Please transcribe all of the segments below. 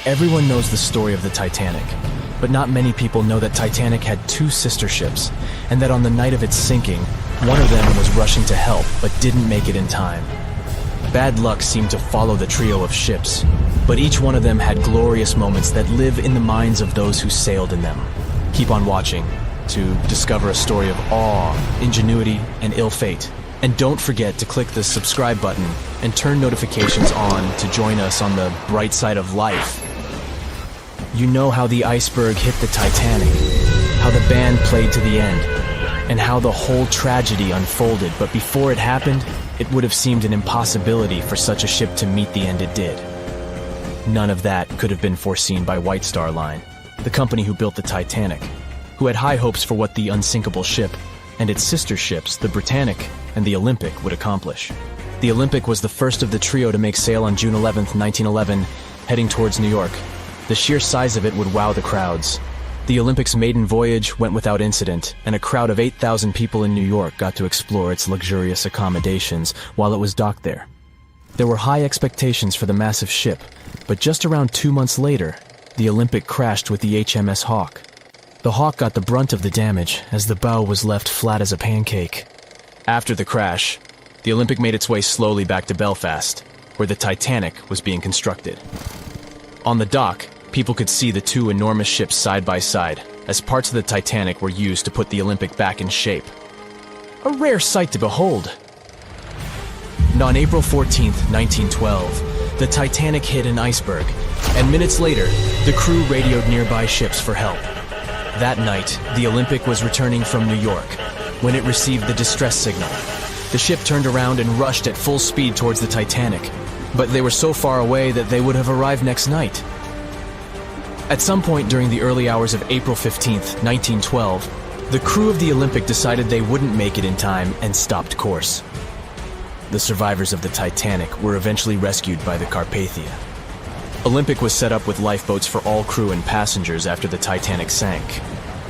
Everyone knows the story of the Titanic, but not many people know that Titanic had two sister ships, and that on the night of its sinking, one of them was rushing to help but didn't make it in time. Bad luck seemed to follow the trio of ships, but each one of them had glorious moments that live in the minds of those who sailed in them. Keep on watching to discover a story of awe, ingenuity, and ill fate. And don't forget to click the subscribe button and turn notifications on to join us on the bright side of life. You know how the iceberg hit the Titanic, how the band played to the end, and how the whole tragedy unfolded, but before it happened, it would have seemed an impossibility for such a ship to meet the end it did. None of that could have been foreseen by White Star Line, the company who built the Titanic, who had high hopes for what the unsinkable ship and its sister ships, the Britannic and the Olympic, would accomplish. The Olympic was the first of the trio to make sail on June 11, 1911, heading towards New York. The sheer size of it would wow the crowds. The Olympic's maiden voyage went without incident, and a crowd of 8,000 people in New York got to explore its luxurious accommodations while it was docked there. There were high expectations for the massive ship, but just around 2 months later, the Olympic crashed with the HMS Hawke. The Hawke got the brunt of the damage, as the bow was left flat as a pancake. After the crash, the Olympic made its way slowly back to Belfast, where the Titanic was being constructed. On the dock, people could see the two enormous ships side by side, as parts of the Titanic were used to put the Olympic back in shape. A rare sight to behold. And on April 14, 1912, the Titanic hit an iceberg, and minutes later, the crew radioed nearby ships for help. That night, the Olympic was returning from New York when it received the distress signal. The ship turned around and rushed at full speed towards the Titanic, but they were so far away that they would have arrived next night. At some point during the early hours of April 15, 1912, the crew of the Olympic decided they wouldn't make it in time and stopped course. The survivors of the Titanic were eventually rescued by the Carpathia. Olympic was set up with lifeboats for all crew and passengers after the Titanic sank.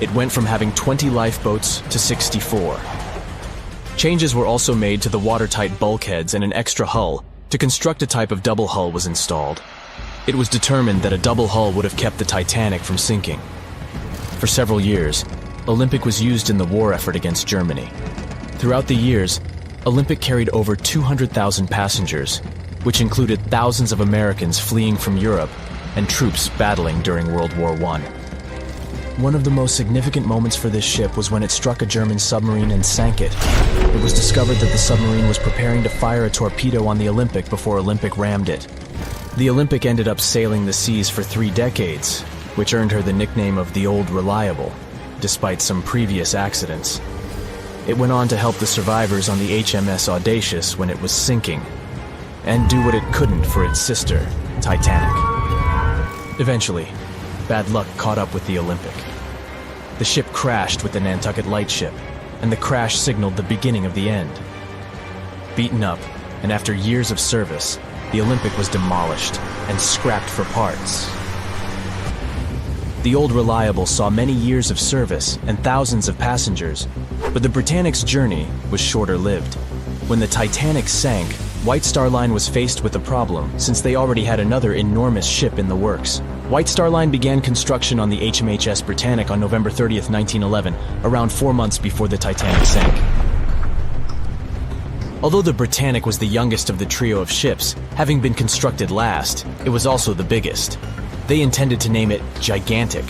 It went from having 20 lifeboats to 64. Changes were also made to the watertight bulkheads, and an extra hull to construct a type of double hull was installed. It was determined that a double hull would have kept the Titanic from sinking. For several years, Olympic was used in the war effort against Germany. Throughout the years, Olympic carried over 200,000 passengers, which included thousands of Americans fleeing from Europe and troops battling during World War I. One of the most significant moments for this ship was when it struck a German submarine and sank it. It was discovered that the submarine was preparing to fire a torpedo on the Olympic before Olympic rammed it. The Olympic ended up sailing the seas for 3 decades, which earned her the nickname of the Old Reliable, despite some previous accidents. It went on to help the survivors on the HMS Audacious when it was sinking, and do what it couldn't for its sister, Titanic. Eventually, bad luck caught up with the Olympic. The ship crashed with the Nantucket Lightship, and the crash signaled the beginning of the end. Beaten up, and after years of service, the Olympic was demolished and scrapped for parts. The Old Reliable saw many years of service and thousands of passengers, but the Britannic's journey was shorter-lived. When the Titanic sank, White Star Line was faced with a problem, since they already had another enormous ship in the works. White Star Line began construction on the HMHS Britannic on November 30, 1911, around 4 months before the Titanic sank. Although the Britannic was the youngest of the trio of ships, having been constructed last, it was also the biggest. They intended to name it Gigantic,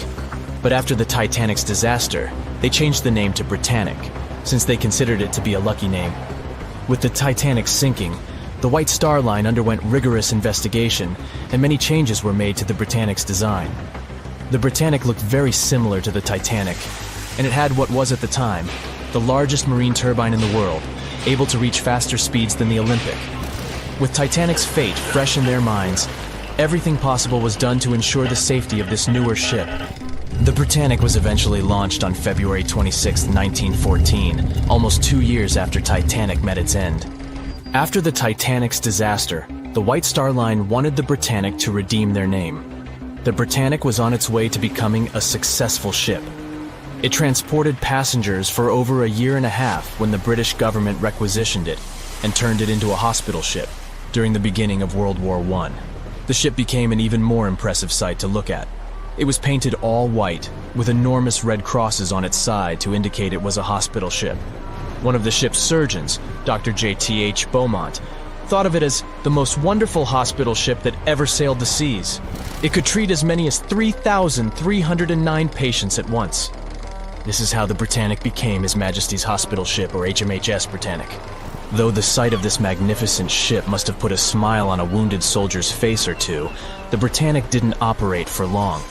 but after the Titanic's disaster, they changed the name to Britannic, since they considered it to be a lucky name. With the Titanic sinking, the White Star Line underwent rigorous investigation, and many changes were made to the Britannic's design. The Britannic looked very similar to the Titanic, and it had what was at the time the largest marine turbine in the world, able to reach faster speeds than the Olympic. With Titanic's fate fresh in their minds, everything possible was done to ensure the safety of this newer ship. The Britannic was eventually launched on February 26, 1914, almost 2 years after Titanic met its end. After the Titanic's disaster, the White Star Line wanted the Britannic to redeem their name. The Britannic was on its way to becoming a successful ship. It transported passengers for over a year and a half when the British government requisitioned it and turned it into a hospital ship during the beginning of World War I. The ship became an even more impressive sight to look at. It was painted all white, with enormous red crosses on its side to indicate it was a hospital ship. One of the ship's surgeons, Dr. J.T.H. Beaumont, thought of it as the most wonderful hospital ship that ever sailed the seas. It could treat as many as 3,309 patients at once. This is how the Britannic became His Majesty's hospital ship, or HMHS Britannic. Though the sight of this magnificent ship must have put a smile on a wounded soldier's face or two, the Britannic didn't operate for long.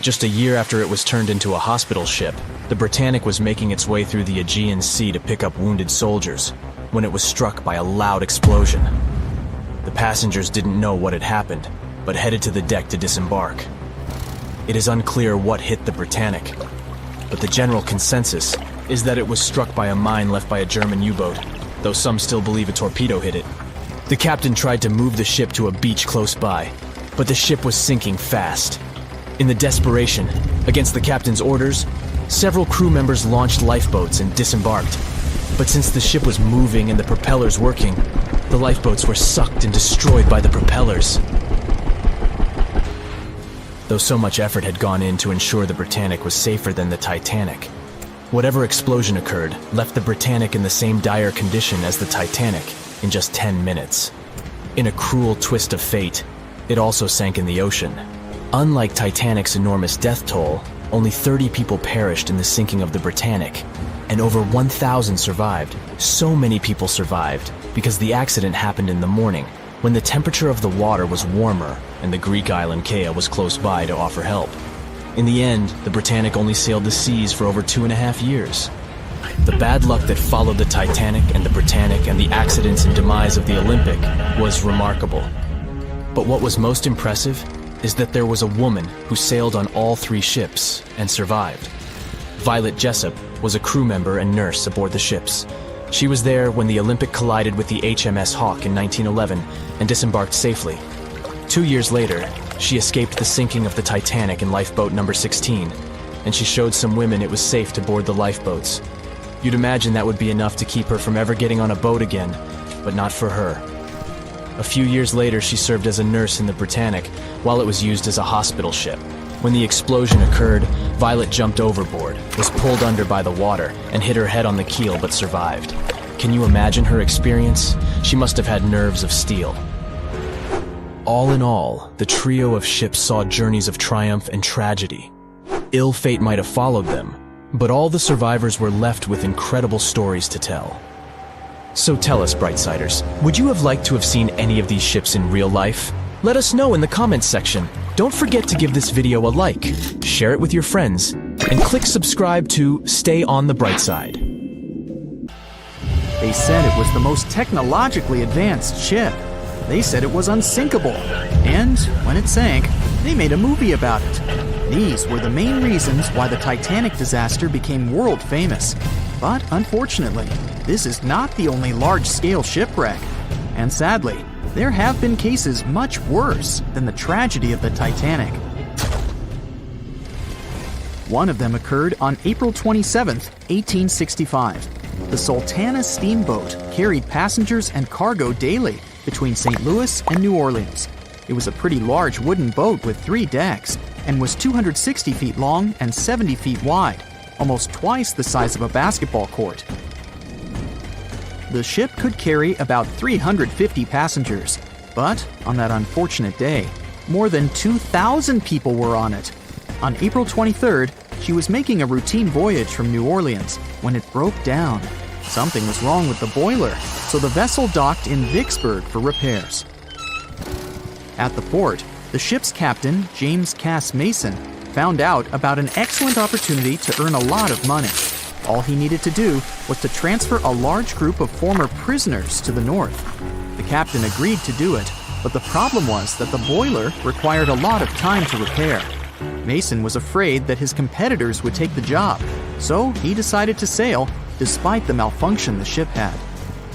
Just a year after it was turned into a hospital ship, the Britannic was making its way through the Aegean Sea to pick up wounded soldiers, when it was struck by a loud explosion. The passengers didn't know what had happened, but headed to the deck to disembark. It is unclear what hit the Britannic, but the general consensus is that it was struck by a mine left by a German U-boat, though some still believe a torpedo hit it. The captain tried to move the ship to a beach close by, but the ship was sinking fast. In the desperation, against the captain's orders, several crew members launched lifeboats and disembarked. But since the ship was moving and the propellers working, the lifeboats were sucked and destroyed by the propellers. Though so much effort had gone in to ensure the Britannic was safer than the Titanic, whatever explosion occurred left the Britannic in the same dire condition as the Titanic in just 10 minutes. In a cruel twist of fate, it also sank in the ocean. Unlike Titanic's enormous death toll, only 30 people perished in the sinking of the Britannic, and over 1,000 survived. So many people survived because the accident happened in the morning, when the temperature of the water was warmer and the Greek island Kea was close by to offer help. In the end, the Britannic only sailed the seas for over 2.5 years. The bad luck that followed the Titanic and the Britannic and the accidents and demise of the Olympic was remarkable. But what was most impressive is that there was a woman who sailed on all 3 ships and survived. Violet Jessup was a crew member and nurse aboard the ships. She was there when the Olympic collided with the HMS Hawk in 1911 and disembarked safely. 2 years later, she escaped the sinking of the Titanic in lifeboat number 16, and she showed some women it was safe to board the lifeboats. You'd imagine that would be enough to keep her from ever getting on a boat again, but not for her. A few years later, she served as a nurse in the Britannic while it was used as a hospital ship. When the explosion occurred, Violet jumped overboard, was pulled under by the water, and hit her head on the keel but survived. Can you imagine her experience? She must have had nerves of steel. All in all, the trio of ships saw journeys of triumph and tragedy. Ill fate might have followed them, but all the survivors were left with incredible stories to tell. So tell us, Brightsiders, would you have liked to have seen any of these ships in real life? Let us know in the comments section. Don't forget to give this video a like, share it with your friends, and click subscribe to stay on the bright side. They said it was the most technologically advanced ship. They said it was unsinkable. And when it sank, they made a movie about it. These were the main reasons why the Titanic disaster became world famous. But unfortunately, this is not the only large-scale shipwreck. And sadly, there have been cases much worse than the tragedy of the Titanic. One of them occurred on April 27, 1865. The Sultana steamboat carried passengers and cargo daily between St. Louis and New Orleans. It was a pretty large wooden boat with 3 decks and was 260 feet long and 70 feet wide, almost twice the size of a basketball court. The ship could carry about 350 passengers, but on that unfortunate day, more than 2,000 people were on it. On April 23rd, she was making a routine voyage from New Orleans when it broke down. Something was wrong with the boiler, so the vessel docked in Vicksburg for repairs. At the port, the ship's captain, James Cass Mason, found out about an excellent opportunity to earn a lot of money. All he needed to do was to transfer a large group of former prisoners to the north. The captain agreed to do it, but the problem was that the boiler required a lot of time to repair. Mason was afraid that his competitors would take the job, so he decided to sail despite the malfunction the ship had.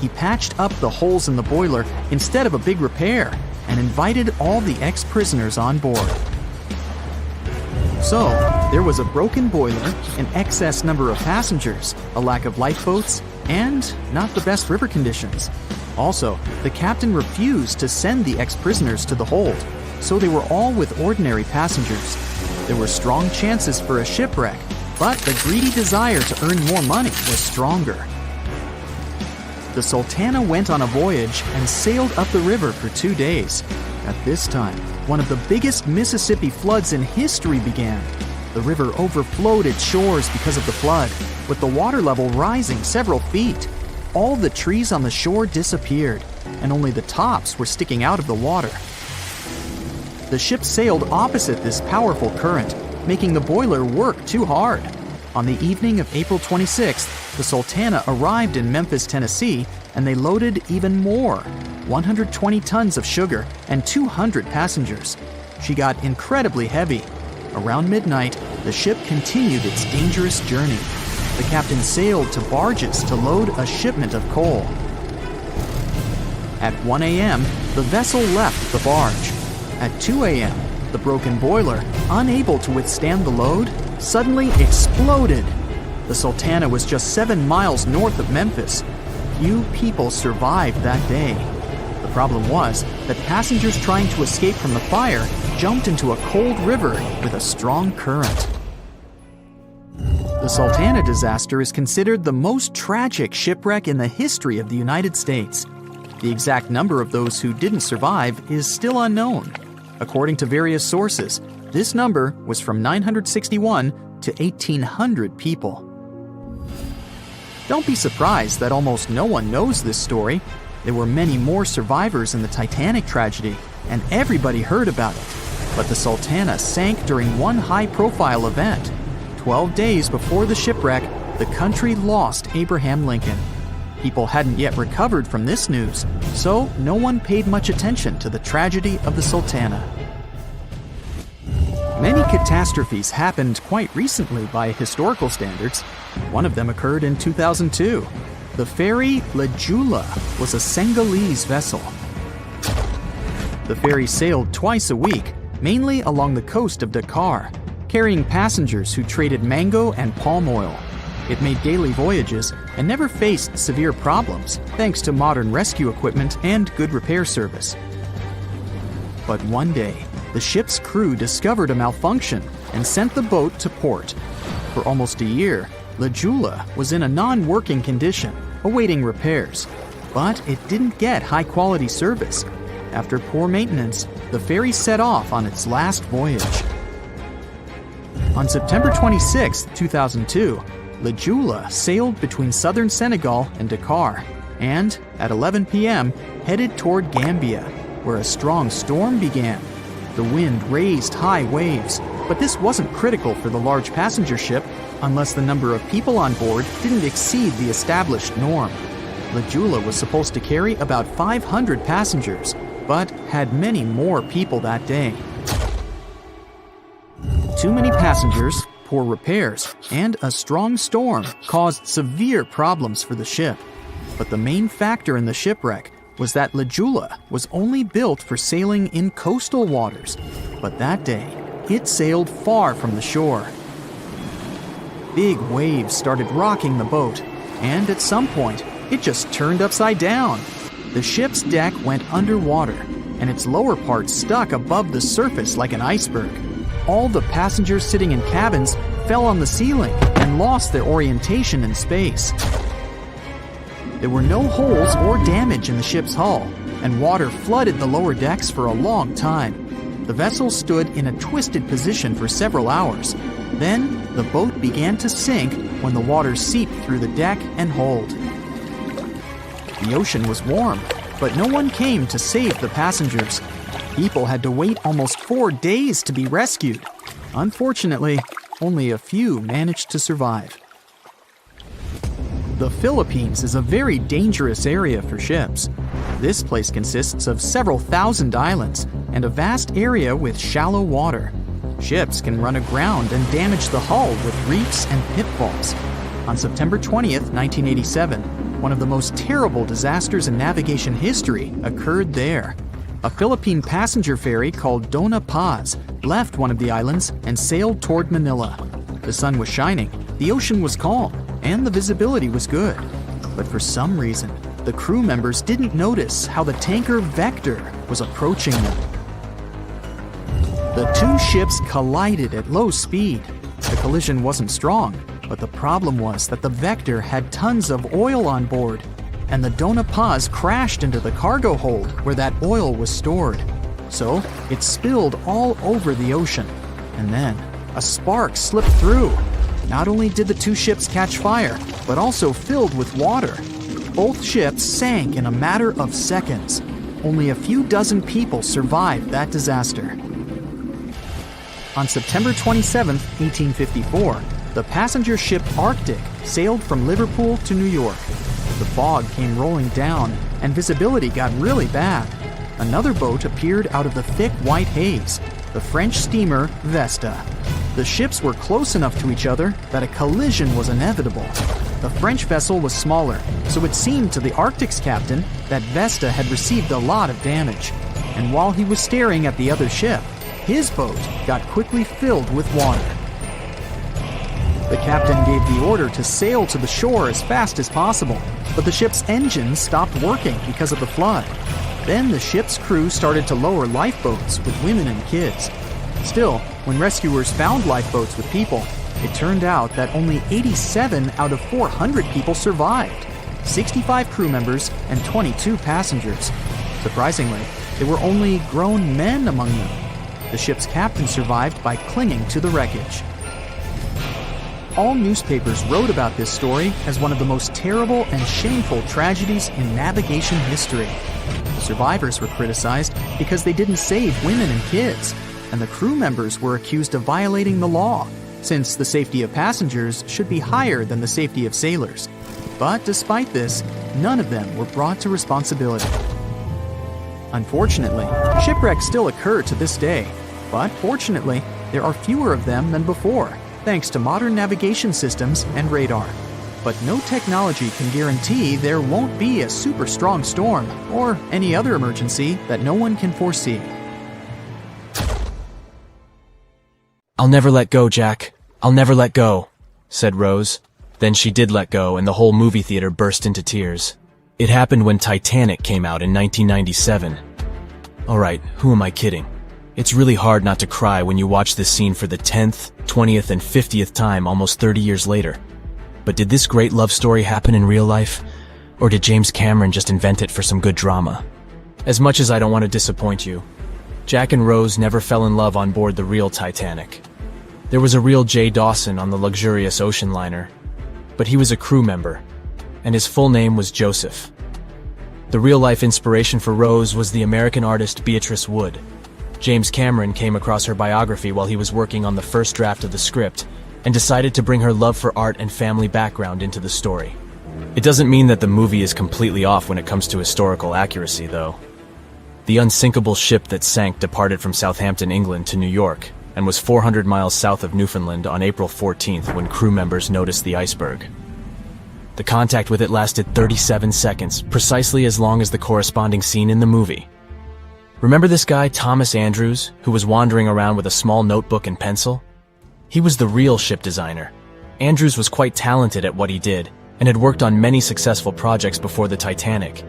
He patched up the holes in the boiler instead of a big repair and invited all the ex-prisoners on board. So, there was a broken boiler, an excess number of passengers, a lack of lifeboats, and not the best river conditions. Also, the captain refused to send the ex-prisoners to the hold. so they were all with ordinary passengers. There were strong chances for a shipwreck, but the greedy desire to earn more money was stronger. The Sultana went on a voyage and sailed up the river for 2 days. At this time, one of the biggest Mississippi floods in history began. The river overflowed its shores because of the flood, with the water level rising several feet. All the trees on the shore disappeared, and only the tops were sticking out of the water. The ship sailed opposite this powerful current, making the boiler work too hard. On the evening of April 26th, the Sultana arrived in Memphis, Tennessee, and they loaded even more, 120 tons of sugar and 200 passengers. She got incredibly heavy. Around midnight, the ship continued its dangerous journey. The captain sailed to barges to load a shipment of coal. At 1 a.m., the vessel left the barge. At 2 a.m., the broken boiler, unable to withstand the load, suddenly exploded. The Sultana was just 7 miles north of Memphis. Few people survived that day. The problem was that passengers trying to escape from the fire jumped into a cold river with a strong current. The Sultana disaster is considered the most tragic shipwreck in the history of the United States. The exact number of those who didn't survive is still unknown. According to various sources, this number was from 961 to 1,800 people. Don't be surprised that almost no one knows this story. There were many more survivors in the Titanic tragedy, and everybody heard about it. But the Sultana sank during one high-profile event. 12 days before the shipwreck, the country lost Abraham Lincoln. People hadn't yet recovered from this news, so no one paid much attention to the tragedy of the Sultana. Many catastrophes happened quite recently by historical standards. One of them occurred in 2002. The ferry Legiula was a Senegalese vessel. The ferry sailed twice a week, mainly along the coast of Dakar, carrying passengers who traded mango and palm oil. It made daily voyages and never faced severe problems, thanks to modern rescue equipment and good repair service. But one day, the ship's crew discovered a malfunction and sent the boat to port. For almost a year, Legiula was in a non-working condition, awaiting repairs. But it didn't get high-quality service. After poor maintenance, the ferry set off on its last voyage. On September 26, 2002, Legiula sailed between southern Senegal and Dakar, and at 11 p.m. headed toward Gambia, where a strong storm began. The wind raised high waves, but this wasn't critical for the large passenger ship unless the number of people on board didn't exceed the established norm. Legiula was supposed to carry about 500 passengers, but had many more people that day. Too many passengers, poor repairs, and a strong storm caused severe problems for the ship. But the main factor in the shipwreck was that Legiula was only built for sailing in coastal waters, but that day, it sailed far from the shore. Big waves started rocking the boat, and at some point, it just turned upside down. The ship's deck went underwater, and its lower part stuck above the surface like an iceberg. All the passengers sitting in cabins fell on the ceiling and lost their orientation in space. There were no holes or damage in the ship's hull, and water flooded the lower decks for a long time. The vessel stood in a twisted position for several hours. Then, the boat began to sink when the water seeped through the deck and hold. The ocean was warm, but no one came to save the passengers. People had to wait almost 4 days to be rescued. Unfortunately, only a few managed to survive. The Philippines is a very dangerous area for ships. This place consists of several thousand islands and a vast area with shallow water. Ships can run aground and damage the hull with reefs and pitfalls. On September 20th, 1987, one of the most terrible disasters in navigation history occurred there. A Philippine passenger ferry called Dona Paz left one of the islands and sailed toward Manila. The sun was shining, the ocean was calm, and the visibility was good. But for some reason, the crew members didn't notice how the tanker Vector was approaching them. The two ships collided at low speed. The collision wasn't strong, but the problem was that the Vector had tons of oil on board, and the Dona Paz crashed into the cargo hold where that oil was stored. So it spilled all over the ocean, and then a spark slipped through. Not only did the two ships catch fire, but also filled with water. Both ships sank in a matter of seconds. Only a few dozen people survived that disaster. On September 27, 1854, the passenger ship Arctic sailed from Liverpool to New York. The fog came rolling down, and visibility got really bad. Another boat appeared out of the thick white haze, the French steamer Vesta. The ships were close enough to each other that a collision was inevitable. The French vessel was smaller, so it seemed to the Arctic's captain that Vesta had received a lot of damage. And while he was staring at the other ship, his boat got quickly filled with water. The captain gave the order to sail to the shore as fast as possible, but the ship's engines stopped working because of the flood. Then the ship's crew started to lower lifeboats with women and kids. Still, when rescuers found lifeboats with people, it turned out that only 87 out of 400 people survived, 65 crew members and 22 passengers. Surprisingly, there were only grown men among them. The ship's captain survived by clinging to the wreckage. All newspapers wrote about this story as one of the most terrible and shameful tragedies in navigation history. The survivors were criticized because they didn't save women and kids, and the crew members were accused of violating the law, since the safety of passengers should be higher than the safety of sailors. But despite this, none of them were brought to responsibility. Unfortunately, shipwrecks still occur to this day, but fortunately, there are fewer of them than before, thanks to modern navigation systems and radar. But no technology can guarantee there won't be a super strong storm or any other emergency that no one can foresee. "I'll never let go, Jack. I'll never let go," said Rose. Then she did let go, and the whole movie theater burst into tears. It happened when Titanic came out in 1997. Alright, who am I kidding? It's really hard not to cry when you watch this scene for the 10th, 20th, and 50th time almost 30 years later. But did this great love story happen in real life? Or did James Cameron just invent it for some good drama? As much as I don't want to disappoint you, Jack and Rose never fell in love on board the real Titanic. There was a real Jay Dawson on the luxurious ocean liner, but he was a crew member, and his full name was Joseph. The real-life inspiration for Rose was the American artist Beatrice Wood. James Cameron came across her biography while he was working on the first draft of the script and decided to bring her love for art and family background into the story. It doesn't mean that the movie is completely off when it comes to historical accuracy, though. The unsinkable ship that sank departed from Southampton, England to New York and was 400 miles south of Newfoundland on April 14th when crew members noticed the Iceberg. The contact with it lasted 37 seconds, precisely as long as the corresponding scene in the movie. Remember this guy, Thomas Andrews, who was wandering around with a small notebook and pencil? He was the real ship designer. Andrews was quite talented at what he did and had worked on many successful projects before the Titanic.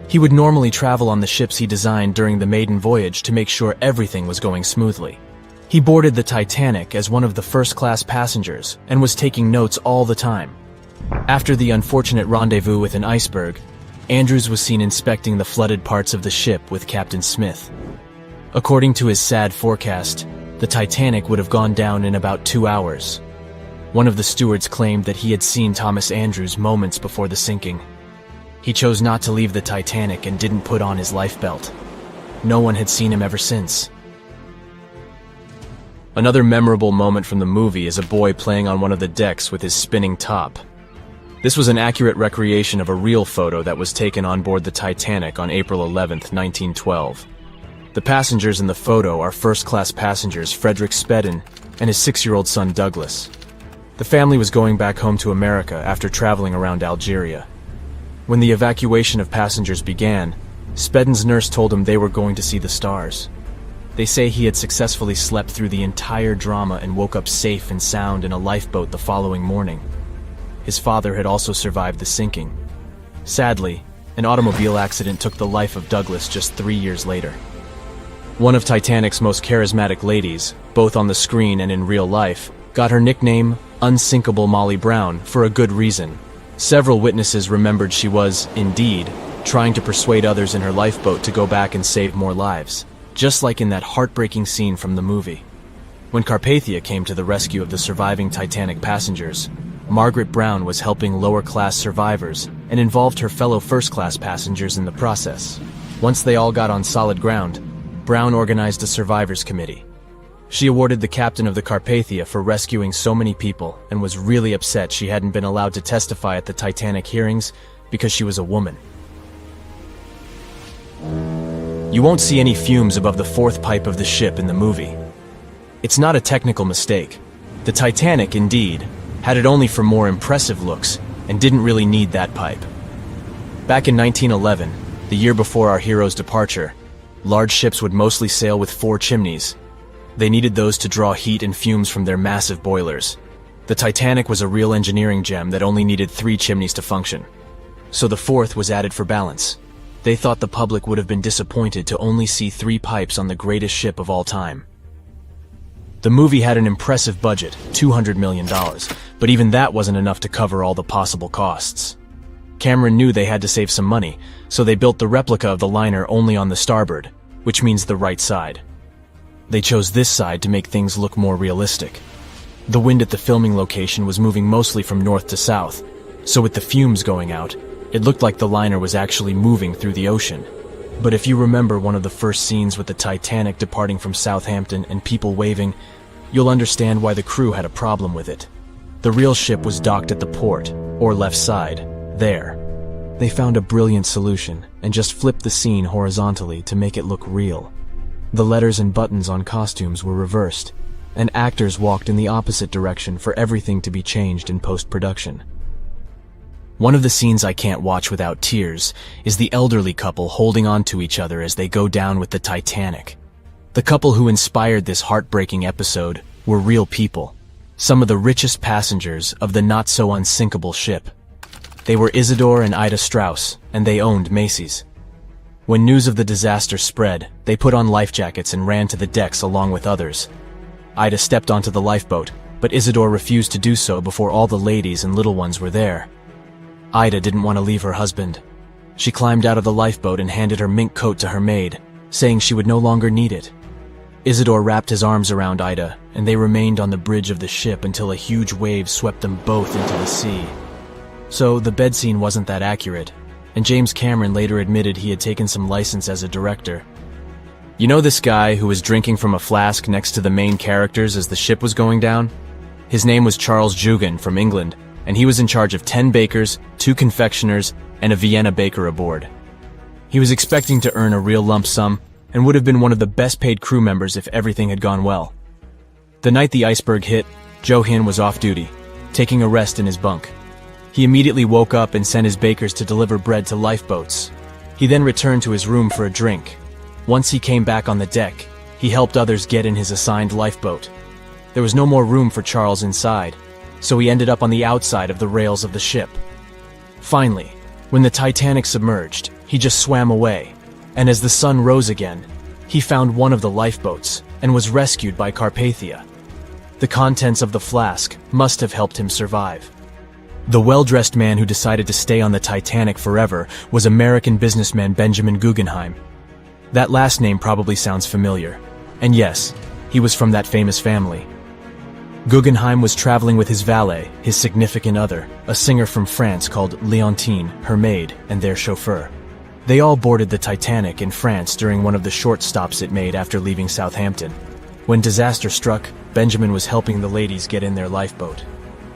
He would normally travel on the ships he designed during the maiden voyage to make sure everything was going smoothly. He boarded the Titanic as one of the first-class passengers and was taking notes all the time. After the unfortunate rendezvous with an iceberg, Andrews was seen inspecting the flooded parts of the ship with Captain Smith. According to his sad forecast, the Titanic would have gone down in about 2 hours. One of the stewards claimed that he had seen Thomas Andrews moments before the sinking. He chose not to leave the Titanic and didn't put on his life belt. No one had seen him ever since. Another memorable moment from the movie is a boy playing on one of the decks with his spinning top. This was an accurate recreation of a real photo that was taken on board the Titanic on April 11, 1912. The passengers in the photo are first-class passengers Frederick Spedden and his 6-year-old son Douglas. The family was going back home to America after traveling around Algeria. When the evacuation of passengers began, Spedden's nurse told him they were going to see the stars. They say he had successfully slept through the entire drama and woke up safe and sound in a lifeboat the following morning. His father had also survived the sinking. Sadly, an automobile accident took the life of Douglas just 3 years later. One of Titanic's most charismatic ladies, both on the screen and in real life, got her nickname Unsinkable Molly Brown for a good reason. Several witnesses remembered she was, indeed, trying to persuade others in her lifeboat to go back and save more lives, just like in that heartbreaking scene from the movie. When Carpathia came to the rescue of the surviving Titanic passengers, Margaret Brown was helping lower-class survivors and involved her fellow first-class passengers in the process. Once they all got on solid ground, Brown organized a survivors committee. She awarded the captain of the Carpathia for rescuing so many people and was really upset she hadn't been allowed to testify at the Titanic hearings because she was a woman. You won't see any fumes above the fourth pipe of the ship in the movie. It's not a technical mistake. The Titanic, indeed, had it only for more impressive looks and didn't really need that pipe. Back in 1911, the year before our hero's departure, large ships would mostly sail with 4 chimneys. They needed those to draw heat and fumes from their massive boilers. The Titanic was a real engineering gem that only needed 3 chimneys to function. So the 4th was added for balance. They thought the public would have been disappointed to only see 3 pipes on the greatest ship of all time. The movie had an impressive budget, $200 million, but even that wasn't enough to cover all the possible costs. Cameron knew they had to save some money, so they built the replica of the liner only on the starboard, which means the right side. They chose this side to make things look more realistic. The wind at the filming location was moving mostly from north to south, so with the fumes going out, it looked like the liner was actually moving through the ocean. But if you remember one of the first scenes with the Titanic departing from Southampton and people waving, you'll understand why the crew had a problem with it. The real ship was docked at the port, or left side, there. They found a brilliant solution and just flipped the scene horizontally to make it look real. The letters and buttons on costumes were reversed, and actors walked in the opposite direction for everything to be changed in post-production. One of the scenes I can't watch without tears is the elderly couple holding on to each other as they go down with the Titanic. The couple who inspired this heartbreaking episode were real people, some of the richest passengers of the not-so-unsinkable ship. They were Isidore and Ida Strauss, and they owned Macy's. When news of the disaster spread, they put on life jackets and ran to the decks along with others. Ida stepped onto the lifeboat, but Isidore refused to do so before all the ladies and little ones were there. Ida didn't want to leave her husband. She climbed out of the lifeboat and handed her mink coat to her maid, saying she would no longer need it. Isidore wrapped his arms around Ida, and they remained on the bridge of the ship until a huge wave swept them both into the sea. So the bed scene wasn't that accurate, and James Cameron later admitted he had taken some license as a director. You know this guy who was drinking from a flask next to the main characters as the ship was going down? His name was Charles Jugan from England, and he was in charge of 10 bakers, 2 confectioners, and a Vienna baker aboard. He was expecting to earn a real lump sum, and would have been one of the best-paid crew members if everything had gone well. The night the Iceberg hit, Johan was off duty, taking a rest in his bunk. He immediately woke up and sent his bakers to deliver bread to lifeboats. He then returned to his room for a drink. Once he came back on the deck, he helped others get in his assigned lifeboat. There was no more room for Charles inside, so he ended up on the outside of the rails of the ship. Finally, when the Titanic submerged, he just swam away, and as the sun rose again, he found one of the lifeboats and was rescued by Carpathia. The contents of the flask must have helped him survive. The well-dressed man who decided to stay on the Titanic forever was American businessman Benjamin Guggenheim. That last name probably sounds familiar, and yes, he was from that famous family. Guggenheim was traveling with his valet, his significant other, a singer from France called Leontine, her maid, and their chauffeur. They all boarded the Titanic in France during one of the short stops it made after leaving Southampton. When disaster struck, Benjamin was helping the ladies get in their lifeboat.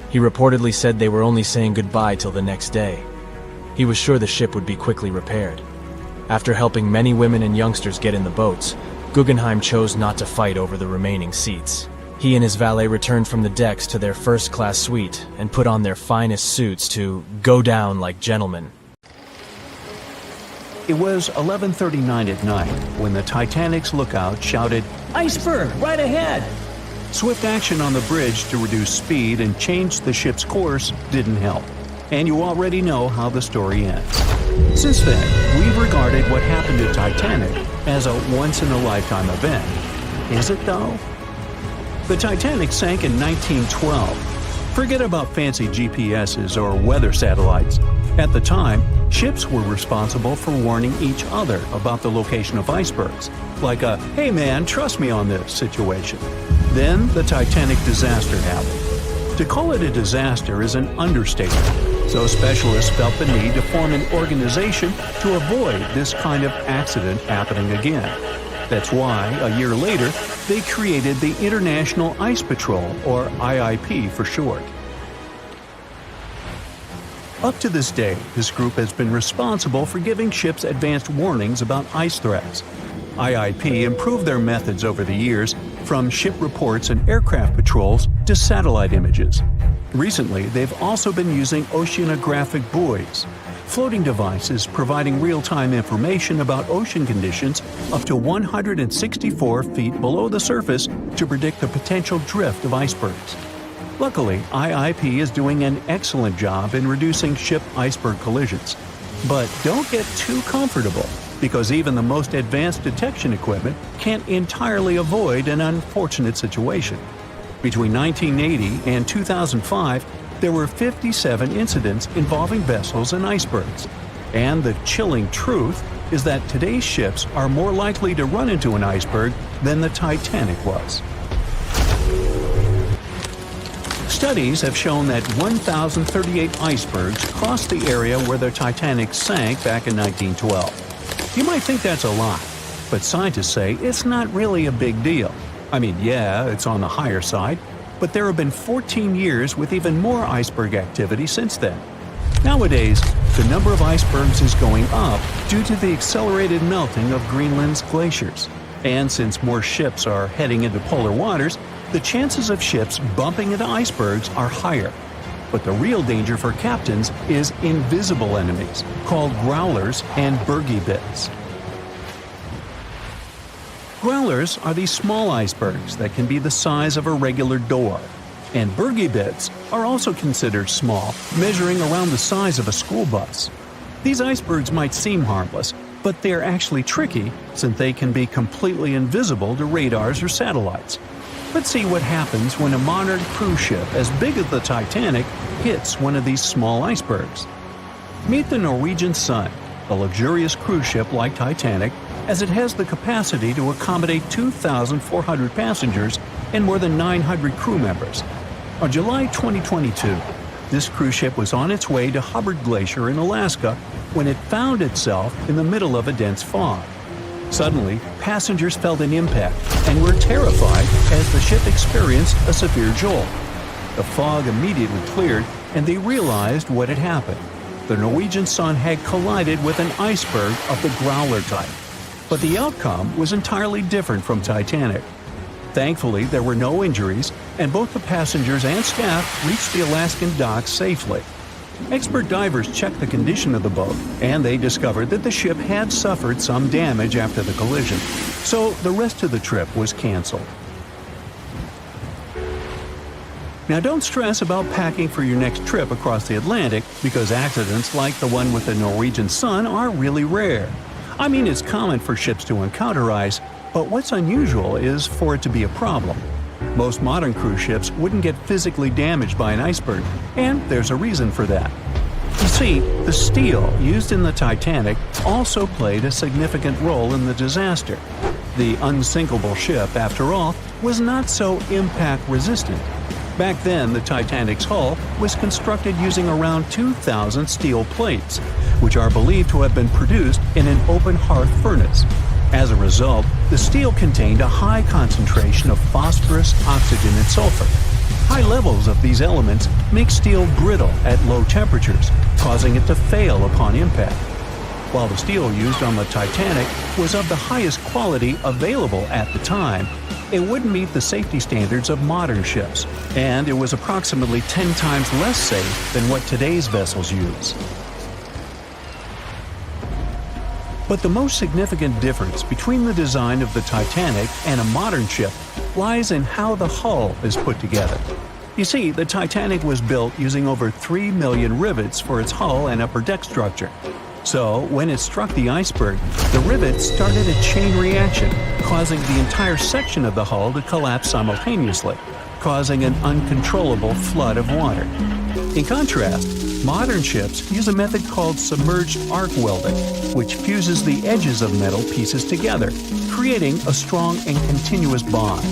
He reportedly said they were only saying goodbye till the next day. He was sure the ship would be quickly repaired. After helping many women and youngsters get in the boats, Guggenheim chose not to fight over the remaining seats. He and his valet returned from the decks to their first-class suite and put on their finest suits to go down like gentlemen. It was 11:39 at night when the Titanic's lookout shouted, "Iceberg, right ahead!" Swift action on the bridge to reduce speed and change the ship's course didn't help, and you already know how the story ends. Since then, we've regarded what happened to Titanic as a once-in-a-lifetime event. Is it though? The Titanic sank in 1912. Forget about fancy GPSs or weather satellites. At the time, ships were responsible for warning each other about the location of icebergs, like a "hey man, trust me on this" situation. Then the Titanic disaster happened. To call it a disaster is an understatement, so specialists felt the need to form an organization to avoid this kind of accident happening again. That's why, a year later, they created the International Ice Patrol, or IIP for short. Up to this day, this group has been responsible for giving ships advanced warnings about ice threats. IIP improved their methods over the years, from ship reports and aircraft patrols to satellite images. Recently, they've also been using oceanographic buoys, floating devices providing real-time information about ocean conditions up to 164 feet below the surface to predict the potential drift of icebergs. Luckily, IIP is doing an excellent job in reducing ship iceberg collisions. But don't get too comfortable, because even the most advanced detection equipment can't entirely avoid an unfortunate situation. Between 1980 and 2005, there were 57 incidents involving vessels and icebergs. And the chilling truth is that today's ships are more likely to run into an iceberg than the Titanic was. Studies have shown that 1,038 icebergs crossed the area where the Titanic sank back in 1912. You might think that's a lot, but scientists say it's not really a big deal. I mean, yeah, it's on the higher side, but there have been 14 years with even more iceberg activity since then. Nowadays, the number of icebergs is going up due to the accelerated melting of Greenland's glaciers. And since more ships are heading into polar waters, the chances of ships bumping into icebergs are higher. But the real danger for captains is invisible enemies, called growlers and bergy bits. Growlers are these small icebergs that can be the size of a regular door. And bergy bits are also considered small, measuring around the size of a school bus. These icebergs might seem harmless, but they're actually tricky since they can be completely invisible to radars or satellites. Let's see what happens when a modern cruise ship as big as the Titanic hits one of these small icebergs. Meet the Norwegian Sun, a luxurious cruise ship like Titanic, as it has the capacity to accommodate 2,400 passengers and more than 900 crew members. On July 2022, this cruise ship was on its way to Hubbard Glacier in Alaska when it found itself in the middle of a dense fog. Suddenly, passengers felt an impact and were terrified as the ship experienced a severe jolt. The fog immediately cleared and they realized what had happened. The Norwegian Sun had collided with an iceberg of the growler type. But the outcome was entirely different from Titanic. Thankfully, there were no injuries, and both the passengers and staff reached the Alaskan docks safely. Expert divers checked the condition of the boat, and they discovered that the ship had suffered some damage after the collision, so the rest of the trip was canceled. Now don't stress about packing for your next trip across the Atlantic, because accidents like the one with the Norwegian Sun are really rare. I mean, it's common for ships to encounter ice, but what's unusual is for it to be a problem. Most modern cruise ships wouldn't get physically damaged by an iceberg, and there's a reason for that. You see, the steel used in the Titanic also played a significant role in the disaster. The unsinkable ship, after all, was not so impact-resistant. Back then, the Titanic's hull was constructed using around 2,000 steel plates, which are believed to have been produced in an open hearth furnace. As a result, the steel contained a high concentration of phosphorus, oxygen, and sulfur. High levels of these elements make steel brittle at low temperatures, causing it to fail upon impact. While the steel used on the Titanic was of the highest quality available at the time, it wouldn't meet the safety standards of modern ships, and it was approximately 10 times less safe than what today's vessels use. But the most significant difference between the design of the Titanic and a modern ship lies in how the hull is put together. You see, the Titanic was built using over 3 million rivets for its hull and upper deck structure. So, when it struck the iceberg, the rivets started a chain reaction, causing the entire section of the hull to collapse simultaneously, causing an uncontrollable flood of water. In contrast, modern ships use a method called submerged arc welding, which fuses the edges of metal pieces together, creating a strong and continuous bond.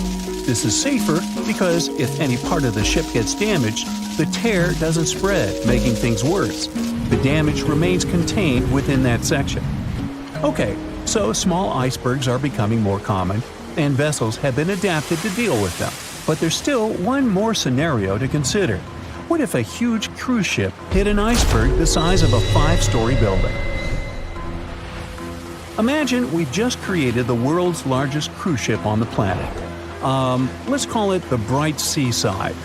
This is safer because if any part of the ship gets damaged, the tear doesn't spread, making things worse. The damage remains contained within that section. Okay, so small icebergs are becoming more common, and vessels have been adapted to deal with them. But there's still one more scenario to consider. What if a huge cruise ship hit an iceberg the size of a 5-story building? Imagine we've just created the world's largest cruise ship on the planet. Let's call it the Bright Seaside.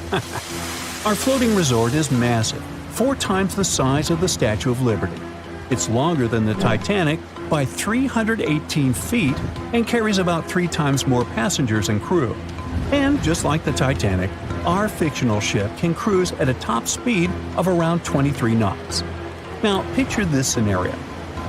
Our floating resort is massive, 4 times the size of the Statue of Liberty. It's longer than the Titanic by 318 feet and carries about 3 times more passengers and crew. And just like the Titanic, our fictional ship can cruise at a top speed of around 23 knots. Now, picture this scenario.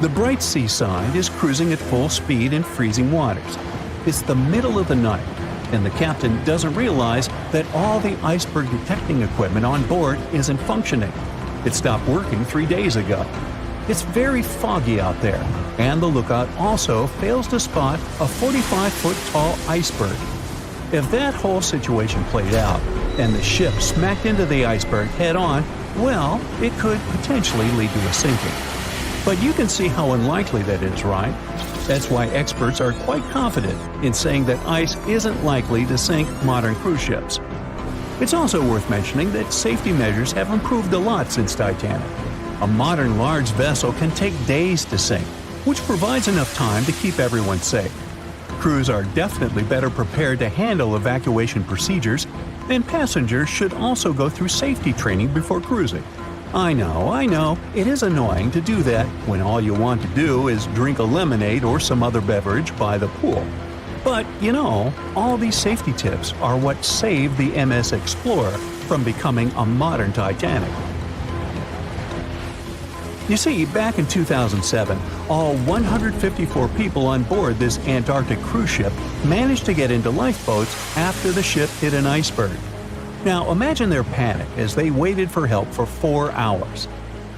The Bright Seaside is cruising at full speed in freezing waters. It's the middle of the night, and the captain doesn't realize that all the iceberg detecting equipment on board isn't functioning. It stopped working 3 days ago. It's very foggy out there, and the lookout also fails to spot a 45-foot tall iceberg. If that whole situation played out, and the ship smacked into the iceberg head-on, well, it could potentially lead to a sinking. But you can see how unlikely that is, right? That's why experts are quite confident in saying that ice isn't likely to sink modern cruise ships. It's also worth mentioning that safety measures have improved a lot since Titanic. A modern large vessel can take days to sink, which provides enough time to keep everyone safe. Crews are definitely better prepared to handle evacuation procedures, and passengers should also go through safety training before cruising. I know, it is annoying to do that when all you want to do is drink a lemonade or some other beverage by the pool. But, all these safety tips are what saved the MS Explorer from becoming a modern Titanic. You see, back in 2007, all 154 people on board this Antarctic cruise ship managed to get into lifeboats after the ship hit an iceberg. Now imagine their panic as they waited for help for 4 hours.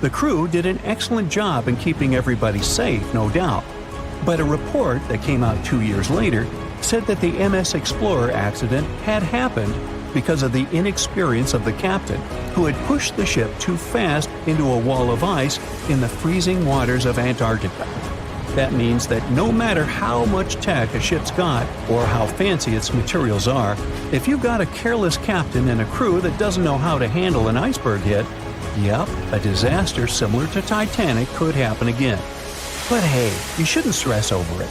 The crew did an excellent job in keeping everybody safe, no doubt. But a report that came out 2 years later said that the MS Explorer accident had happened because of the inexperience of the captain, who had pushed the ship too fast into a wall of ice in the freezing waters of Antarctica. That means that no matter how much tech a ship's got or how fancy its materials are, if you've got a careless captain and a crew that doesn't know how to handle an iceberg hit, a disaster similar to Titanic could happen again. But hey, you shouldn't stress over it.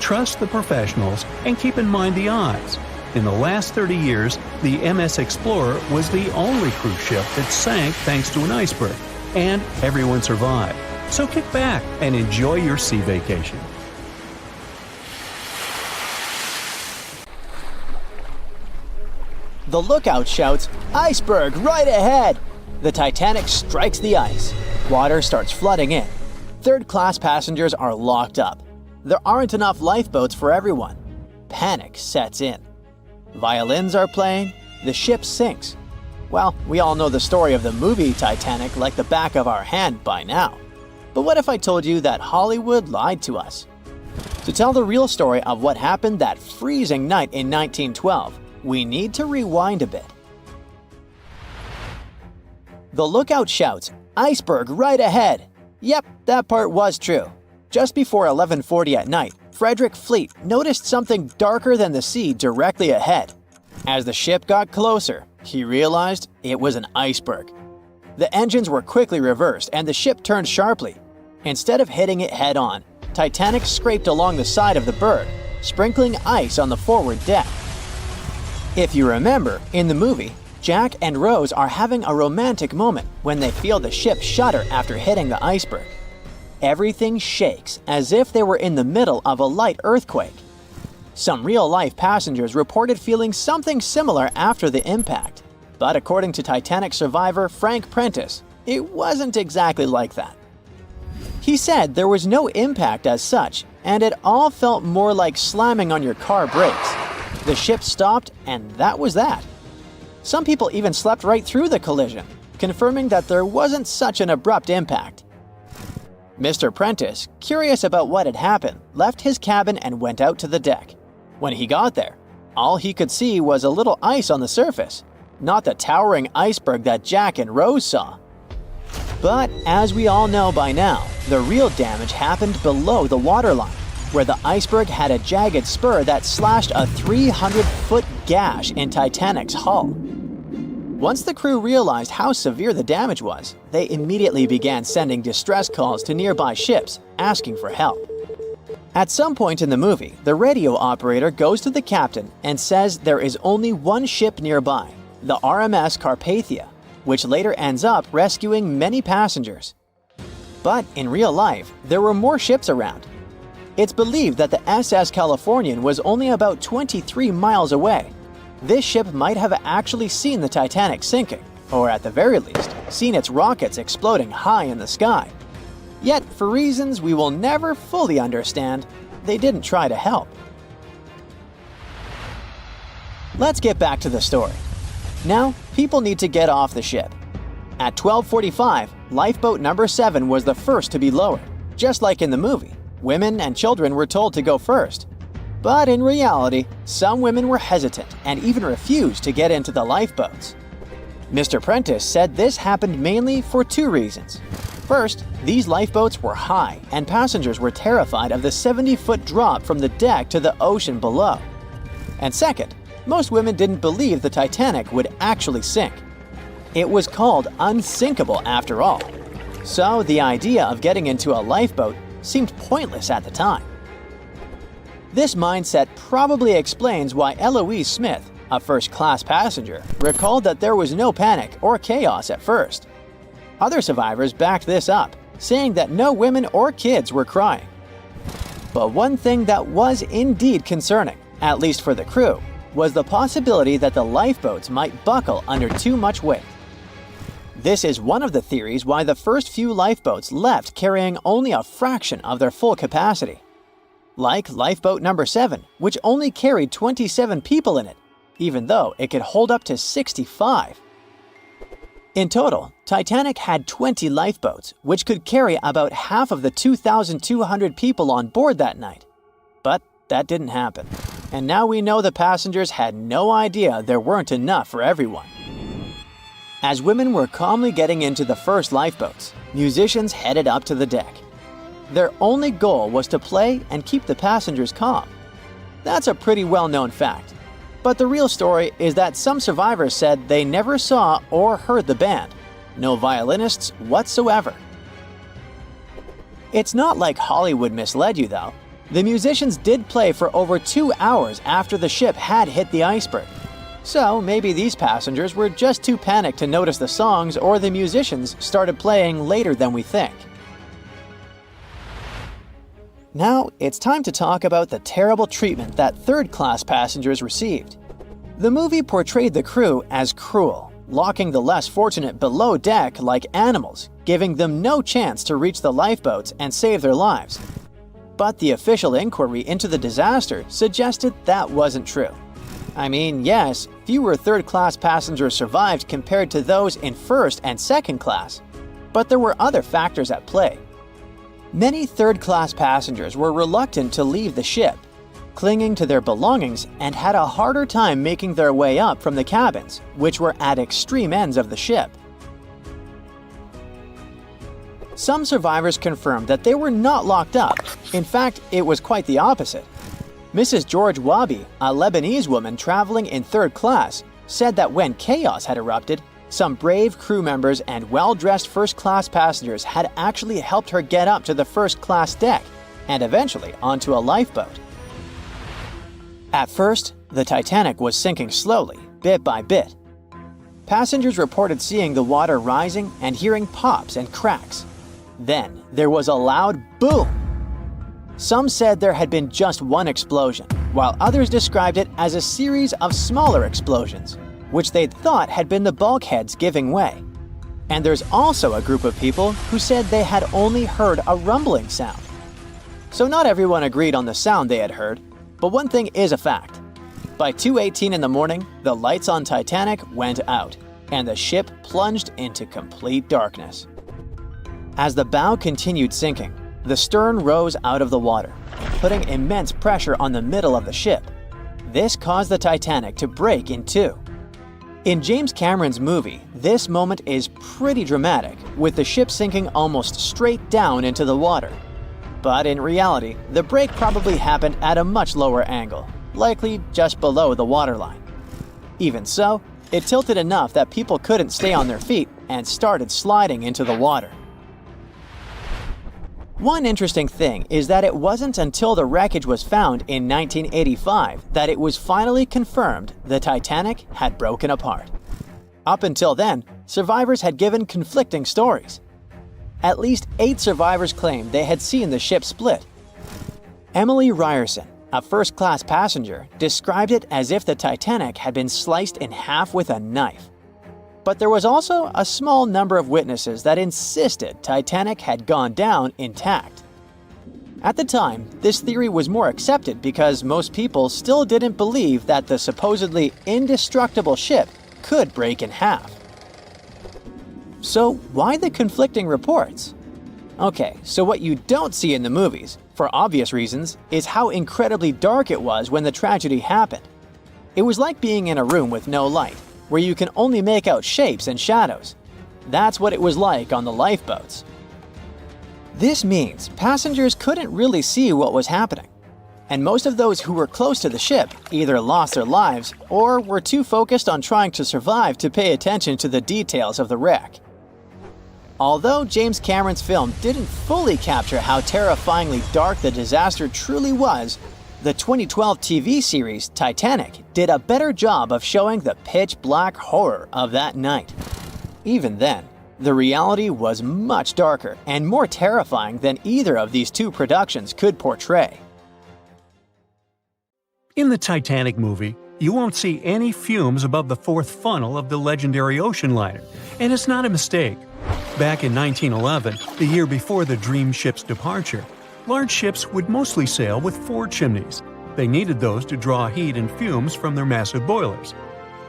Trust the professionals and keep in mind the odds. In the last 30 years, the MS Explorer was the only cruise ship that sank thanks to an iceberg, and everyone survived. So kick back and enjoy your sea vacation. The lookout shouts, "Iceberg right ahead!" The Titanic strikes the ice. Water starts flooding in. Third-class passengers are locked up. There aren't enough lifeboats for everyone. Panic sets in. Violins are playing. The ship sinks. Well, we all know the story of the movie Titanic like the back of our hand by now. But what if I told you that Hollywood lied to us? To tell the real story of what happened that freezing night in 1912, we need to rewind a bit. The lookout shouts, "Iceberg right ahead!" Yep, that part was true. Just before 11:40 at night, Frederick Fleet noticed something darker than the sea directly ahead. As the ship got closer, he realized it was an iceberg. The engines were quickly reversed and the ship turned sharply. Instead of hitting it head-on, Titanic scraped along the side of the berg, sprinkling ice on the forward deck. If you remember, in the movie, Jack and Rose are having a romantic moment when they feel the ship shudder after hitting the iceberg. Everything shakes as if they were in the middle of a light earthquake. Some real-life passengers reported feeling something similar after the impact. But according to Titanic survivor Frank Prentice, it wasn't exactly like that. He said there was no impact as such, and it all felt more like slamming on your car brakes. The ship stopped, and that was that. Some people even slept right through the collision, confirming that there wasn't such an abrupt impact. Mr. Prentice, curious about what had happened, left his cabin and went out to the deck. When he got there, all he could see was a little ice on the surface, not the towering iceberg that Jack and Rose saw. But as we all know by now, the real damage happened below the waterline, where the iceberg had a jagged spur that slashed a 300-foot gash in Titanic's hull. Once the crew realized how severe the damage was, they immediately began sending distress calls to nearby ships, asking for help. At some point in the movie, the radio operator goes to the captain and says there is only one ship nearby, the RMS Carpathia, which later ends up rescuing many passengers. But in real life, there were more ships around. It's believed that the SS Californian was only about 23 miles away. This ship might have actually seen the Titanic sinking, or at the very least, seen its rockets exploding high in the sky. Yet, for reasons we will never fully understand, they didn't try to help. Let's get back to the story. Now, people need to get off the ship. At 12:45, lifeboat number 7 was the first to be lowered. Just like in the movie, women and children were told to go first. But in reality, some women were hesitant and even refused to get into the lifeboats. Mr. Prentice said this happened mainly for two reasons. First, these lifeboats were high and passengers were terrified of the 70-foot drop from the deck to the ocean below. And second, most women didn't believe the Titanic would actually sink. It was called unsinkable after all. So the idea of getting into a lifeboat seemed pointless at the time. This mindset probably explains why Eloise Smith, a first-class passenger, recalled that there was no panic or chaos at first. Other survivors backed this up, saying that no women or kids were crying. But one thing that was indeed concerning, at least for the crew, was the possibility that the lifeboats might buckle under too much weight. This is one of the theories why the first few lifeboats left carrying only a fraction of their full capacity. Like lifeboat number 7, which only carried 27 people in it, even though it could hold up to 65. In total, Titanic had 20 lifeboats, which could carry about half of the 2,200 people on board that night. But that didn't happen. And now we know the passengers had no idea there weren't enough for everyone. As women were calmly getting into the first lifeboats, musicians headed up to the deck. Their only goal was to play and keep the passengers calm. That's a pretty well-known fact. But the real story is that some survivors said they never saw or heard the band. No violinists whatsoever. It's not like Hollywood misled you though. The musicians did play for over 2 hours after the ship had hit the iceberg. So maybe these passengers were just too panicked to notice the songs, or the musicians started playing later than we think. Now, it's time to talk about the terrible treatment that third-class passengers received. The movie portrayed the crew as cruel, locking the less fortunate below deck like animals, giving them no chance to reach the lifeboats and save their lives. But the official inquiry into the disaster suggested that wasn't true. I mean, yes, fewer third-class passengers survived compared to those in first and second class, but there were other factors at play. Many third-class passengers were reluctant to leave the ship, clinging to their belongings, and had a harder time making their way up from the cabins, which were at extreme ends of the ship. Some survivors confirmed that they were not locked up. In fact, it was quite the opposite. Mrs. George Wabi, a Lebanese woman traveling in third class, said that when chaos had erupted, some brave crew members and well-dressed first-class passengers had actually helped her get up to the first-class deck and eventually onto a lifeboat. At first, the Titanic was sinking slowly, bit by bit. Passengers reported seeing the water rising and hearing pops and cracks. Then, there was a loud boom. Some said there had been just one explosion, while others described it as a series of smaller explosions, which they'd thought had been the bulkheads giving way. And there's also a group of people who said they had only heard a rumbling sound. So not everyone agreed on the sound they had heard, but one thing is a fact. By 2:18 in the morning, the lights on Titanic went out, and the ship plunged into complete darkness. As the bow continued sinking, the stern rose out of the water, putting immense pressure on the middle of the ship. This caused the Titanic to break in two. In James Cameron's movie, this moment is pretty dramatic, with the ship sinking almost straight down into the water. But in reality, the break probably happened at a much lower angle, likely just below the waterline. Even so, it tilted enough that people couldn't stay on their feet and started sliding into the water. One interesting thing is that it wasn't until the wreckage was found in 1985 that it was finally confirmed the Titanic had broken apart. Up until then, survivors had given conflicting stories. At least 8 survivors claimed they had seen the ship split. Emily Ryerson, a first-class passenger, described it as if the Titanic had been sliced in half with a knife. But there was also a small number of witnesses that insisted Titanic had gone down intact. At the time, this theory was more accepted because most people still didn't believe that the supposedly indestructible ship could break in half. So why the conflicting reports? Okay, so what you don't see in the movies, for obvious reasons, is how incredibly dark it was when the tragedy happened. It was like being in a room with no light, where you can only make out shapes and shadows. That's what it was like on the lifeboats. This means passengers couldn't really see what was happening, and most of those who were close to the ship either lost their lives or were too focused on trying to survive to pay attention to the details of the wreck. Although James Cameron's film didn't fully capture how terrifyingly dark the disaster truly was, the 2012 TV series Titanic did a better job of showing the pitch-black horror of that night. Even then, the reality was much darker and more terrifying than either of these two productions could portray. In the Titanic movie, you won't see any fumes above the 4th funnel of the legendary ocean liner, and it's not a mistake. Back in 1911, the year before the Dream ship's departure, large ships would mostly sail with 4 chimneys. They needed those to draw heat and fumes from their massive boilers.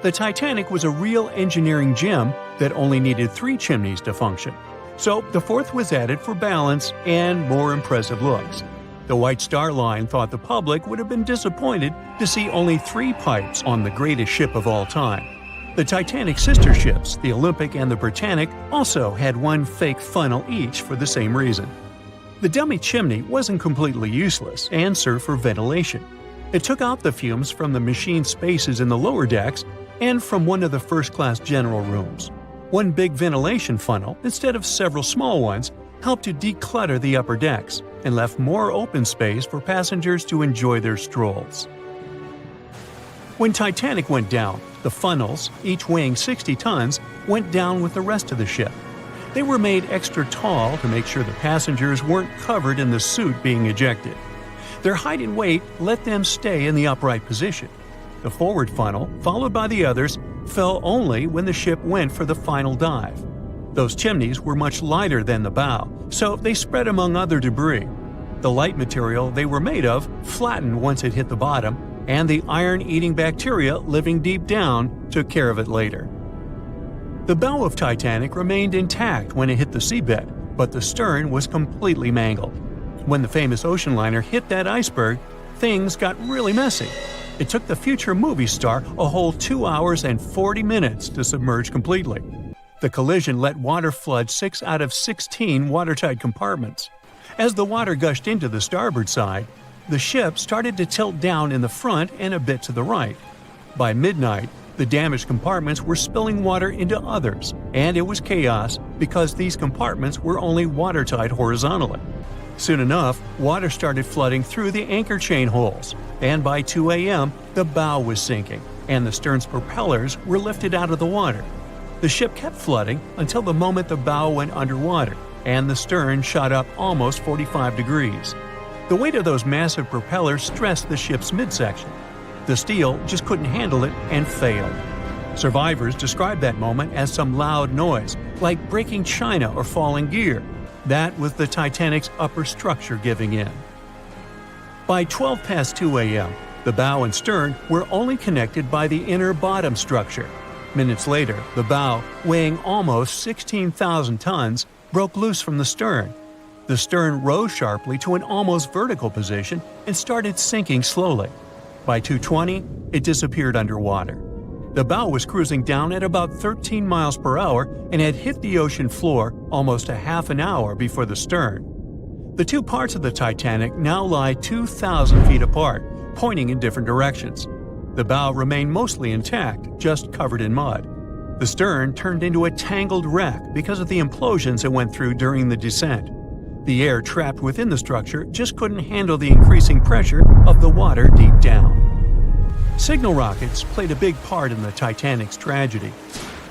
The Titanic was a real engineering gem that only needed 3 chimneys to function. So the 4th was added for balance and more impressive looks. The White Star Line thought the public would have been disappointed to see only 3 pipes on the greatest ship of all time. The Titanic's sister ships, the Olympic and the Britannic, also had 1 fake funnel each for the same reason. The dummy chimney wasn't completely useless and served for ventilation. It took out the fumes from the machine spaces in the lower decks and from one of the first-class general rooms. 1 big ventilation funnel, instead of several small ones, helped to declutter the upper decks and left more open space for passengers to enjoy their strolls. When Titanic went down, the funnels, each weighing 60 tons, went down with the rest of the ship. They were made extra tall to make sure the passengers weren't covered in the suit being ejected. Their height and weight let them stay in the upright position. The forward funnel, followed by the others, fell only when the ship went for the final dive. Those chimneys were much lighter than the bow, so they spread among other debris. The light material they were made of flattened once it hit the bottom, and the iron-eating bacteria living deep down took care of it later. The bow of Titanic remained intact when it hit the seabed, but the stern was completely mangled. When the famous ocean liner hit that iceberg, things got really messy. It took the future movie star a whole 2 hours and 40 minutes to submerge completely. The collision let water flood 6 out of 16 watertight compartments. As the water gushed into the starboard side, the ship started to tilt down in the front and a bit to the right. By midnight, the damaged compartments were spilling water into others, and it was chaos because these compartments were only watertight horizontally. Soon enough, water started flooding through the anchor chain holes, and by 2 a.m., the bow was sinking, and the stern's propellers were lifted out of the water. The ship kept flooding until the moment the bow went underwater, and the stern shot up almost 45 degrees. The weight of those massive propellers stressed the ship's midsection. The steel just couldn't handle it and failed. Survivors described that moment as some loud noise, like breaking china or falling gear. That was the Titanic's upper structure giving in. By 12 past 2 a.m., the bow and stern were only connected by the inner bottom structure. Minutes later, the bow, weighing almost 16,000 tons, broke loose from the stern. The stern rose sharply to an almost vertical position and started sinking slowly. By 2:20, it disappeared underwater. The bow was cruising down at about 13 miles per hour and had hit the ocean floor almost a half an hour before the stern. The two parts of the Titanic now lie 2,000 feet apart, pointing in different directions. The bow remained mostly intact, just covered in mud. The stern turned into a tangled wreck because of the implosions it went through during the descent. The air trapped within the structure just couldn't handle the increasing pressure of the water deep down. Signal rockets played a big part in the Titanic's tragedy.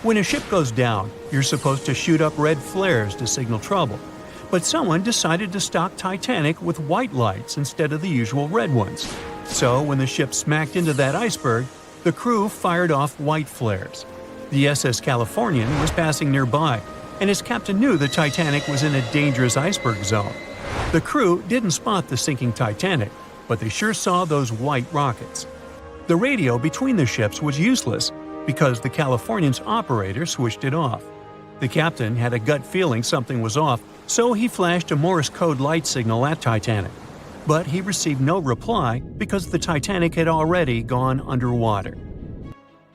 When a ship goes down, you're supposed to shoot up red flares to signal trouble. But someone decided to stock Titanic with white lights instead of the usual red ones. So when the ship smacked into that iceberg, the crew fired off white flares. The SS Californian was passing nearby, and his captain knew the Titanic was in a dangerous iceberg zone. The crew didn't spot the sinking Titanic, but they sure saw those white rockets. The radio between the ships was useless because the Californian's operator switched it off. The captain had a gut feeling something was off, so he flashed a Morse code light signal at Titanic. But he received no reply because the Titanic had already gone underwater.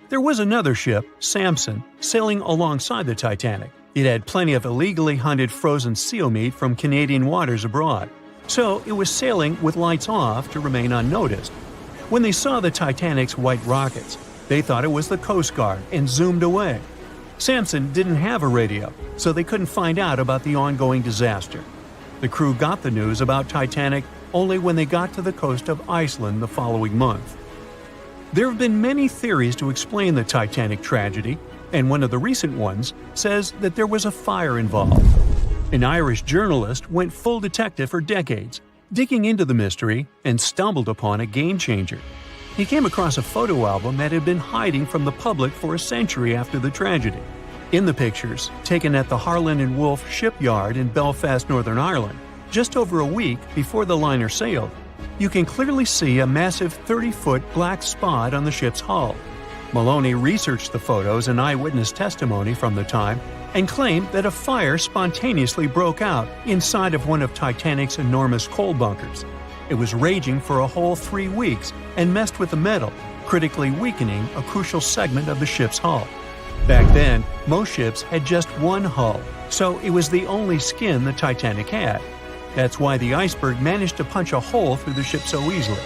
There was another ship, Samson, sailing alongside the Titanic. It had plenty of illegally hunted frozen seal meat from Canadian waters abroad, so it was sailing with lights off to remain unnoticed. When they saw the Titanic's white rockets, they thought it was the Coast Guard and zoomed away. Samson didn't have a radio, so they couldn't find out about the ongoing disaster. The crew got the news about Titanic only when they got to the coast of Iceland the following month. There have been many theories to explain the Titanic tragedy, and one of the recent ones says that there was a fire involved. An Irish journalist went full detective for decades, digging into the mystery, and stumbled upon a game-changer. He came across a photo album that had been hiding from the public for a century after the tragedy. In the pictures, taken at the Harland and Wolff shipyard in Belfast, Northern Ireland, just over a week before the liner sailed, you can clearly see a massive 30-foot black spot on the ship's hull. Maloney researched the photos and eyewitness testimony from the time and claimed that a fire spontaneously broke out inside of one of Titanic's enormous coal bunkers. It was raging for a whole 3 weeks and messed with the metal, critically weakening a crucial segment of the ship's hull. Back then, most ships had just one hull, so it was the only skin the Titanic had. That's why the Iceberg managed to punch a hole through the ship so easily.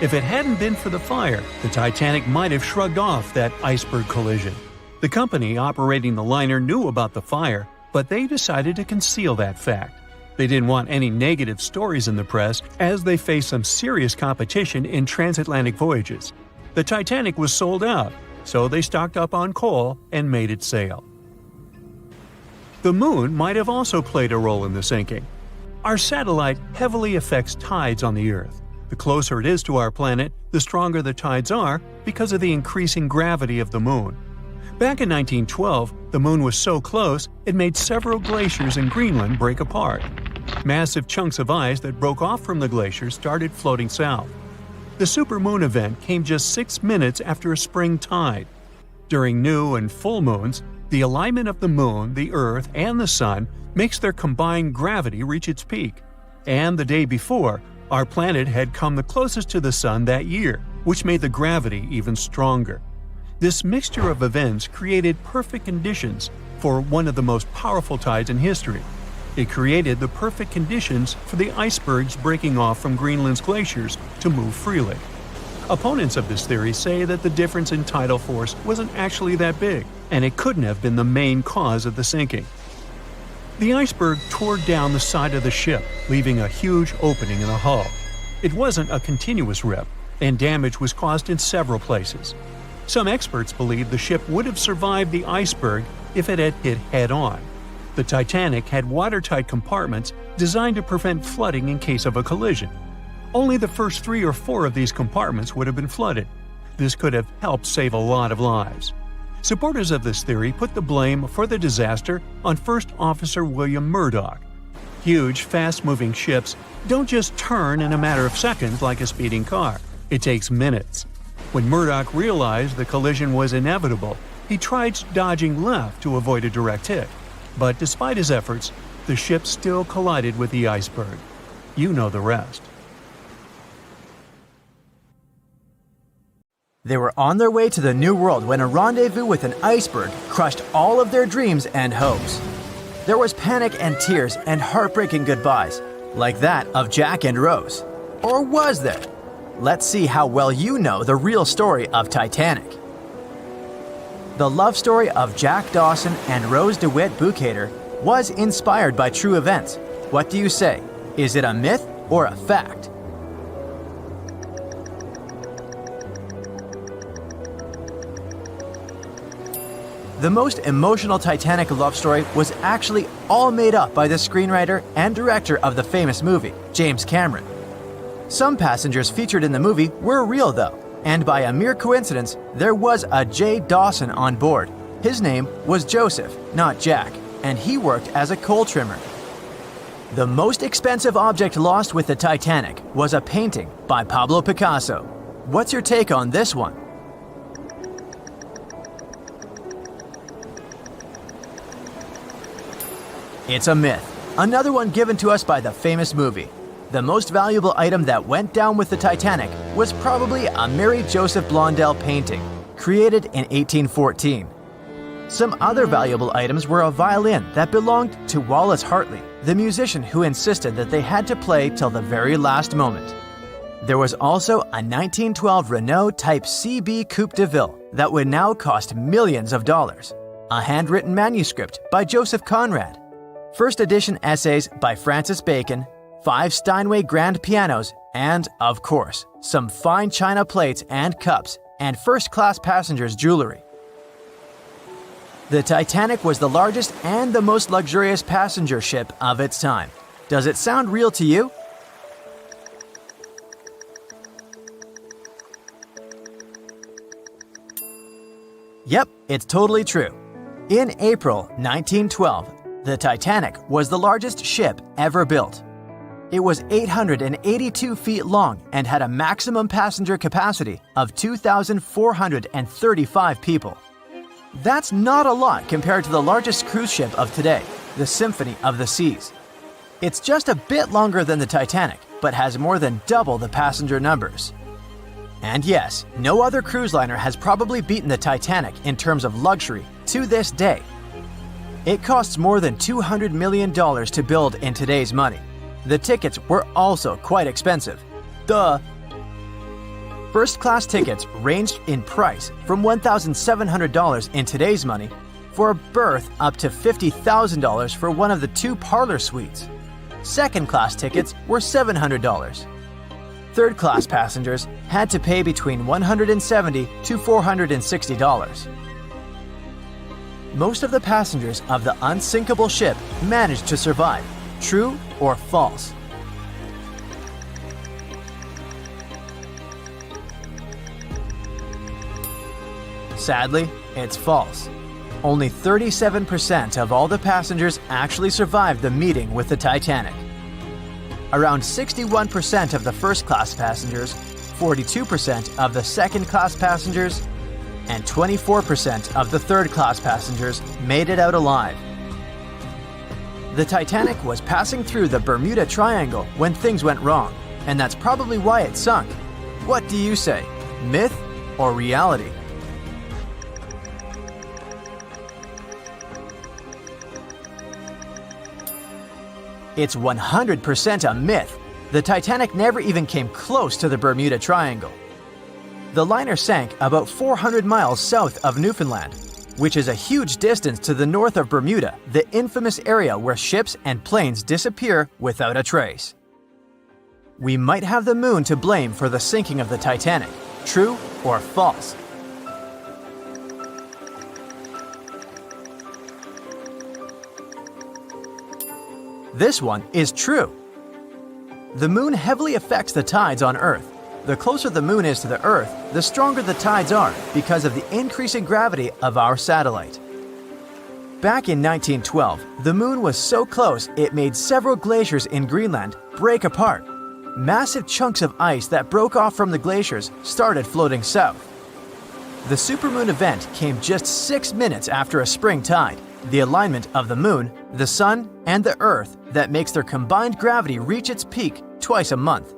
If it hadn't been for the fire, the Titanic might have shrugged off that iceberg collision. The company operating the liner knew about the fire, but they decided to conceal that fact. They didn't want any negative stories in the press as they faced some serious competition in transatlantic voyages. The Titanic was sold out, so they stocked up on coal and made it sail. The moon might have also played a role in the sinking. Our satellite heavily affects tides on the Earth. The closer it is to our planet, the stronger the tides are because of the increasing gravity of the moon. Back in 1912, the moon was so close it made several glaciers in Greenland break apart. Massive chunks of ice that broke off from the glaciers started floating south. The supermoon event came just 6 minutes after a spring tide. During new and full moons, the alignment of the moon, the Earth, and the Sun makes their combined gravity reach its peak. And the day before, our planet had come the closest to the Sun that year, which made the gravity even stronger. This mixture of events created perfect conditions for one of the most powerful tides in history. It created the perfect conditions for the icebergs breaking off from Greenland's glaciers to move freely. Opponents of this theory say that the difference in tidal force wasn't actually that big, and it couldn't have been the main cause of the sinking. The iceberg tore down the side of the ship, leaving a huge opening in the hull. It wasn't a continuous rip, and damage was caused in several places. Some experts believe the ship would have survived the iceberg if it had hit head-on. The Titanic had watertight compartments designed to prevent flooding in case of a collision. Only the first 3 or 4 of these compartments would have been flooded. This could have helped save a lot of lives. Supporters of this theory put the blame for the disaster on First Officer William Murdoch. Huge, fast-moving ships don't just turn in a matter of seconds like a speeding car. It takes minutes. When Murdoch realized the collision was inevitable, he tried dodging left to avoid a direct hit. But despite his efforts, the ship still collided with the iceberg. You know the rest. They were on their way to the New World when a rendezvous with an iceberg crushed all of their dreams and hopes. There was panic and tears and heartbreaking goodbyes, like that of Jack and Rose. Or was there? Let's see how well you know the real story of Titanic. The love story of Jack Dawson and Rose DeWitt Bukater was inspired by true events. What do you say? Is it a myth or a fact? The most emotional Titanic love story was actually all made up by the screenwriter and director of the famous movie, James Cameron. Some passengers featured in the movie were real though, and by a mere coincidence, there was a J. Dawson on board. His name was Joseph, not Jack, and he worked as a coal trimmer. The most expensive object lost with the Titanic was a painting by Pablo Picasso. What's your take on this one? It's a myth. Another one given to us by the famous movie. The most valuable item that went down with the Titanic was probably a Mary Joseph Blondell painting, created in 1814. Some other valuable items were a violin that belonged to Wallace Hartley, the musician who insisted that they had to play till the very last moment. There was also a 1912 Renault Type CB Coupe de Ville that would now cost millions of dollars, a handwritten manuscript by Joseph Conrad, first edition essays by Francis Bacon, 5 Steinway grand pianos, and, of course, some fine china plates and cups, and first-class passengers' jewelry. The Titanic was the largest and the most luxurious passenger ship of its time. Does it sound real to you? Yep, it's totally true. In April 1912, the Titanic was the largest ship ever built. It was 882 feet long and had a maximum passenger capacity of 2,435 people. That's not a lot compared to the largest cruise ship of today, the Symphony of the Seas. It's just a bit longer than the Titanic, but has more than double the passenger numbers. And yes, no other cruise liner has probably beaten the Titanic in terms of luxury to this day. It costs more than $200 million to build in today's money. The tickets were also quite expensive. Duh! First-class tickets ranged in price from $1,700 in today's money for a berth up to $50,000 for one of the 2 parlor suites. Second-class tickets were $700. Third-class passengers had to pay between $170 to $460. Most of the passengers of the unsinkable ship managed to survive. True or false? Sadly, it's false. Only 37% of all the passengers actually survived the meeting with the Titanic. Around 61% of the first-class passengers, 42% of the second-class passengers, and 24% of the third-class passengers made it out alive. The Titanic was passing through the Bermuda Triangle when things went wrong, and that's probably why it sunk. What do you say? Myth or reality? It's 100% a myth. The Titanic never even came close to the Bermuda Triangle. The liner sank about 400 miles south of Newfoundland, which is a huge distance to the north of Bermuda, the infamous area where ships and planes disappear without a trace. We might have the moon to blame for the sinking of the Titanic. True or false? This one is true. The moon heavily affects the tides on Earth. The closer the moon is to the Earth, the stronger the tides are because of the increasing gravity of our satellite. Back in 1912, the moon was so close it made several glaciers in Greenland break apart. Massive chunks of ice that broke off from the glaciers started floating south. The supermoon event came just 6 minutes after a spring tide, the alignment of the moon, the sun, and the Earth that makes their combined gravity reach its peak twice a month.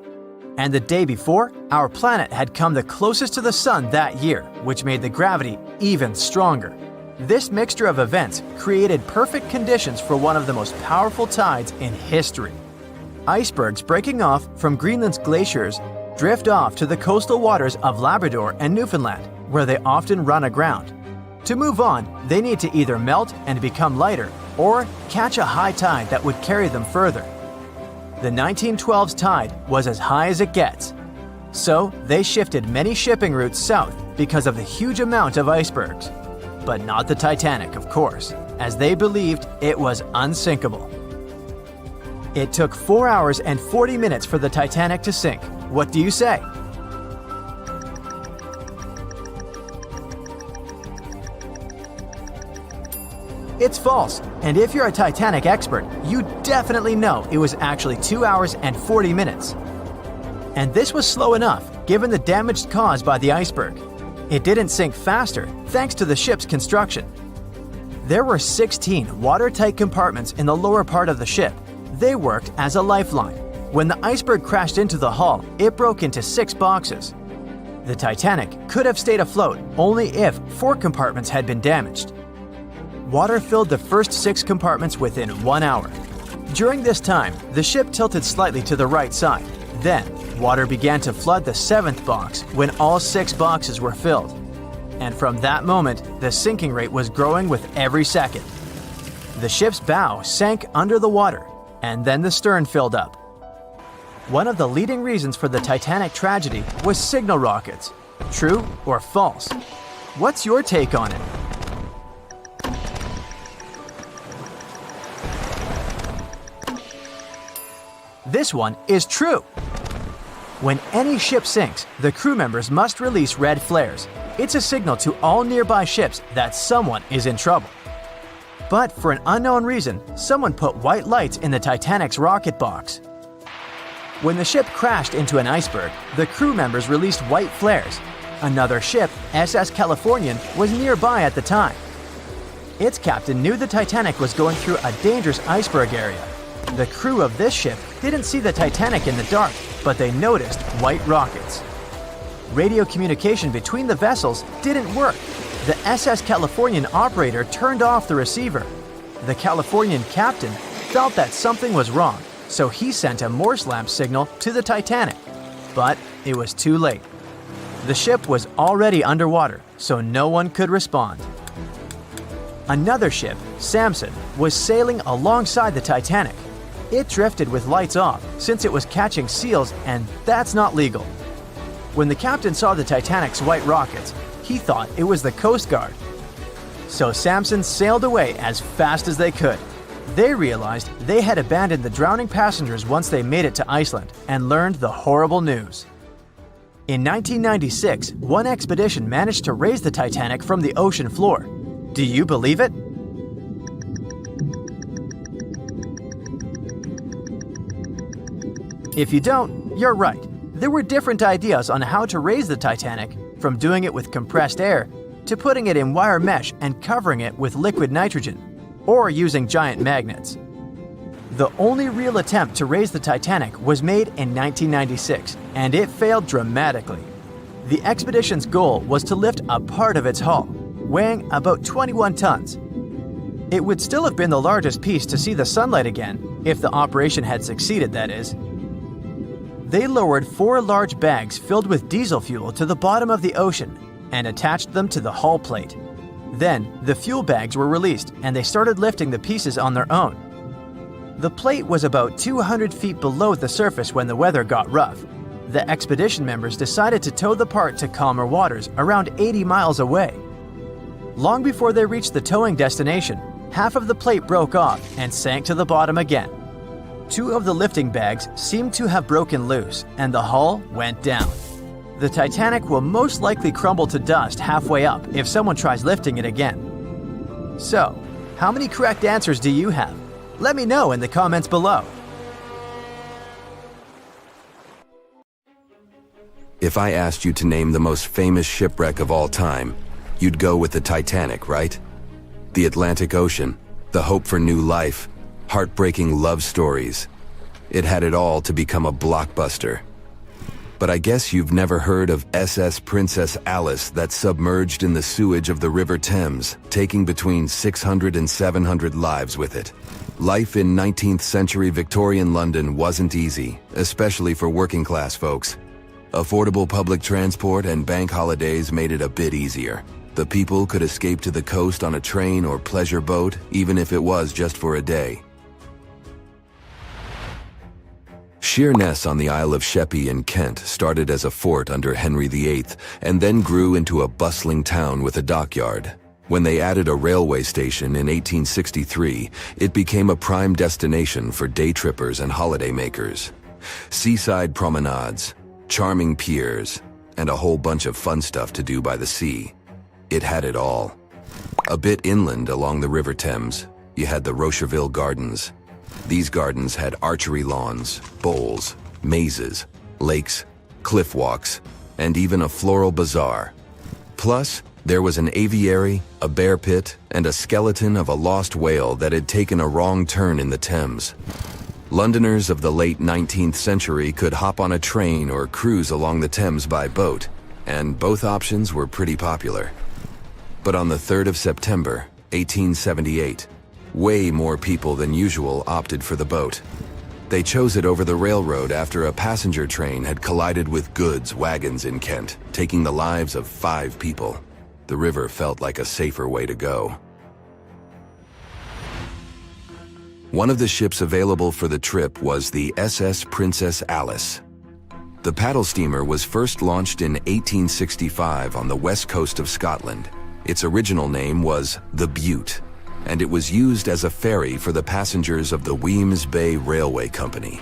And the day before, our planet had come the closest to the sun that year, which made the gravity even stronger. This mixture of events created perfect conditions for one of the most powerful tides in history. Icebergs breaking off from Greenland's glaciers drift off to the coastal waters of Labrador and Newfoundland, where they often run aground. To move on, they need to either melt and become lighter or catch a high tide that would carry them further. The 1912's tide was as high as it gets. So they shifted many shipping routes south because of the huge amount of icebergs. But not the Titanic, of course, as they believed it was unsinkable. It took 4 hours and 40 minutes for the Titanic to sink. What do you say? It's false, and if you're a Titanic expert, you definitely know it was actually 2 hours and 40 minutes. And this was slow enough, given the damage caused by the iceberg. It didn't sink faster, thanks to the ship's construction. There were 16 watertight compartments in the lower part of the ship. They worked as a lifeline. When the iceberg crashed into the hull, it broke into 6 boxes. The Titanic could have stayed afloat only if 4 compartments had been damaged. Water filled the first 6 compartments within 1 hour. During this time, the ship tilted slightly to the right side. Then, water began to flood the 7th box when all 6 boxes were filled. And from that moment, the sinking rate was growing with every second. The ship's bow sank under the water, and then the stern filled up. One of the leading reasons for the Titanic tragedy was signal rockets. True or false? What's your take on it? This one is true. When any ship sinks, the crew members must release red flares. It's a signal to all nearby ships that someone is in trouble. But for an unknown reason, someone put white lights in the Titanic's rocket box. When the ship crashed into an iceberg, the crew members released white flares. Another ship, SS Californian, was nearby at the time. Its captain knew the Titanic was going through a dangerous iceberg area. The crew of this ship didn't see the Titanic in the dark, but they noticed white rockets. Radio communication between the vessels didn't work. The SS Californian operator turned off the receiver. The Californian captain felt that something was wrong, so he sent a Morse lamp signal to the Titanic. But it was too late. The ship was already underwater, so no one could respond. Another ship, Samson, was sailing alongside the Titanic. It drifted with lights off since it was catching seals, and that's not legal. When the captain saw the Titanic's white rockets, he thought it was the Coast Guard. So Samson sailed away as fast as they could. They realized they had abandoned the drowning passengers once they made it to Iceland and learned the horrible news. In 1996, one expedition managed to raise the Titanic from the ocean floor. Do you believe it? If you don't, you're right. There were different ideas on how to raise the Titanic, from doing it with compressed air to putting it in wire mesh and covering it with liquid nitrogen, or using giant magnets. The only real attempt to raise the Titanic was made in 1996, and it failed dramatically. The expedition's goal was to lift a part of its hull, weighing about 21 tons. It would still have been the largest piece to see the sunlight again, if the operation had succeeded, that is. They lowered 4 large bags filled with diesel fuel to the bottom of the ocean and attached them to the hull plate. Then, the fuel bags were released and they started lifting the pieces on their own. The plate was about 200 feet below the surface when the weather got rough. The expedition members decided to tow the part to calmer waters around 80 miles away. Long before they reached the towing destination, half of the plate broke off and sank to the bottom again. 2 of the lifting bags seemed to have broken loose, and the hull went down. The Titanic will most likely crumble to dust halfway up if someone tries lifting it again. So, how many correct answers do you have? Let me know in the comments below. If I asked you to name the most famous shipwreck of all time, you'd go with the Titanic, right? The Atlantic Ocean, the hope for new life, heartbreaking love stories. It had it all to become a blockbuster. But I guess you've never heard of SS Princess Alice that submerged in the sewage of the River Thames, taking between 600 and 700 lives with it. Life in 19th century Victorian London wasn't easy, especially for working class folks. Affordable public transport and bank holidays made it a bit easier. The people could escape to the coast on a train or pleasure boat, even if it was just for a day. Sheerness on the Isle of Sheppey in Kent started as a fort under Henry VIII and then grew into a bustling town with a dockyard. When they added a railway station in 1863, it became a prime destination for day trippers and holidaymakers. Seaside promenades, charming piers, and a whole bunch of fun stuff to do by the sea. It had it all. A bit inland along the River Thames, you had the Rocherville Gardens. These gardens had archery lawns, bowls, mazes, lakes, cliff walks, and even a floral bazaar. Plus, there was an aviary, a bear pit, and a skeleton of a lost whale that had taken a wrong turn in the Thames. Londoners of the late 19th century could hop on a train or cruise along the Thames by boat, and both options were pretty popular. But on the 3rd of September, 1878, way more people than usual opted for the boat. They chose it over the railroad after a passenger train had collided with goods wagons in Kent, taking the lives of 5 people. The river felt like a safer way to go. One of the ships available for the trip was the SS Princess Alice. The paddle steamer was first launched in 1865 on the west coast of Scotland. Its original name was the Bute, and it was used as a ferry for the passengers of the Wemyss Bay Railway Company.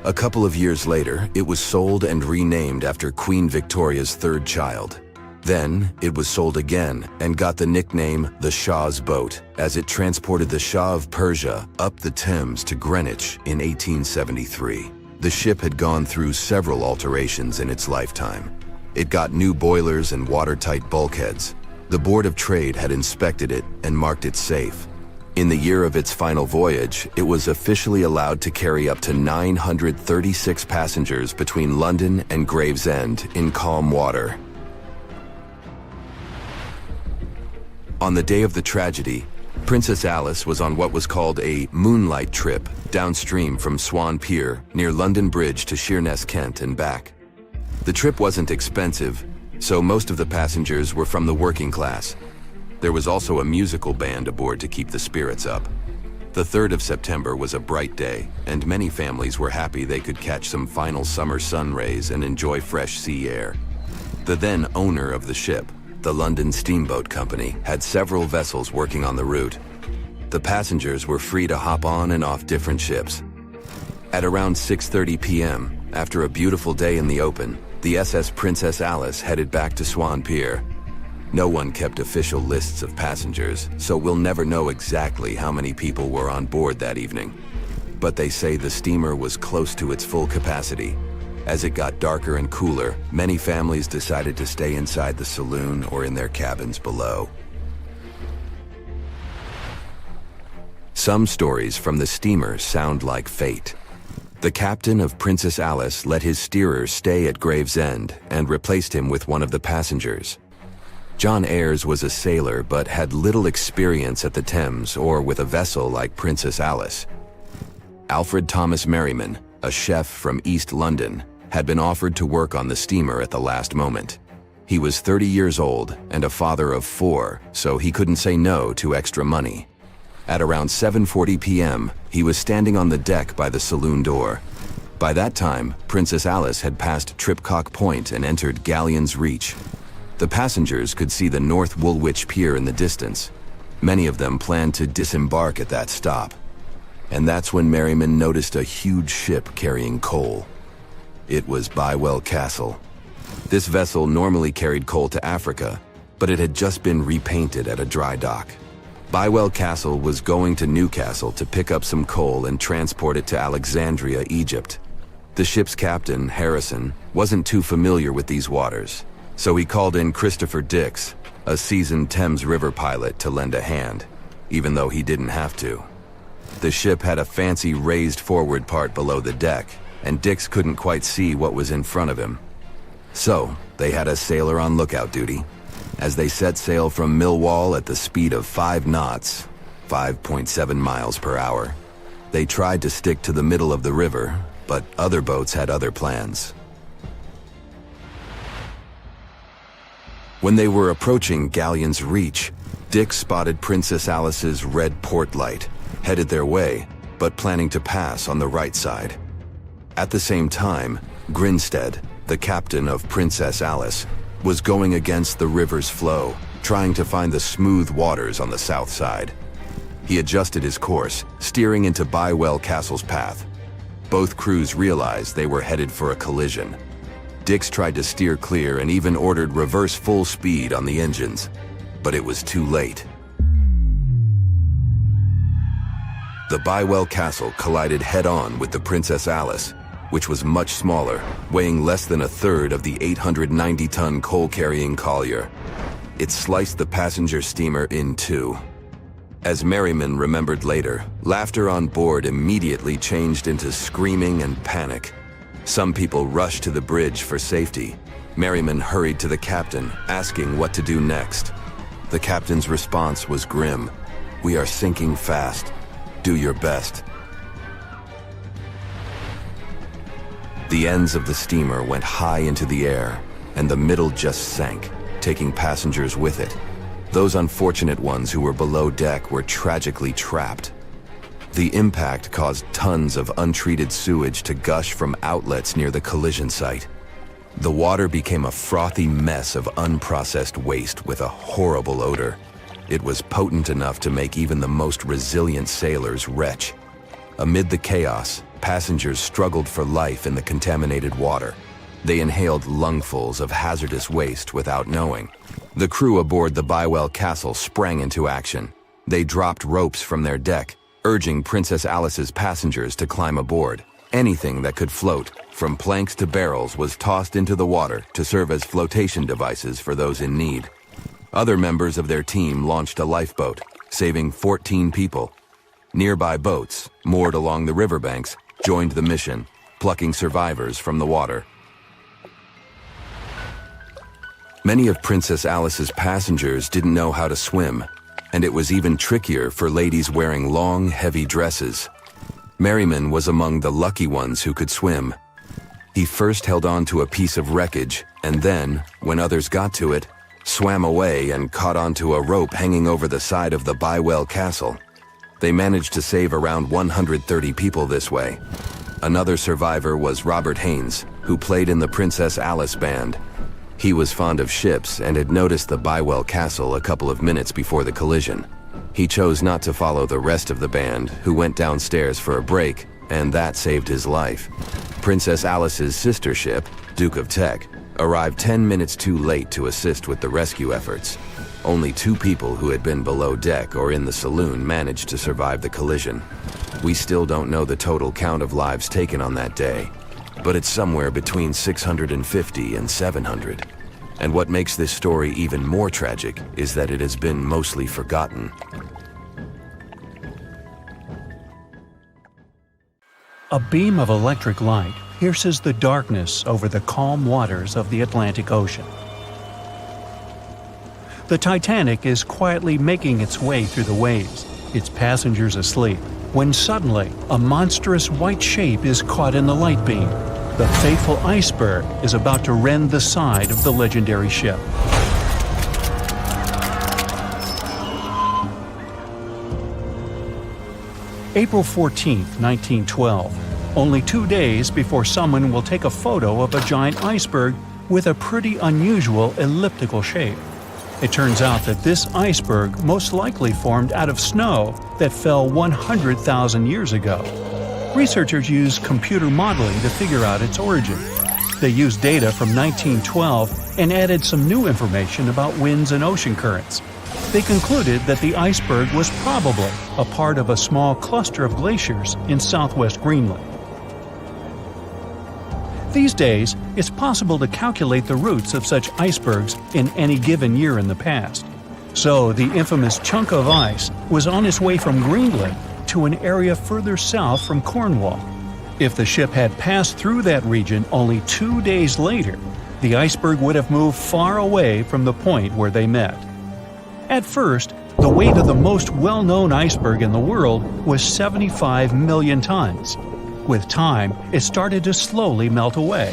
A couple of years later, it was sold and renamed after Queen Victoria's 3rd child. Then, it was sold again and got the nickname the Shah's Boat, as it transported the Shah of Persia up the Thames to Greenwich in 1873. The ship had gone through several alterations in its lifetime. It got new boilers and watertight bulkheads. The Board of Trade had inspected it and marked it safe. In the year of its final voyage, it was officially allowed to carry up to 936 passengers between London and Gravesend in calm water. On the day of the tragedy, Princess Alice was on what was called a moonlight trip downstream from Swan Pier near London Bridge to Sheerness, Kent and back. The trip wasn't expensive, so most of the passengers were from the working class. There was also a musical band aboard to keep the spirits up. The 3rd of September was a bright day, and many families were happy they could catch some final summer sun rays and enjoy fresh sea air. The then owner of the ship, the London Steamboat Company, had several vessels working on the route. The passengers were free to hop on and off different ships. At around 6:30 p.m., after a beautiful day in the open, the SS Princess Alice headed back to Swan Pier. No one kept official lists of passengers, so we'll never know exactly how many people were on board that evening. But they say the steamer was close to its full capacity. As it got darker and cooler, many families decided to stay inside the saloon or in their cabins below. Some stories from the steamer sound like fate. The captain of Princess Alice let his steerer stay at Gravesend and replaced him with one of the passengers. John Ayres was a sailor but had little experience at the Thames or with a vessel like Princess Alice. Alfred Thomas Merriman, a chef from East London, had been offered to work on the steamer at the last moment. He was 30 years old and a father of 4, so he couldn't say no to extra money. At around 7:40 p.m., he was standing on the deck by the saloon door. By that time, Princess Alice had passed Tripcock Point and entered Galleon's Reach. The passengers could see the North Woolwich Pier in the distance. Many of them planned to disembark at that stop. And that's when Merriman noticed a huge ship carrying coal. It was Bywell Castle. This vessel normally carried coal to Africa, but it had just been repainted at a dry dock. Bywell Castle was going to Newcastle to pick up some coal and transport it to Alexandria, Egypt. The ship's captain, Harrison, wasn't too familiar with these waters, so he called in Christopher Dix, a seasoned Thames River pilot, to lend a hand, even though he didn't have to. The ship had a fancy raised forward part below the deck, and Dix couldn't quite see what was in front of him. So, they had a sailor on lookout duty. As they set sail from Millwall at the speed of 5 knots, 5.7 miles per hour, they tried to stick to the middle of the river, but other boats had other plans. When they were approaching Galleon's Reach, Dick spotted Princess Alice's red port light, headed their way, but planning to pass on the right side. At the same time, Grinstead, the captain of Princess Alice, was going against the river's flow, trying to find the smooth waters on the south side. He adjusted his course, steering into Bywell Castle's path. Both crews realized they were headed for a collision. Dix tried to steer clear and even ordered reverse full speed on the engines, but it was too late. The Bywell Castle collided head-on with the Princess Alice, which was much smaller, weighing less than a third of the 890-ton coal-carrying collier. It sliced the passenger steamer in two. As Merriman remembered later, laughter on board immediately changed into screaming and panic. Some people rushed to the bridge for safety. Merriman hurried to the captain, asking what to do next. The captain's response was grim. "We are sinking fast. Do your best." The ends of the steamer went high into the air, and the middle just sank, taking passengers with it. Those unfortunate ones who were below deck were tragically trapped. The impact caused tons of untreated sewage to gush from outlets near the collision site. The water became a frothy mess of unprocessed waste with a horrible odor. It was potent enough to make even the most resilient sailors retch. Amid the chaos, passengers struggled for life in the contaminated water. They inhaled lungfuls of hazardous waste without knowing. The crew aboard the Bywell Castle sprang into action. They dropped ropes from their deck, urging Princess Alice's passengers to climb aboard. Anything that could float, from planks to barrels, was tossed into the water to serve as flotation devices for those in need. Other members of their team launched a lifeboat, saving 14 people. Nearby boats, moored along the riverbanks, joined the mission, plucking survivors from the water. Many of Princess Alice's passengers didn't know how to swim, and it was even trickier for ladies wearing long, heavy dresses. Merriman was among the lucky ones who could swim. He first held on to a piece of wreckage, and then, when others got to it, swam away and caught onto a rope hanging over the side of the Bywell Castle. They managed to save around 130 people this way. Another survivor was Robert Haynes, who played in the Princess Alice band. He was fond of ships and had noticed the Bywell Castle a couple of minutes before the collision. He chose not to follow the rest of the band, who went downstairs for a break, and that saved his life. Princess Alice's sister ship, Duke of Teck, arrived 10 minutes too late to assist with the rescue efforts. Only 2 people who had been below deck or in the saloon managed to survive the collision. We still don't know the total count of lives taken on that day, but it's somewhere between 650 and 700. And what makes this story even more tragic is that it has been mostly forgotten. A beam of electric light pierces the darkness over the calm waters of the Atlantic Ocean. The Titanic is quietly making its way through the waves, its passengers asleep, when suddenly a monstrous white shape is caught in the light beam. The fateful Iceberg is about to rend the side of the legendary ship. April 14, 1912, only 2 days before someone will take a photo of a giant iceberg with a pretty unusual elliptical shape. It turns out that this iceberg most likely formed out of snow that fell 100,000 years ago. Researchers used computer modeling to figure out its origin. They used data from 1912 and added some new information about winds and ocean currents. They concluded that the iceberg was probably a part of a small cluster of glaciers in southwest Greenland. These days, it's possible to calculate the routes of such icebergs in any given year in the past. So the infamous chunk of ice was on its way from Greenland to an area further south from Cornwall. If the ship had passed through that region only 2 days later, the iceberg would have moved far away from the point where they met. At first, the weight of the most well-known iceberg in the world was 75 million tons. With time, it started to slowly melt away.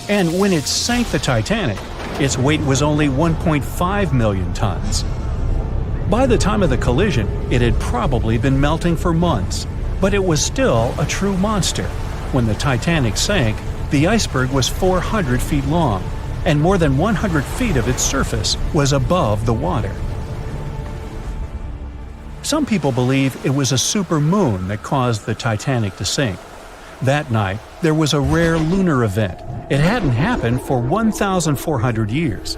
And when it sank the Titanic, its weight was only 1.5 million tons. By the time of the collision, it had probably been melting for months, but it was still a true monster. When the Titanic sank, the iceberg was 400 feet long, and more than 100 feet of its surface was above the water. Some people believe it was a supermoon that caused the Titanic to sink. That night, there was a rare lunar event. It hadn't happened for 1,400 years.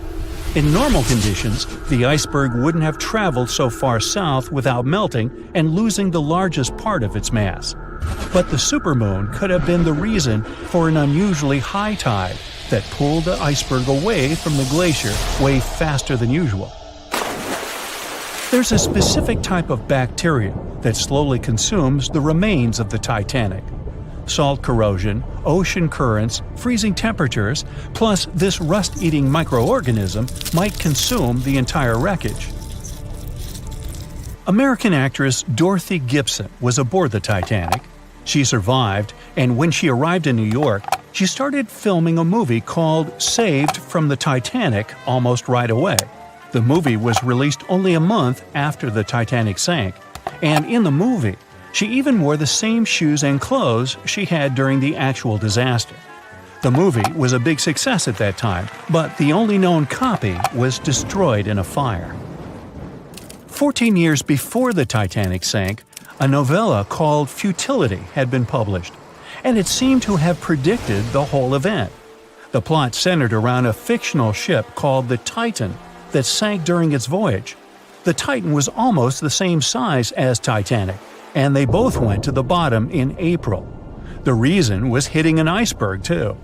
In normal conditions, the iceberg wouldn't have traveled so far south without melting and losing the largest part of its mass. But the supermoon could have been the reason for an unusually high tide that pulled the iceberg away from the glacier way faster than usual. There's a specific type of bacteria that slowly consumes the remains of the Titanic. Salt corrosion, ocean currents, freezing temperatures, plus this rust-eating microorganism might consume the entire wreckage. American actress Dorothy Gibson was aboard the Titanic. She survived, and when she arrived in New York, she started filming a movie called Saved from the Titanic almost right away. The movie was released only a month after the Titanic sank, and in the movie, she even wore the same shoes and clothes she had during the actual disaster. The movie was a big success at that time, but the only known copy was destroyed in a fire. 14 years before the Titanic sank, a novella called Futility had been published, and it seemed to have predicted the whole event. The plot centered around a fictional ship called the Titan that sank during its voyage. The Titan was almost the same size as Titanic, and they both went to the bottom in April. The reason was hitting an iceberg, too.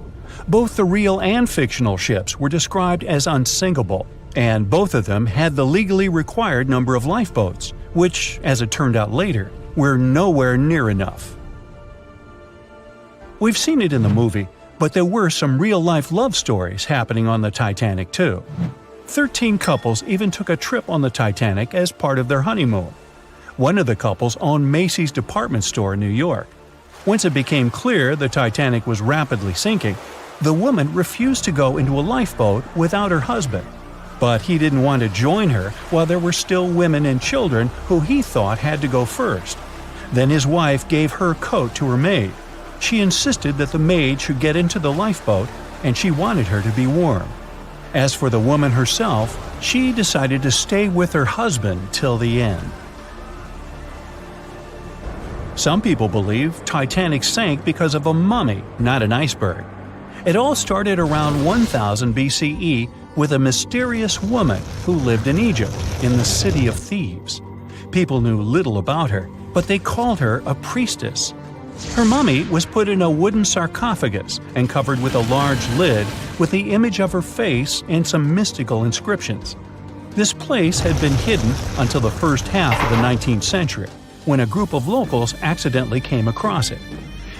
Both the real and fictional ships were described as unsinkable, and both of them had the legally required number of lifeboats, which, as it turned out later, were nowhere near enough. We've seen it in the movie, but there were some real-life love stories happening on the Titanic, too. 13 couples even took a trip on the Titanic as part of their honeymoon. One of the couples owned Macy's department store in New York. Once it became clear the Titanic was rapidly sinking, the woman refused to go into a lifeboat without her husband. But he didn't want to join her while there were still women and children who he thought had to go first. Then his wife gave her coat to her maid. She insisted that the maid should get into the lifeboat, and she wanted her to be warm. As for the woman herself, she decided to stay with her husband till the end. Some people believe Titanic sank because of a mummy, not an iceberg. It all started around 1000 BCE with a mysterious woman who lived in Egypt, in the city of Thebes. People knew little about her, but they called her a priestess. Her mummy was put in a wooden sarcophagus and covered with a large lid with the image of her face and some mystical inscriptions. This place had been hidden until the first half of the 19th century, when a group of locals accidentally came across it.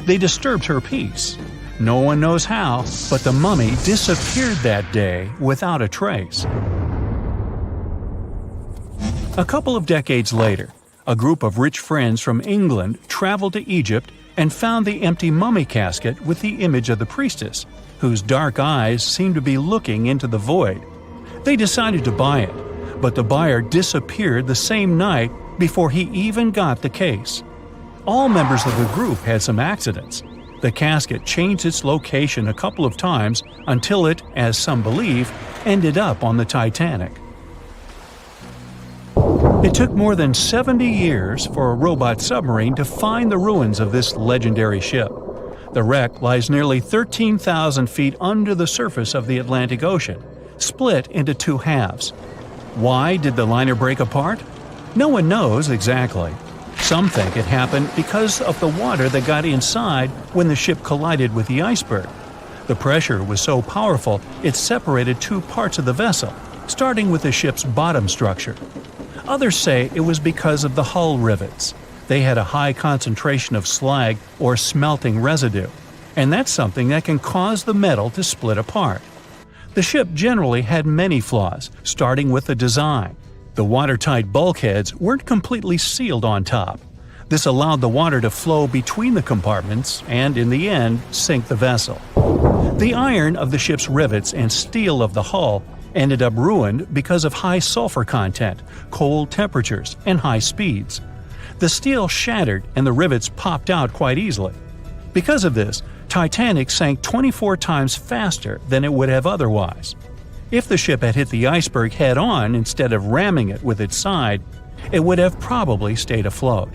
They disturbed her peace. No one knows how, but the mummy disappeared that day without a trace. A couple of decades later, a group of rich friends from England traveled to Egypt and found the empty mummy casket with the image of the priestess, whose dark eyes seemed to be looking into the void. They decided to buy it, but the buyer disappeared the same night before he even got the case. All members of the group had some accidents. The casket changed its location a couple of times until it, as some believe, ended up on the Titanic. It took more than 70 years for a robot submarine to find the ruins of this legendary ship. The wreck lies nearly 13,000 feet under the surface of the Atlantic Ocean, split into two halves. Why did the liner break apart? No one knows exactly. Some think it happened because of the water that got inside when the ship collided with the iceberg. The pressure was so powerful it separated two parts of the vessel, starting with the ship's bottom structure. Others say it was because of the hull rivets. They had a high concentration of slag or smelting residue, and that's something that can cause the metal to split apart. The ship generally had many flaws, starting with the design. The watertight bulkheads weren't completely sealed on top. This allowed the water to flow between the compartments and, in the end, sink the vessel. The iron of the ship's rivets and steel of the hull ended up ruined because of high sulfur content, cold temperatures, and high speeds. The steel shattered and the rivets popped out quite easily. Because of this, Titanic sank 24 times faster than it would have otherwise. If the ship had hit the iceberg head-on instead of ramming it with its side, it would have probably stayed afloat.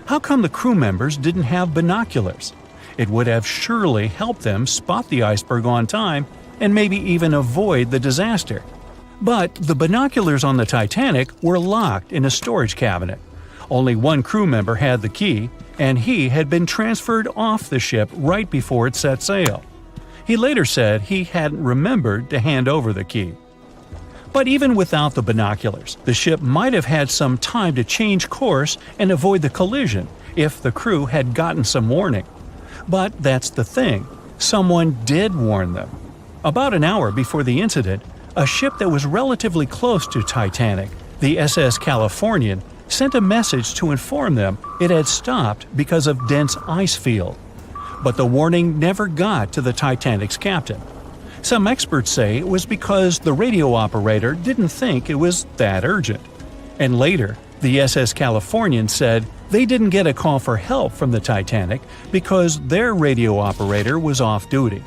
How come the crew members didn't have binoculars? It would have surely helped them spot the iceberg on time and maybe even avoid the disaster. But the binoculars on the Titanic were locked in a storage cabinet. Only one crew member had the key, and he had been transferred off the ship right before it set sail. He later said he hadn't remembered to hand over the key. But even without the binoculars, the ship might have had some time to change course and avoid the collision if the crew had gotten some warning. But that's the thing, someone did warn them. About an hour before the incident, a ship that was relatively close to Titanic, the SS Californian, sent a message to inform them it had stopped because of dense ice field. But the warning never got to the Titanic's captain. Some experts say it was because the radio operator didn't think it was that urgent. And later, the SS Californian said they didn't get a call for help from the Titanic because their radio operator was off duty.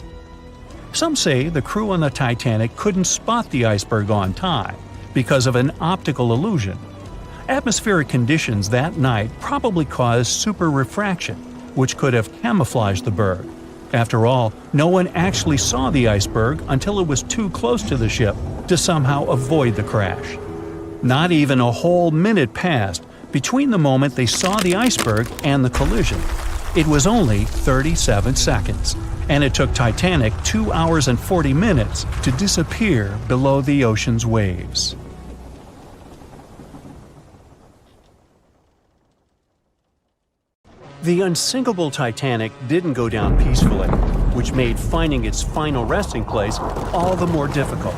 Some say the crew on the Titanic couldn't spot the iceberg on time because of an optical illusion. Atmospheric conditions that night probably caused super refraction, which could have camouflaged the berg. After all, no one actually saw the iceberg until it was too close to the ship to somehow avoid the crash. Not even a whole minute passed between the moment they saw the iceberg and the collision. It was only 37 seconds, and it took Titanic 2 hours and 40 minutes to disappear below the ocean's waves. The unsinkable Titanic didn't go down peacefully, which made finding its final resting place all the more difficult.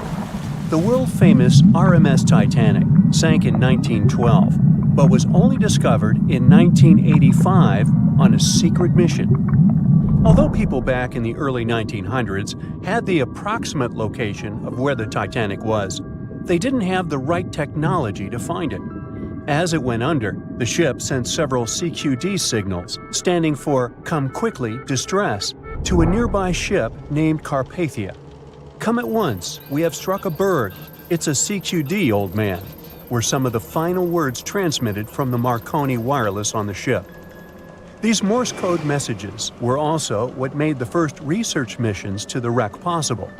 The world-famous RMS Titanic sank in 1912, but was only discovered in 1985 on a secret mission. Although people back in the early 1900s had the approximate location of where the Titanic was, they didn't have the right technology to find it. As it went under, the ship sent several CQD signals, standing for Come Quickly, Distress, to a nearby ship named Carpathia. Come at once, we have struck a berg. It's a CQD, old man, were some of the final words transmitted from the Marconi wireless on the ship. These Morse code messages were also what made the first research missions to the wreck possible.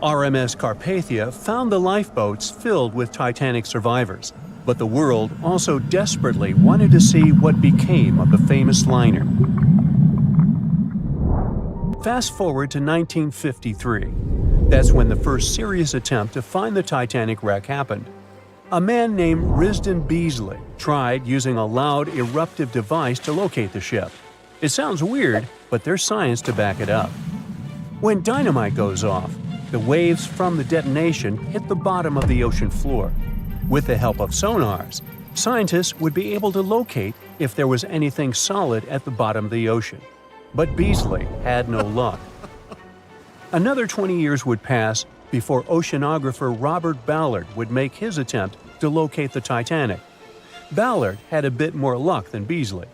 RMS Carpathia found the lifeboats filled with Titanic survivors, but the world also desperately wanted to see what became of the famous liner. Fast forward to 1953. That's when the first serious attempt to find the Titanic wreck happened. A man named Risdon Beasley tried using a loud eruptive device to locate the ship. It sounds weird, but there's science to back it up. When dynamite goes off, the waves from the detonation hit the bottom of the ocean floor. With the help of sonars, scientists would be able to locate if there was anything solid at the bottom of the ocean. But Beasley had no luck. Another 20 years would pass before oceanographer Robert Ballard would make his attempt to locate the Titanic. Ballard had a bit more luck than Beasley.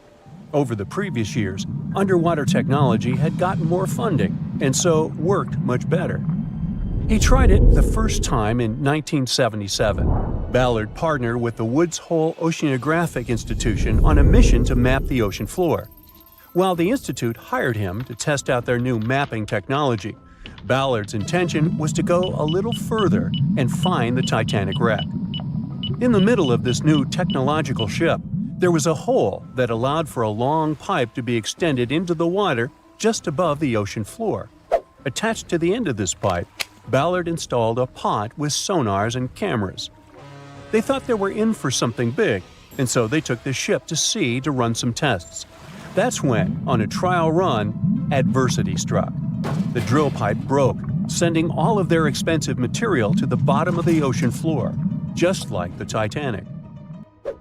Over the previous years, underwater technology had gotten more funding and so worked much better. He tried it the first time in 1977. Ballard partnered with the Woods Hole Oceanographic Institution on a mission to map the ocean floor. While the Institute hired him to test out their new mapping technology, Ballard's intention was to go a little further and find the Titanic wreck. In the middle of this new technological ship, there was a hole that allowed for a long pipe to be extended into the water just above the ocean floor. Attached to the end of this pipe, Ballard installed a pod with sonars and cameras. They thought they were in for something big, and so they took the ship to sea to run some tests. That's when, on a trial run, adversity struck. The drill pipe broke, sending all of their expensive material to the bottom of the ocean floor, just like the Titanic.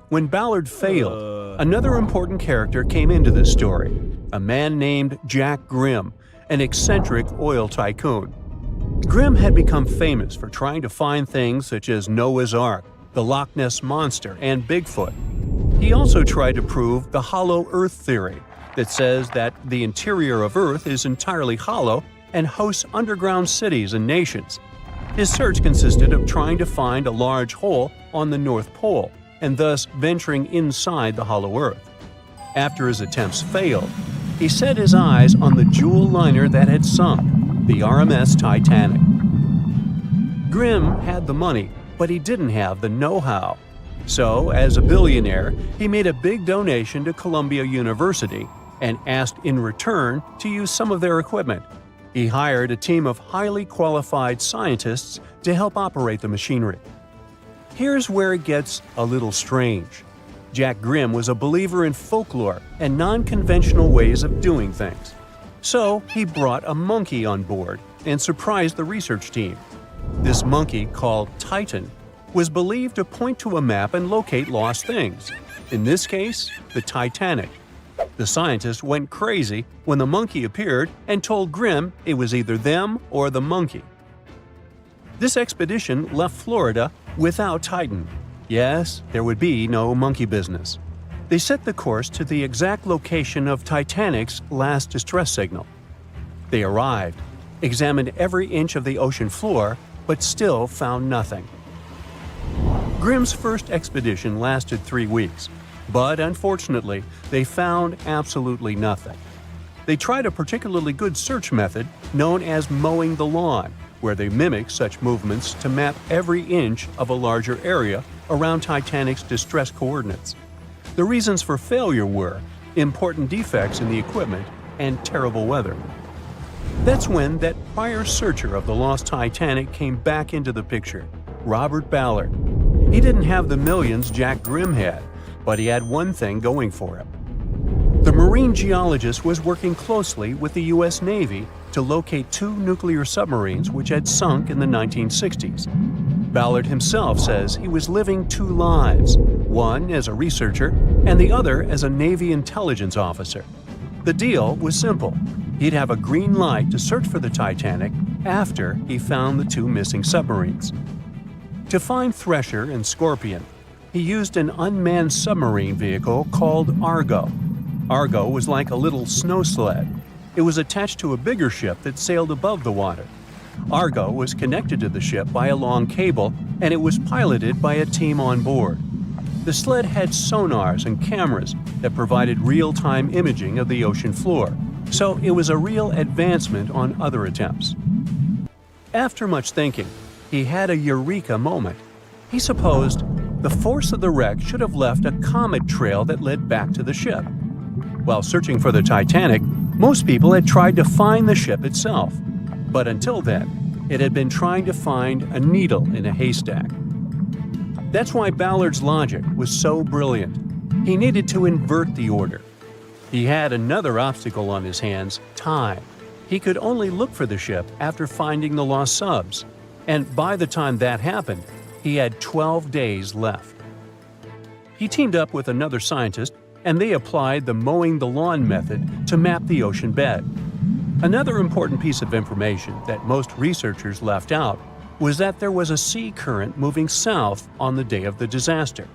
When Ballard failed, another important character came into this story, a man named Jack Grimm, an eccentric oil tycoon. Grimm had become famous for trying to find things such as Noah's Ark, the Loch Ness Monster, and Bigfoot. He also tried to prove the hollow Earth theory, that says that the interior of Earth is entirely hollow and hosts underground cities and nations. His search consisted of trying to find a large hole on the North Pole, and thus venturing inside the hollow Earth. After his attempts failed, he set his eyes on the jewel liner that had sunk, the RMS Titanic. Grimm had the money, but he didn't have the know-how. So, as a billionaire, he made a big donation to Columbia University and asked in return to use some of their equipment. He hired a team of highly qualified scientists to help operate the machinery. Here's where it gets a little strange. Jack Grimm was a believer in folklore and non-conventional ways of doing things. So he brought a monkey on board and surprised the research team. This monkey, called Titan, was believed to point to a map and locate lost things. In this case, the Titanic. The scientists went crazy when the monkey appeared and told Grimm it was either them or the monkey. This expedition left Florida without Titan. Yes, there would be no monkey business. They set the course to the exact location of Titanic's last distress signal. They arrived, examined every inch of the ocean floor, but still found nothing. Grimm's first expedition lasted 3 weeks, but unfortunately, they found absolutely nothing. They tried a particularly good search method known as mowing the lawn, where they mimic such movements to map every inch of a larger area around Titanic's distress coordinates. The reasons for failure were important defects in the equipment and terrible weather. That's when that prior searcher of the lost Titanic came back into the picture, Robert Ballard. He didn't have the millions Jack Grimm had, but he had one thing going for him. The marine geologist was working closely with the U.S. Navy to locate 2 nuclear submarines which had sunk in the 1960s. Ballard himself says he was living 2 lives, one as a researcher and the other as a Navy intelligence officer. The deal was simple. He'd have a green light to search for the Titanic after he found the 2 missing submarines. To find Thresher and Scorpion, he used an unmanned submarine vehicle called Argo. Argo was like a little snow sled. It was attached to a bigger ship that sailed above the water. Argo was connected to the ship by a long cable, and it was piloted by a team on board. The sled had sonars and cameras that provided real-time imaging of the ocean floor, so it was a real advancement on other attempts. After much thinking, he had a eureka moment. He supposed the force of the wreck should have left a comet trail that led back to the ship. While searching for the Titanic, most people had tried to find the ship itself. But until then, it had been trying to find a needle in a haystack. That's why Ballard's logic was so brilliant. He needed to invert the order. He had another obstacle on his hands: time. He could only look for the ship after finding the lost subs. And by the time that happened, he had 12 days left. He teamed up with another scientist, and they applied the mowing the lawn method to map the ocean bed. Another important piece of information that most researchers left out was that there was a sea current moving south on the day of the disaster.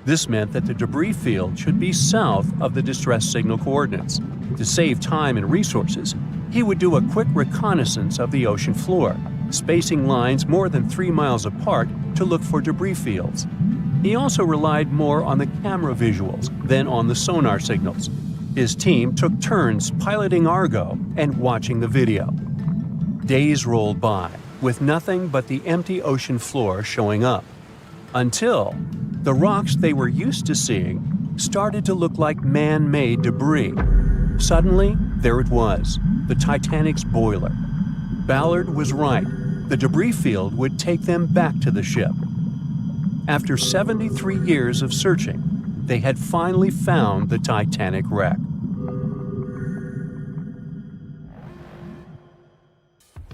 This meant that the debris field should be south of the distress signal coordinates. To save time and resources, he would do a quick reconnaissance of the ocean floor, spacing lines more than 3 miles apart to look for debris fields. He also relied more on the camera visuals than on the sonar signals. His team took turns piloting Argo and watching the video. Days rolled by, with nothing but the empty ocean floor showing up. Until the rocks they were used to seeing started to look like man-made debris. Suddenly, there it was, the Titanic's boiler. Ballard was right. The debris field would take them back to the ship. After 73 years of searching, they had finally found the Titanic wreck.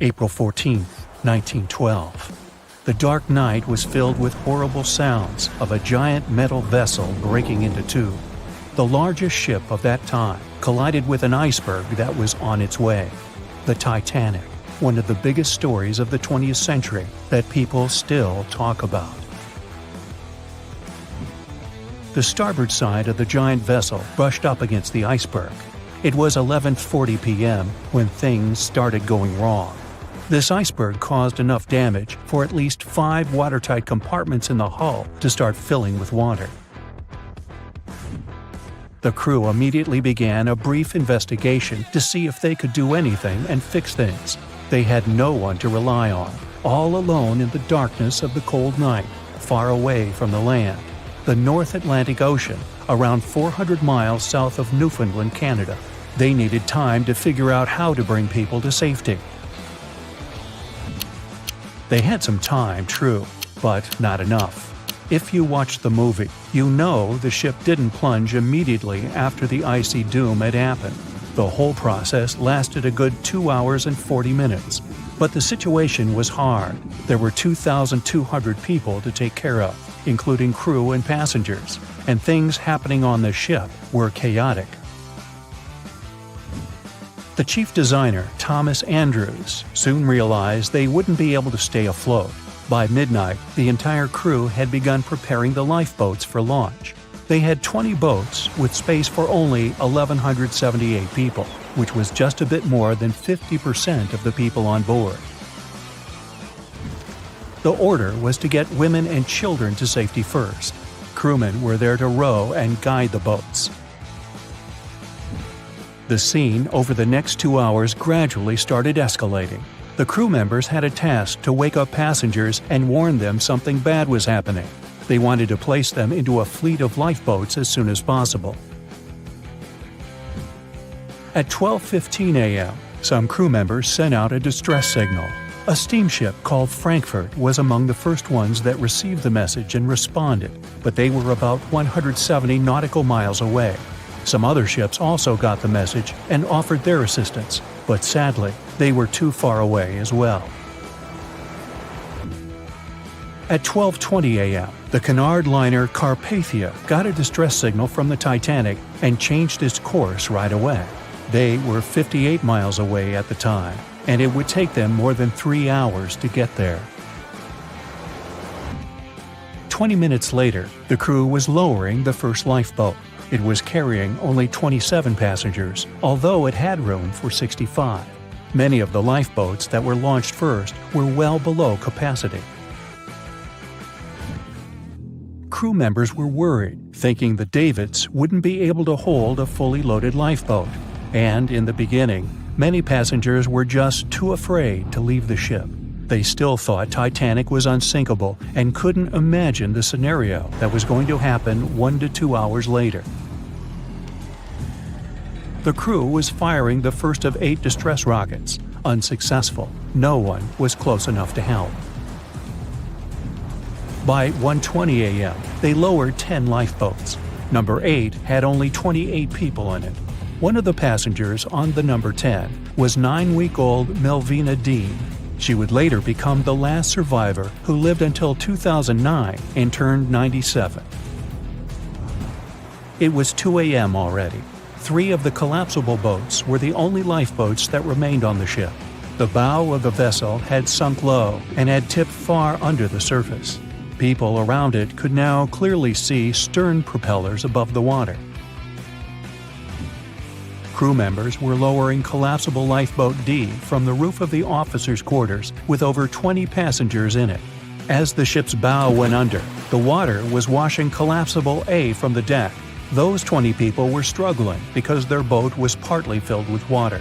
April 14, 1912. The dark night was filled with horrible sounds of a giant metal vessel breaking into two. The largest ship of that time collided with an iceberg that was on its way. The Titanic, one of the biggest stories of the 20th century that people still talk about. The starboard side of the giant vessel brushed up against the iceberg. It was 11:40 p.m. when things started going wrong. This iceberg caused enough damage for at least 5 watertight compartments in the hull to start filling with water. The crew immediately began a brief investigation to see if they could do anything and fix things. They had no one to rely on, all alone in the darkness of the cold night, far away from the land. The North Atlantic Ocean, around 400 miles south of Newfoundland, Canada. They needed time to figure out how to bring people to safety. They had some time, true, but not enough. If you watched the movie, you know the ship didn't plunge immediately after the icy doom had happened. The whole process lasted a good 2 hours and 40 minutes. But the situation was hard. There were 2,200 people to take care of, including crew and passengers, and things happening on the ship were chaotic. The chief designer, Thomas Andrews, soon realized they wouldn't be able to stay afloat. By midnight, the entire crew had begun preparing the lifeboats for launch. They had 20 boats with space for only 1,178 people, which was just a bit more than 50% of the people on board. The order was to get women and children to safety first. Crewmen were there to row and guide the boats. The scene over the next 2 hours gradually started escalating. The crew members had a task to wake up passengers and warn them something bad was happening. They wanted to place them into a fleet of lifeboats as soon as possible. At 12:15 a.m., some crew members sent out a distress signal. A steamship called Frankfurt was among the first ones that received the message and responded, but they were about 170 nautical miles away. Some other ships also got the message and offered their assistance, but sadly, they were too far away as well. At 12:20 a.m., the Cunard liner Carpathia got a distress signal from the Titanic and changed its course right away. They were 58 miles away at the time, and it would take them more than 3 hours to get there. 20 minutes later, the crew was lowering the first lifeboat. It was carrying only 27 passengers, although it had room for 65. Many of the lifeboats that were launched first were well below capacity. Crew members were worried, thinking the Davids wouldn't be able to hold a fully loaded lifeboat. And in the beginning, many passengers were just too afraid to leave the ship. They still thought Titanic was unsinkable and couldn't imagine the scenario that was going to happen 1 to 2 hours later. The crew was firing the first of 8 distress rockets. Unsuccessful. No one was close enough to help. By 1:20 a.m., they lowered 10 lifeboats. Number 8 had only 28 people in it. One of the passengers on the number 10 was 9-week-old Melvina Dean. She would later become the last survivor who lived until 2009 and turned 97. It was 2 a.m. already. 3 of the collapsible boats were the only lifeboats that remained on the ship. The bow of the vessel had sunk low and had tipped far under the surface. People around it could now clearly see stern propellers above the water. Crew members were lowering collapsible lifeboat D from the roof of the officers' quarters with over 20 passengers in it. As the ship's bow went under, the water was washing collapsible A from the deck. Those 20 people were struggling because their boat was partly filled with water.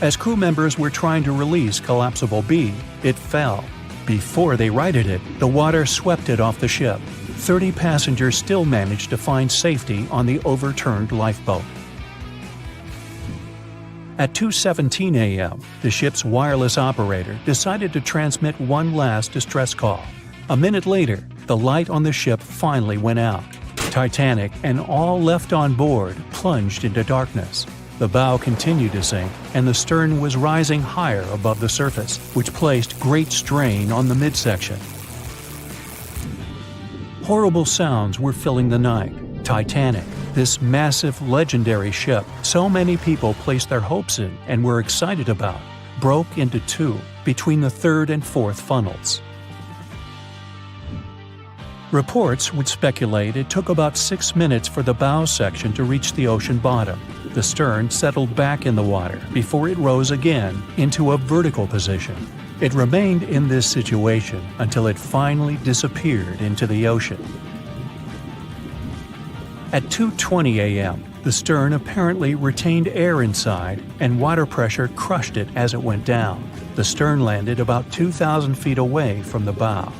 As crew members were trying to release Collapsible B, it fell. Before they righted it, the water swept it off the ship. 30 passengers still managed to find safety on the overturned lifeboat. At 2:17 a.m., the ship's wireless operator decided to transmit one last distress call. A minute later, the light on the ship finally went out. Titanic and all left on board plunged into darkness. The bow continued to sink, and the stern was rising higher above the surface, which placed great strain on the midsection. Horrible sounds were filling the night. Titanic, this massive, legendary ship so many people placed their hopes in and were excited about, broke into two between the third and fourth funnels. Reports would speculate it took about 6 minutes for the bow section to reach the ocean bottom. The stern settled back in the water before it rose again into a vertical position. It remained in this situation until it finally disappeared into the ocean. At 2:20 a.m., the stern apparently retained air inside, and water pressure crushed it as it went down. The stern landed about 2,000 feet away from the bow.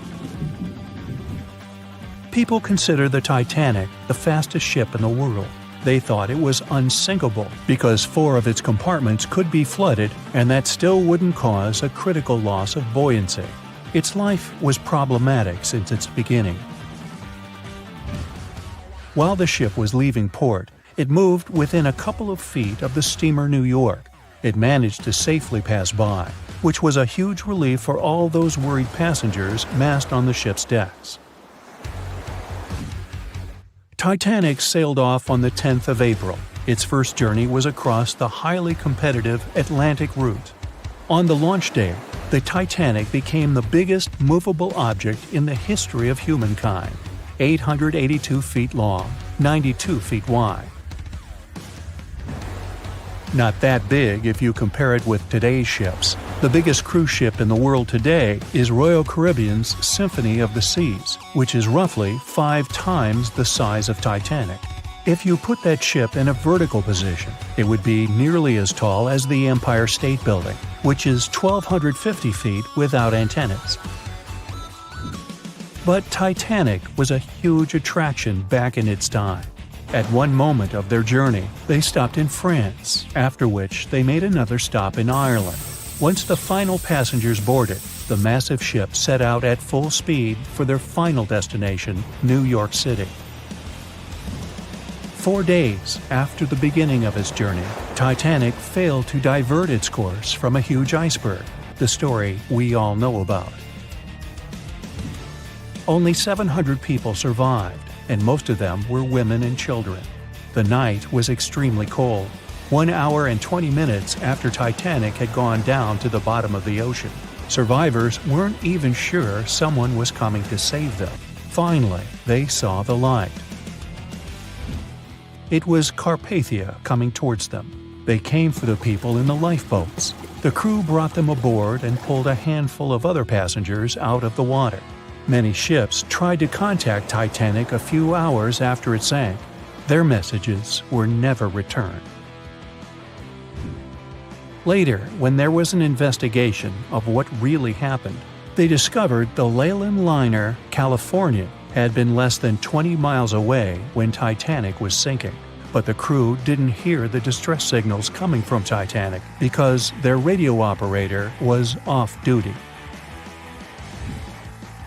People consider the Titanic the fastest ship in the world. They thought it was unsinkable because 4 of its compartments could be flooded, and that still wouldn't cause a critical loss of buoyancy. Its life was problematic since its beginning. While the ship was leaving port, it moved within a couple of feet of the steamer New York. It managed to safely pass by, which was a huge relief for all those worried passengers massed on the ship's decks. Titanic sailed off on the 10th of April. Its first journey was across the highly competitive Atlantic route. On the launch day, the Titanic became the biggest movable object in the history of humankind. 882 feet long, 92 feet wide. Not that big if you compare it with today's ships. The biggest cruise ship in the world today is Royal Caribbean's Symphony of the Seas, which is roughly 5 times the size of Titanic. If you put that ship in a vertical position, it would be nearly as tall as the Empire State Building, which is 1,250 feet without antennas. But Titanic was a huge attraction back in its time. At one moment of their journey, they stopped in France, after which they made another stop in Ireland. Once the final passengers boarded, the massive ship set out at full speed for their final destination, New York City. 4 days after the beginning of its journey, Titanic failed to divert its course from a huge iceberg, the story we all know about. Only 700 people survived, and most of them were women and children. The night was extremely cold, 1 hour and 20 minutes after Titanic had gone down to the bottom of the ocean. Survivors weren't even sure someone was coming to save them. Finally, they saw the light. It was Carpathia coming towards them. They came for the people in the lifeboats. The crew brought them aboard and pulled a handful of other passengers out of the water. Many ships tried to contact Titanic a few hours after it sank. Their messages were never returned. Later, when there was an investigation of what really happened, they discovered the Leyland liner California had been less than 20 miles away when Titanic was sinking. But the crew didn't hear the distress signals coming from Titanic because their radio operator was off duty.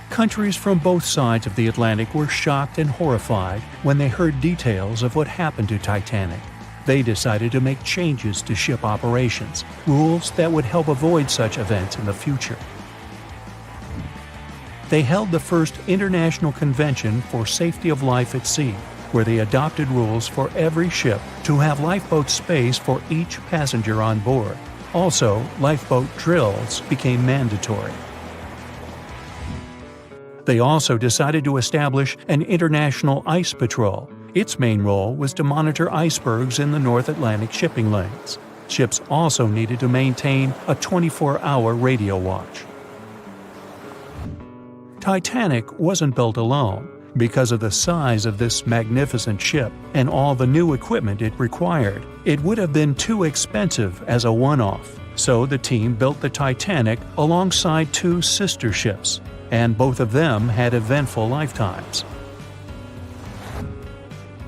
Countries from both sides of the Atlantic were shocked and horrified when they heard details of what happened to Titanic. They decided to make changes to ship operations, rules that would help avoid such events in the future. They held the first International Convention for Safety of Life at Sea, where they adopted rules for every ship to have lifeboat space for each passenger on board. Also, lifeboat drills became mandatory. They also decided to establish an international ice patrol. Its main role was to monitor icebergs in the North Atlantic shipping lanes. Ships also needed to maintain a 24-hour radio watch. Titanic wasn't built alone. Because of the size of this magnificent ship and all the new equipment it required, it would have been too expensive as a one-off. So the team built the Titanic alongside two sister ships, and both of them had eventful lifetimes.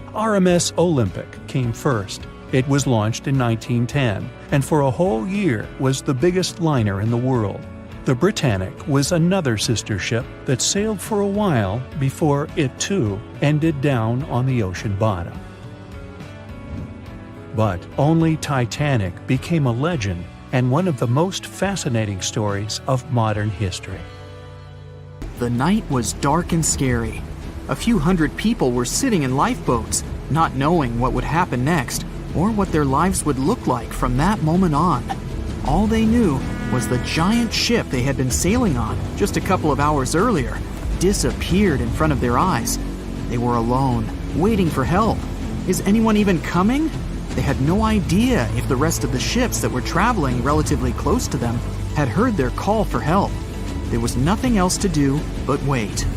RMS Olympic came first. It was launched in 1910, and for a whole year was the biggest liner in the world. The Britannic was another sister ship that sailed for a while before it too ended down on the ocean bottom. But only Titanic became a legend and one of the most fascinating stories of modern history. The night was dark and scary. A few hundred people were sitting in lifeboats, not knowing what would happen next or what their lives would look like from that moment on. All they knew was the giant ship they had been sailing on just a couple of hours earlier disappeared in front of their eyes. They were alone, waiting for help. Is anyone even coming? They had no idea if the rest of the ships that were traveling relatively close to them had heard their call for help. There was nothing else to do but wait.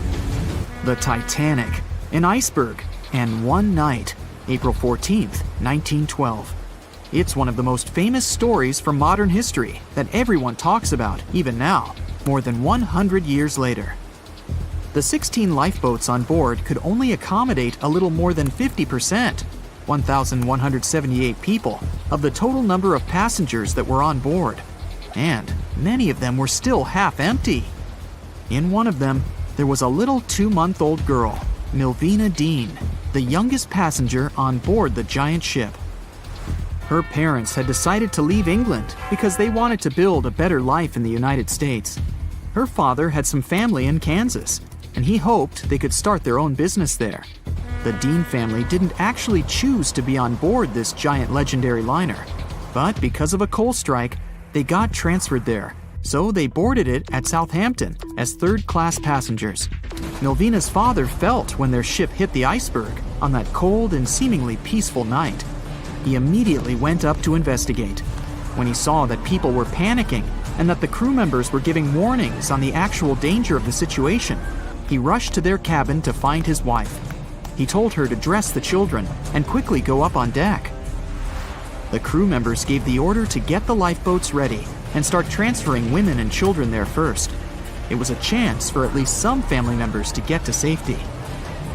The Titanic, an iceberg, and one night, April 14th, 1912. It's one of the most famous stories from modern history that everyone talks about, even now, more than 100 years later. The 16 lifeboats on board could only accommodate a little more than 50%, 1,178 people, of the total number of passengers that were on board. And many of them were still half empty. In one of them, there was a little 2-month-old girl, Milvina Dean, the youngest passenger on board the giant ship. Her parents had decided to leave England because they wanted to build a better life in the United States. Her father had some family in Kansas, and he hoped they could start their own business there. The Dean family didn't actually choose to be on board this giant legendary liner, but because of a coal strike, they got transferred there, so they boarded it at Southampton as third-class passengers. Milvina's father felt when their ship hit the iceberg on that cold and seemingly peaceful night. He immediately went up to investigate. When he saw that people were panicking and that the crew members were giving warnings on the actual danger of the situation, he rushed to their cabin to find his wife. He told her to dress the children and quickly go up on deck. The crew members gave the order to get the lifeboats ready and start transferring women and children there first. It was a chance for at least some family members to get to safety.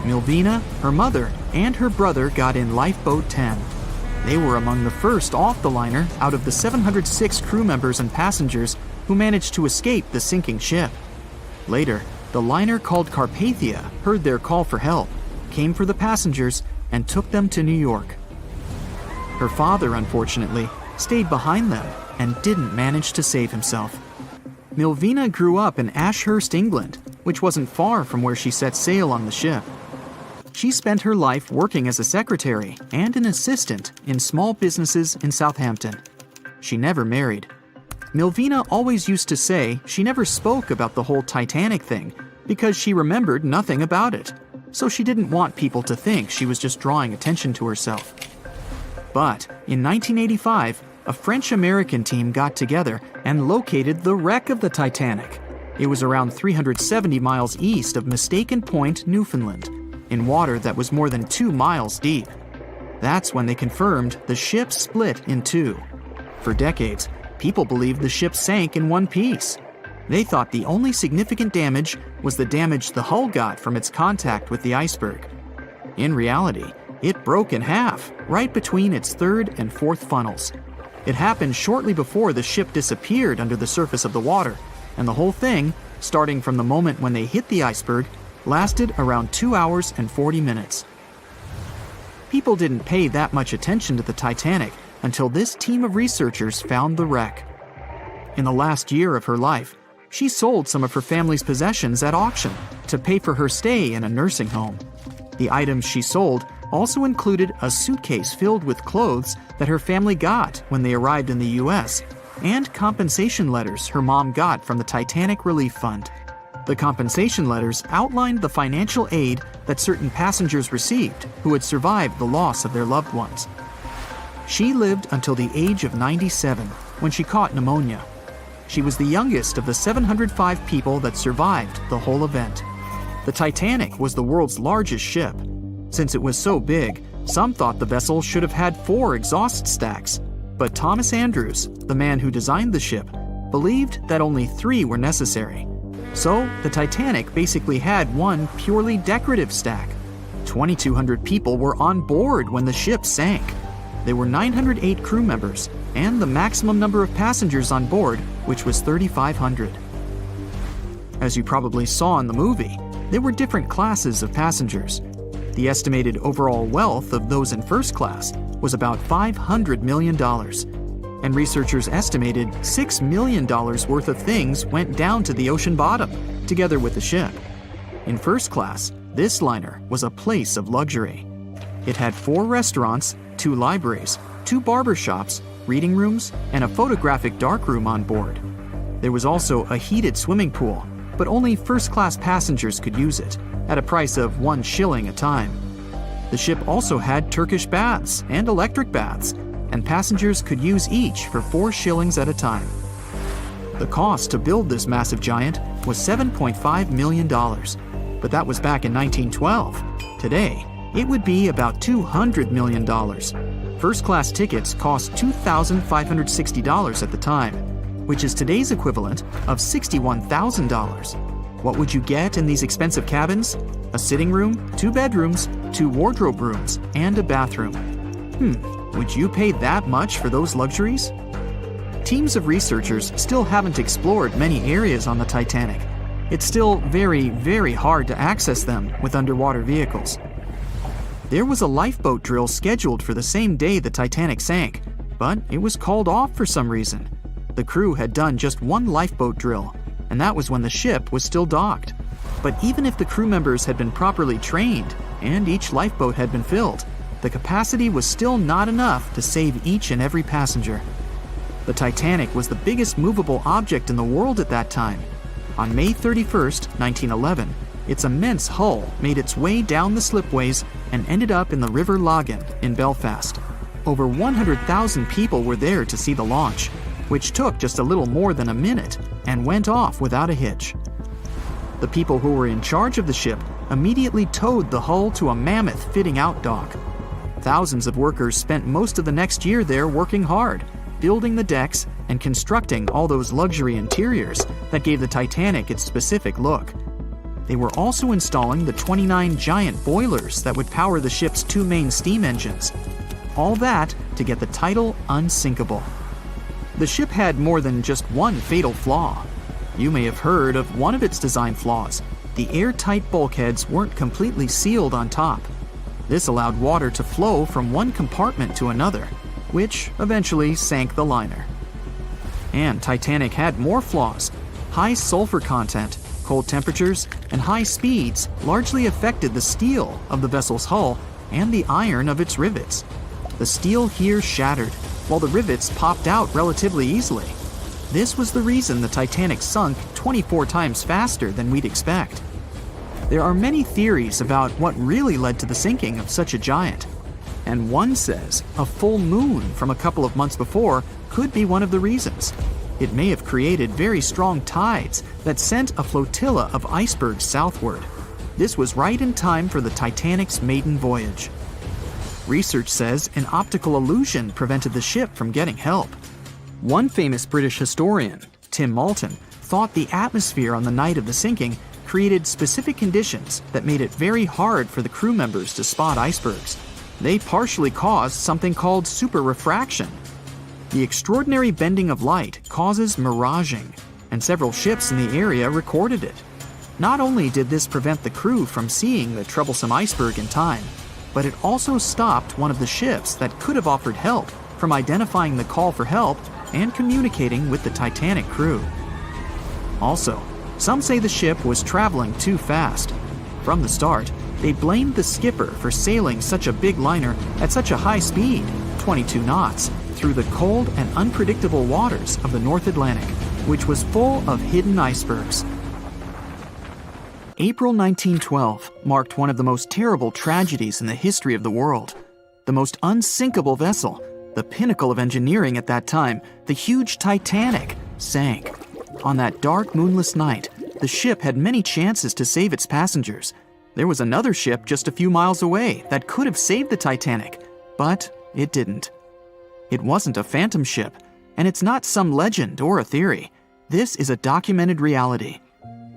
Milvina, her mother, and her brother got in Lifeboat 10. They were among the first off the liner out of the 706 crew members and passengers who managed to escape the sinking ship. Later, the liner called Carpathia heard their call for help, came for the passengers, and took them to New York. Her father, unfortunately, stayed behind them and didn't manage to save himself. Milvina grew up in Ashurst, England, which wasn't far from where she set sail on the ship. She spent her life working as a secretary and an assistant in small businesses in Southampton. She never married. Milvina always used to say she never spoke about the whole Titanic thing because she remembered nothing about it, so she didn't want people to think she was just drawing attention to herself. But in 1985, a French-American team got together and located the wreck of the Titanic. It was around 370 miles east of Mistaken Point, Newfoundland, in water that was more than 2 miles deep. That's when they confirmed the ship split in two. For decades, people believed the ship sank in one piece. They thought the only significant damage was the damage the hull got from its contact with the iceberg. In reality, it broke in half, right between its third and fourth funnels. It happened shortly before the ship disappeared under the surface of the water, and the whole thing, starting from the moment when they hit the iceberg, lasted around 2 hours and 40 minutes. People didn't pay that much attention to the Titanic until this team of researchers found the wreck. In the last year of her life, she sold some of her family's possessions at auction to pay for her stay in a nursing home. The items she sold also included a suitcase filled with clothes that her family got when they arrived in the US, and compensation letters her mom got from the Titanic Relief Fund. The compensation letters outlined the financial aid that certain passengers received who had survived the loss of their loved ones. She lived until the age of 97 when she caught pneumonia. She was the youngest of the 705 people that survived the whole event. The Titanic was the world's largest ship. Since it was so big, some thought the vessel should have had 4 exhaust stacks. But Thomas Andrews, the man who designed the ship, believed that only 3 were necessary. So, the Titanic basically had one purely decorative stack. 2,200 people were on board when the ship sank. There were 908 crew members, and the maximum number of passengers on board, which was 3,500. As you probably saw in the movie, there were different classes of passengers. The estimated overall wealth of those in first class was about $500 million, and researchers estimated $6 million worth of things went down to the ocean bottom, together with the ship. In first class, this liner was a place of luxury. It had 4 restaurants, 2 libraries, 2 barber shops, reading rooms, and a photographic darkroom on board. There was also a heated swimming pool, but only first-class passengers could use it, at a price of 1 shilling a time. The ship also had Turkish baths and electric baths, and passengers could use each for 4 shillings at a time. The cost to build this massive giant was $7.5 million, but that was back in 1912. Today, it would be about $200 million. First-class tickets cost $2,560 at the time, which is today's equivalent of $61,000. What would you get in these expensive cabins? A sitting room, 2 bedrooms, 2 wardrobe rooms, and a bathroom. Would you pay that much for those luxuries? Teams of researchers still haven't explored many areas on the Titanic. It's still very, very hard to access them with underwater vehicles. There was a lifeboat drill scheduled for the same day the Titanic sank, but it was called off for some reason. The crew had done just 1 lifeboat drill, and that was when the ship was still docked. But even if the crew members had been properly trained and each lifeboat had been filled, the capacity was still not enough to save each and every passenger. The Titanic was the biggest movable object in the world at that time. On May 31st, 1911, its immense hull made its way down the slipways and ended up in the River Lagan in Belfast. Over 100,000 people were there to see the launch, which took just a little more than a minute and went off without a hitch. The people who were in charge of the ship immediately towed the hull to a mammoth fitting-out dock. Thousands of workers spent most of the next year there working hard, building the decks and constructing all those luxury interiors that gave the Titanic its specific look. They were also installing the 29 giant boilers that would power the ship's 2 main steam engines. All that to get the title unsinkable. The ship had more than just one fatal flaw. You may have heard of one of its design flaws. The airtight bulkheads weren't completely sealed on top. This allowed water to flow from one compartment to another, which eventually sank the liner. And Titanic had more flaws. High sulfur content, cold temperatures, and high speeds largely affected the steel of the vessel's hull and the iron of its rivets. The steel here shattered, while the rivets popped out relatively easily. This was the reason the Titanic sunk 24 times faster than we'd expect. There are many theories about what really led to the sinking of such a giant. And one says a full moon from a couple of months before could be one of the reasons. It may have created very strong tides that sent a flotilla of icebergs southward. This was right in time for the Titanic's maiden voyage. Research says an optical illusion prevented the ship from getting help. One famous British historian, Tim Moulton, thought the atmosphere on the night of the sinking created specific conditions that made it very hard for the crew members to spot icebergs. They partially caused something called superrefraction. The extraordinary bending of light causes miraging, and several ships in the area recorded it. Not only did this prevent the crew from seeing the troublesome iceberg in time, but it also stopped one of the ships that could have offered help from identifying the call for help and communicating with the Titanic crew. Also, some say the ship was traveling too fast. From the start, they blamed the skipper for sailing such a big liner at such a high speed, 22 knots, through the cold and unpredictable waters of the North Atlantic, which was full of hidden icebergs. April 1912 marked one of the most terrible tragedies in the history of the world. The most unsinkable vessel, the pinnacle of engineering at that time, the huge Titanic, sank. On that dark, moonless night, the ship had many chances to save its passengers. There was another ship just a few miles away that could have saved the Titanic, but it didn't. It wasn't a phantom ship, and it's not some legend or a theory. This is a documented reality.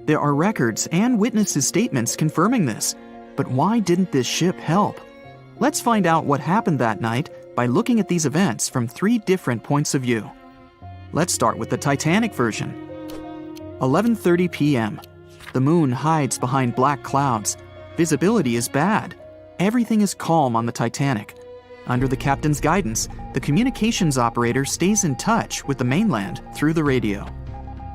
There are records and witnesses' statements confirming this. But why didn't this ship help? Let's find out what happened that night by looking at these events from 3 different points of view. Let's start with the Titanic version. 11:30 p.m. The moon hides behind black clouds. Visibility is bad. Everything is calm on the Titanic. Under the captain's guidance, the communications operator stays in touch with the mainland through the radio.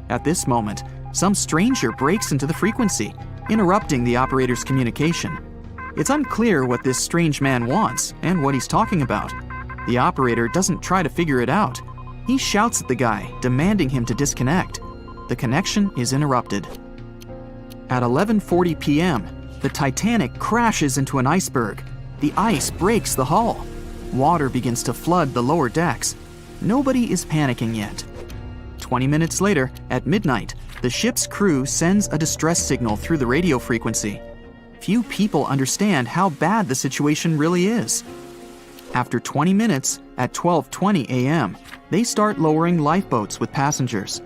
At this moment, some stranger breaks into the frequency, interrupting the operator's communication. It's unclear what this strange man wants and what he's talking about. The operator doesn't try to figure it out. He shouts at the guy, demanding him to disconnect. The connection is interrupted. At 11:40 p.m., the Titanic crashes into an iceberg. The ice breaks the hull. Water begins to flood the lower decks. Nobody is panicking yet. 20 minutes later, at midnight, the ship's crew sends a distress signal through the radio frequency. Few people understand how bad the situation really is. After 20 minutes, at 12:20 a.m., they start lowering lifeboats with passengers.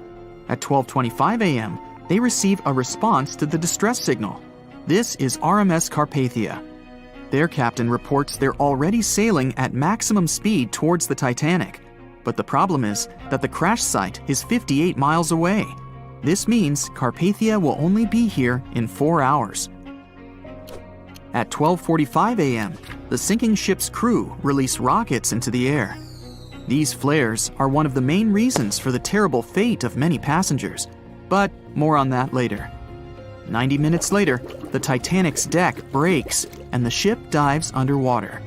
At 12:25 a.m., they receive a response to the distress signal. This is RMS Carpathia. Their captain reports they're already sailing at maximum speed towards the Titanic. But the problem is that the crash site is 58 miles away. This means Carpathia will only be here in 4 hours. At 12:45 a.m., the sinking ship's crew release rockets into the air. These flares are one of the main reasons for the terrible fate of many passengers, but more on that later. 90 minutes later, the Titanic's deck breaks and the ship dives underwater.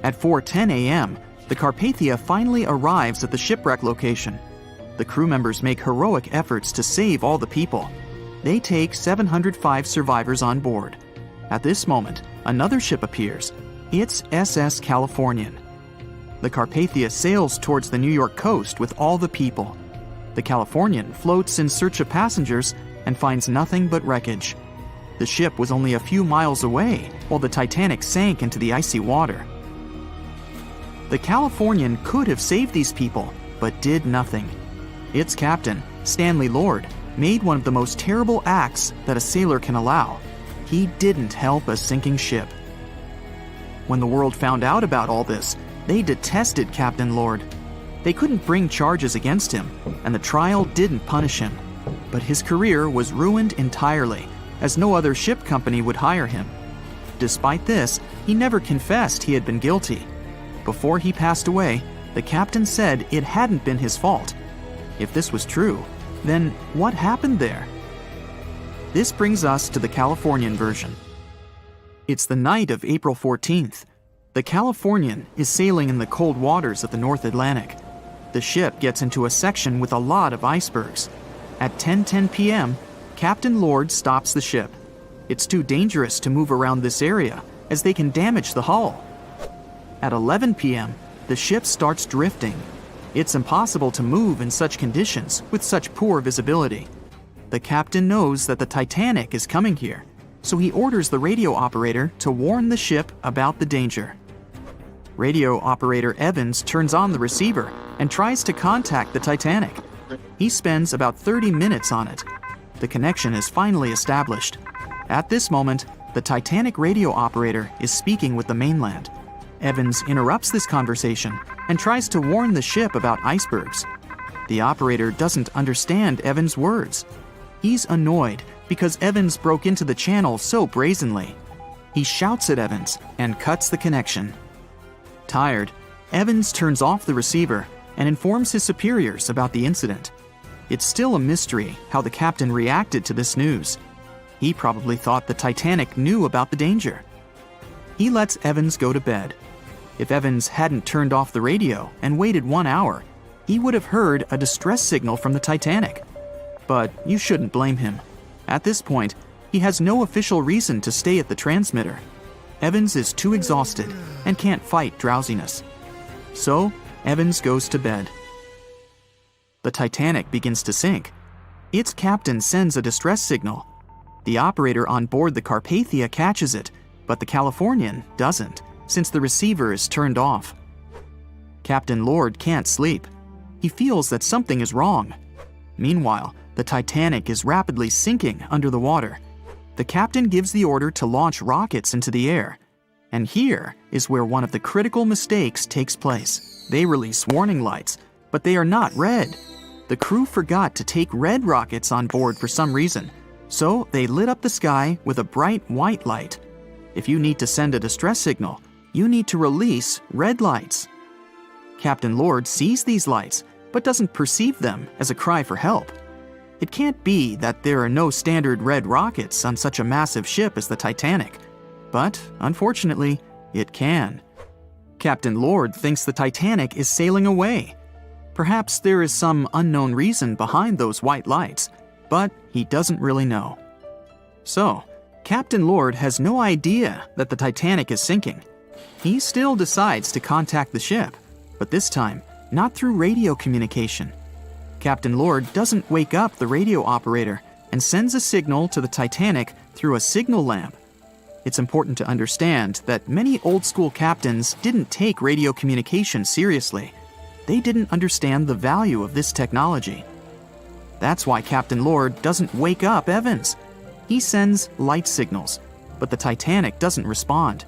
At 4:10 a.m., the Carpathia finally arrives at the shipwreck location. The crew members make heroic efforts to save all the people. They take 705 survivors on board. At this moment, another ship appears. It's SS Californian. The Carpathia sails towards the New York coast with all the people. The Californian floats in search of passengers and finds nothing but wreckage. The ship was only a few miles away while the Titanic sank into the icy water. The Californian could have saved these people, but did nothing. Its captain, Stanley Lord, made one of the most terrible acts that a sailor can allow. He didn't help a sinking ship. When the world found out about all this, they detested Captain Lord. They couldn't bring charges against him, and the trial didn't punish him. But his career was ruined entirely, as no other ship company would hire him. Despite this, he never confessed he had been guilty. Before he passed away, the captain said it hadn't been his fault. If this was true, then what happened there? This brings us to the Californian version. It's the night of April 14th. The Californian is sailing in the cold waters of the North Atlantic. The ship gets into a section with a lot of icebergs. At 10:10 p.m., Captain Lord stops the ship. It's too dangerous to move around this area, as they can damage the hull. At 11 p.m., the ship starts drifting. It's impossible to move in such conditions with such poor visibility. The captain knows that the Titanic is coming here, so he orders the radio operator to warn the ship about the danger. Radio operator Evans turns on the receiver and tries to contact the Titanic. He spends about 30 minutes on it. The connection is finally established. At this moment, the Titanic radio operator is speaking with the mainland. Evans interrupts this conversation and tries to warn the ship about icebergs. The operator doesn't understand Evans' words. He's annoyed because Evans broke into the channel so brazenly. He shouts at Evans and cuts the connection. Tired, Evans turns off the receiver and informs his superiors about the incident. It's still a mystery how the captain reacted to this news. He probably thought the Titanic knew about the danger. He lets Evans go to bed. If Evans hadn't turned off the radio and waited 1 hour, he would have heard a distress signal from the Titanic. But you shouldn't blame him. At this point, he has no official reason to stay at the transmitter. Evans is too exhausted and can't fight drowsiness. So, Evans goes to bed. The Titanic begins to sink. Its captain sends a distress signal. The operator on board the Carpathia catches it, but the Californian doesn't, since the receiver is turned off. Captain Lord can't sleep. He feels that something is wrong. Meanwhile, the Titanic is rapidly sinking under the water. The captain gives the order to launch rockets into the air. And here is where one of the critical mistakes takes place. They release warning lights, but they are not red. The crew forgot to take red rockets on board for some reason, so they lit up the sky with a bright white light. If you need to send a distress signal, you need to release red lights. Captain Lord sees these lights, but doesn't perceive them as a cry for help. It can't be that there are no standard red rockets on such a massive ship as the Titanic. But, unfortunately, it can. Captain Lord thinks the Titanic is sailing away. Perhaps there is some unknown reason behind those white lights, but he doesn't really know. So, Captain Lord has no idea that the Titanic is sinking. He still decides to contact the ship, but this time, not through radio communication. Captain Lord doesn't wake up the radio operator and sends a signal to the Titanic through a signal lamp. It's important to understand that many old-school captains didn't take radio communication seriously. They didn't understand the value of this technology. That's why Captain Lord doesn't wake up Evans. He sends light signals, but the Titanic doesn't respond.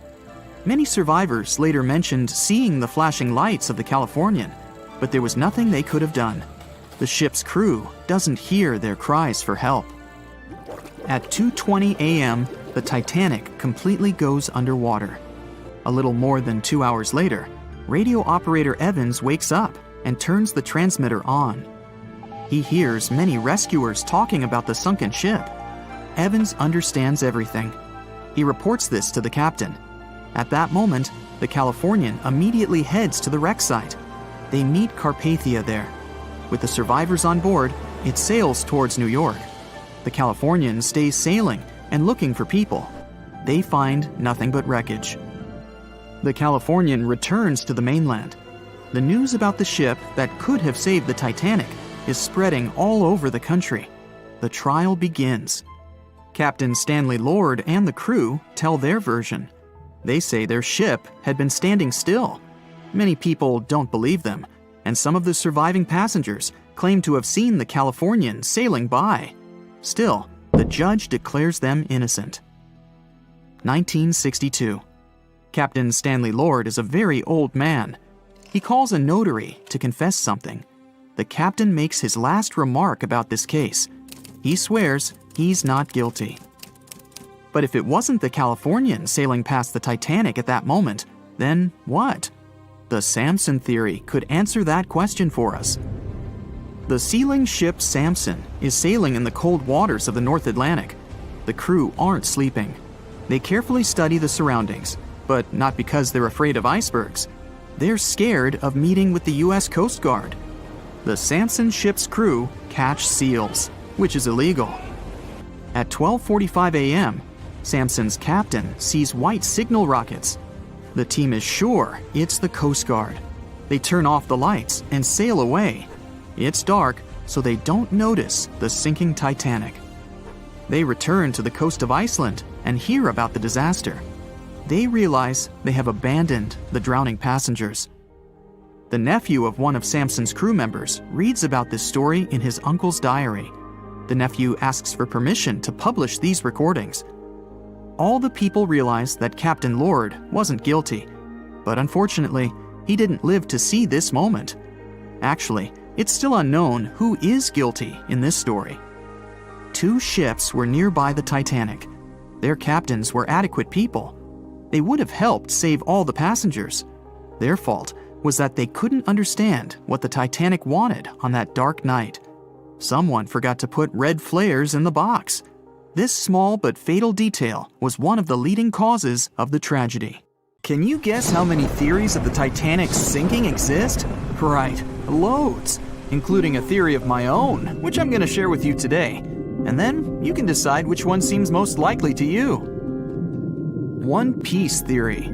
Many survivors later mentioned seeing the flashing lights of the Californian, but there was nothing they could have done. The ship's crew doesn't hear their cries for help. At 2:20 a.m., the Titanic completely goes underwater. A little more than 2 hours later, radio operator Evans wakes up and turns the transmitter on. He hears many rescuers talking about the sunken ship. Evans understands everything. He reports this to the captain. At that moment, the Californian immediately heads to the wreck site. They meet Carpathia there. With the survivors on board, it sails towards New York. The Californian stays sailing and looking for people. They find nothing but wreckage. The Californian returns to the mainland. The news about the ship that could have saved the Titanic is spreading all over the country. The trial begins. Captain Stanley Lord and the crew tell their version. They say their ship had been standing still. Many people don't believe them, and some of the surviving passengers claim to have seen the Californian sailing by. Still, the judge declares them innocent. 1962. Captain Stanley Lord is a very old man. He calls a notary to confess something. The captain makes his last remark about this case. He swears he's not guilty. But if it wasn't the Californian sailing past the Titanic at that moment, then what? The Samson theory could answer that question for us. The sealing ship Samson is sailing in the cold waters of the North Atlantic. The crew aren't sleeping. They carefully study the surroundings, but not because they're afraid of icebergs. They're scared of meeting with the U.S. Coast Guard. The Samson ship's crew catch seals, which is illegal. At 12:45 a.m., Samson's captain sees white signal rockets. The team is sure it's the Coast Guard. They turn off the lights and sail away. It's dark, so they don't notice the sinking Titanic. They return to the coast of Iceland and hear about the disaster. They realize they have abandoned the drowning passengers. The nephew of one of Samson's crew members reads about this story in his uncle's diary. The nephew asks for permission to publish these recordings. All the people realize that Captain Lord wasn't guilty, but unfortunately, he didn't live to see this moment. Actually, it's still unknown who is guilty in this story. 2 ships were nearby the Titanic. Their captains were adequate people. They would have helped save all the passengers. Their fault was that they couldn't understand what the Titanic wanted on that dark night. Someone forgot to put red flares in the box. This small but fatal detail was one of the leading causes of the tragedy. Can you guess how many theories of the Titanic's sinking exist? Right, loads, including a theory of my own, which I'm going to share with you today. And then you can decide which one seems most likely to you. One Piece theory.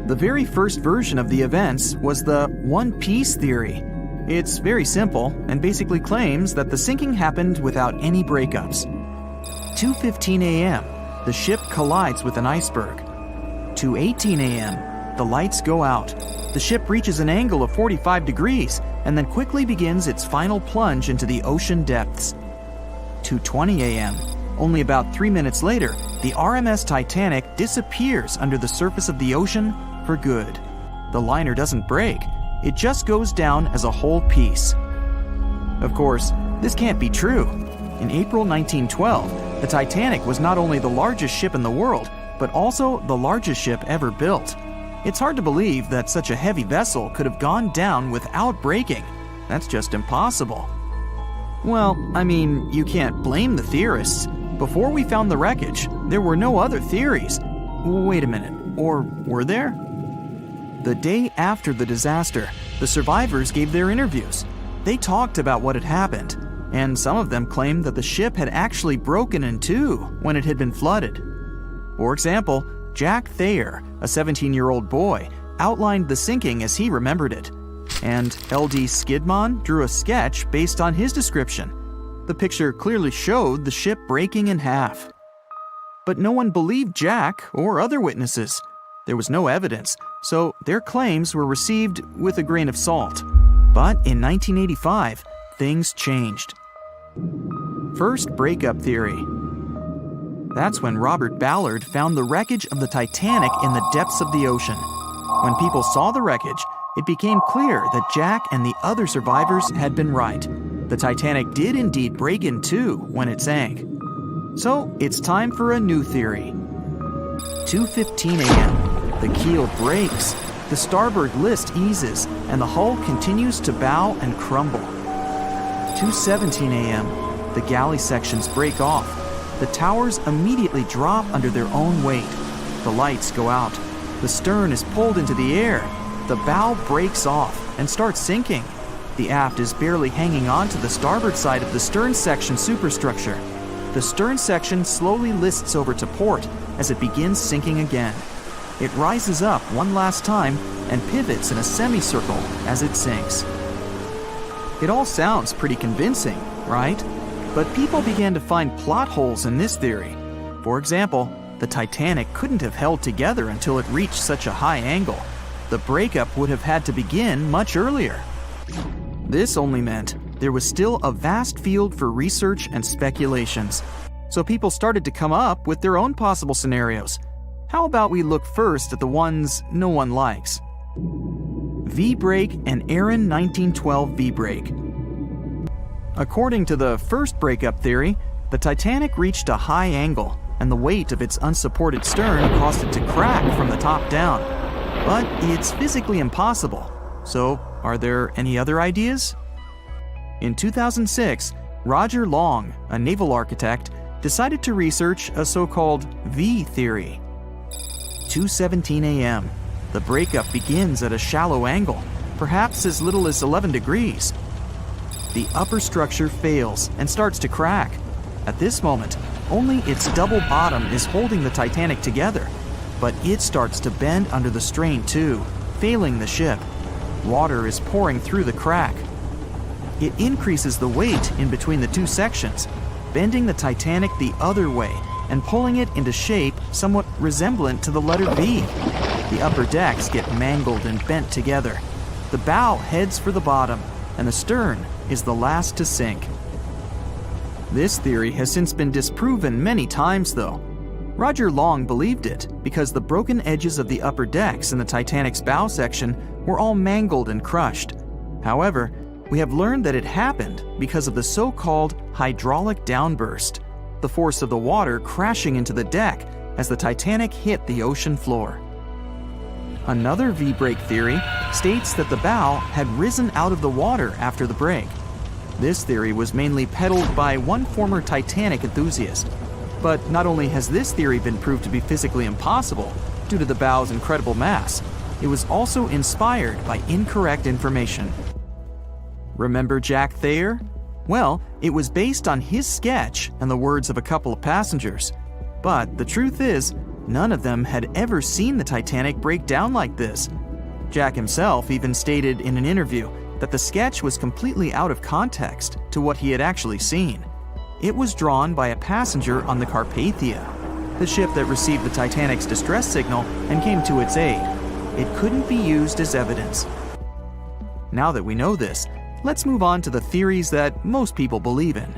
The very first version of the events was the One Piece theory. It's very simple and basically claims that the sinking happened without any breakups. 2:15 a.m., the ship collides with an iceberg. 2:18 a.m., the lights go out. The ship reaches an angle of 45 degrees and then quickly begins its final plunge into the ocean depths. 2:20 a.m., only about 3 minutes later, the RMS Titanic disappears under the surface of the ocean for good. The liner doesn't break, it just goes down as a whole piece. Of course, this can't be true. In April 1912, the Titanic was not only the largest ship in the world, but also the largest ship ever built. It's hard to believe that such a heavy vessel could have gone down without breaking. That's just impossible. Well, I mean, you can't blame the theorists. Before we found the wreckage, there were no other theories. Wait a minute, or were there? The day after the disaster, the survivors gave their interviews. They talked about what had happened, and some of them claimed that the ship had actually broken in two when it had been flooded. For example, Jack Thayer, a 17-year-old boy, outlined the sinking as he remembered it, and L.D. Skidmon drew a sketch based on his description. The picture clearly showed the ship breaking in half. But no one believed Jack or other witnesses. There was no evidence, so their claims were received with a grain of salt. But in 1985, things changed. First, breakup theory. That's when Robert Ballard found the wreckage of the Titanic in the depths of the ocean. When people saw the wreckage, it became clear that Jack and the other survivors had been right. The Titanic did indeed break in two when it sank. So it's time for a new theory. 2:15 a.m. The keel breaks, the starboard list eases, and the hull continues to bow and crumble. 2:17 a.m. The galley sections break off. The towers immediately drop under their own weight. The lights go out. The stern is pulled into the air. The bow breaks off and starts sinking. The aft is barely hanging on to the starboard side of the stern section superstructure. The stern section slowly lists over to port as it begins sinking again. It rises up one last time and pivots in a semicircle as it sinks. It all sounds pretty convincing, right? But people began to find plot holes in this theory. For example, the Titanic couldn't have held together until it reached such a high angle. The breakup would have had to begin much earlier. This only meant there was still a vast field for research and speculations. So people started to come up with their own possible scenarios. How about we look first at the ones no one likes? V-break and Aaron 1912 V-break. According to the first breakup theory, the Titanic reached a high angle, and the weight of its unsupported stern caused it to crack from the top down. But it's physically impossible. So, are there any other ideas? In 2006, Roger Long, a naval architect, decided to research a so-called V theory. 2:17 a.m. The breakup begins at a shallow angle, perhaps as little as 11 degrees. The upper structure fails and starts to crack. At this moment, only its double bottom is holding the Titanic together, but it starts to bend under the strain too, failing the ship. Water is pouring through the crack. It increases the weight in between the two sections, bending the Titanic the other way and pulling it into shape somewhat resemblant to the letter V. The upper decks get mangled and bent together. The bow heads for the bottom, and the stern is the last to sink. This theory has since been disproven many times, though. Roger Long believed it because the broken edges of the upper decks in the Titanic's bow section were all mangled and crushed. However, we have learned that it happened because of the so-called hydraulic downburst, the force of the water crashing into the deck as the Titanic hit the ocean floor. Another V-break theory states that the bow had risen out of the water after the break. This theory was mainly peddled by one former Titanic enthusiast. But not only has this theory been proved to be physically impossible due to the bow's incredible mass, it was also inspired by incorrect information. Remember Jack Thayer? Well, it was based on his sketch and the words of a couple of passengers. But the truth is, none of them had ever seen the Titanic break down like this. Jack himself even stated in an interview that the sketch was completely out of context to what he had actually seen. It was drawn by a passenger on the Carpathia, the ship that received the Titanic's distress signal and came to its aid. It couldn't be used as evidence. Now that we know this, let's move on to the theories that most people believe in.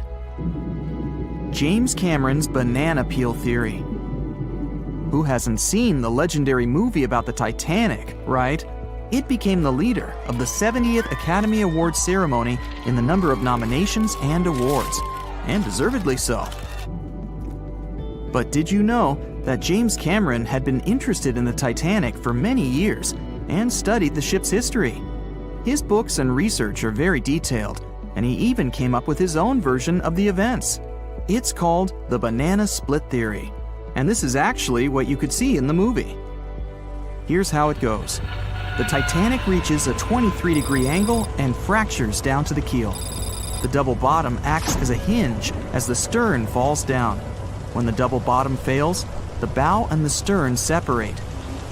James Cameron's banana peel theory. Who hasn't seen the legendary movie about the Titanic, right? It became the leader of the 70th Academy Awards ceremony in the number of nominations and awards, and deservedly so. But did you know that James Cameron had been interested in the Titanic for many years and studied the ship's history? His books and research are very detailed, and he even came up with his own version of the events. It's called the banana split theory, and this is actually what you could see in the movie. Here's how it goes. The Titanic reaches a 23-degree angle and fractures down to the keel. The double bottom acts as a hinge as the stern falls down. When the double bottom fails, the bow and the stern separate.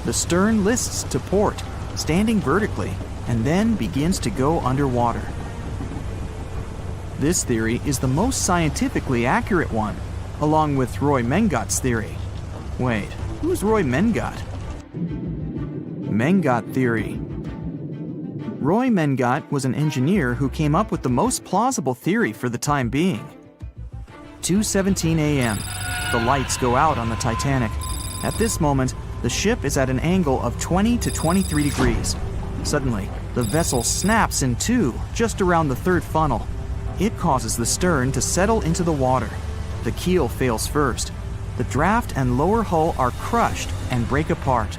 The stern lists to port, standing vertically, and then begins to go underwater. This theory is the most scientifically accurate one, along with Roy Mengat's theory. Wait, who's Roy Mengat? Mengat theory. Roy Mengat was an engineer who came up with the most plausible theory for the time being. 2:17 a.m. The lights go out on the Titanic. At this moment, the ship is at an angle of 20 to 23 degrees. Suddenly, the vessel snaps in two just around the third funnel. It causes the stern to settle into the water. The keel fails first. The draft and lower hull are crushed and break apart.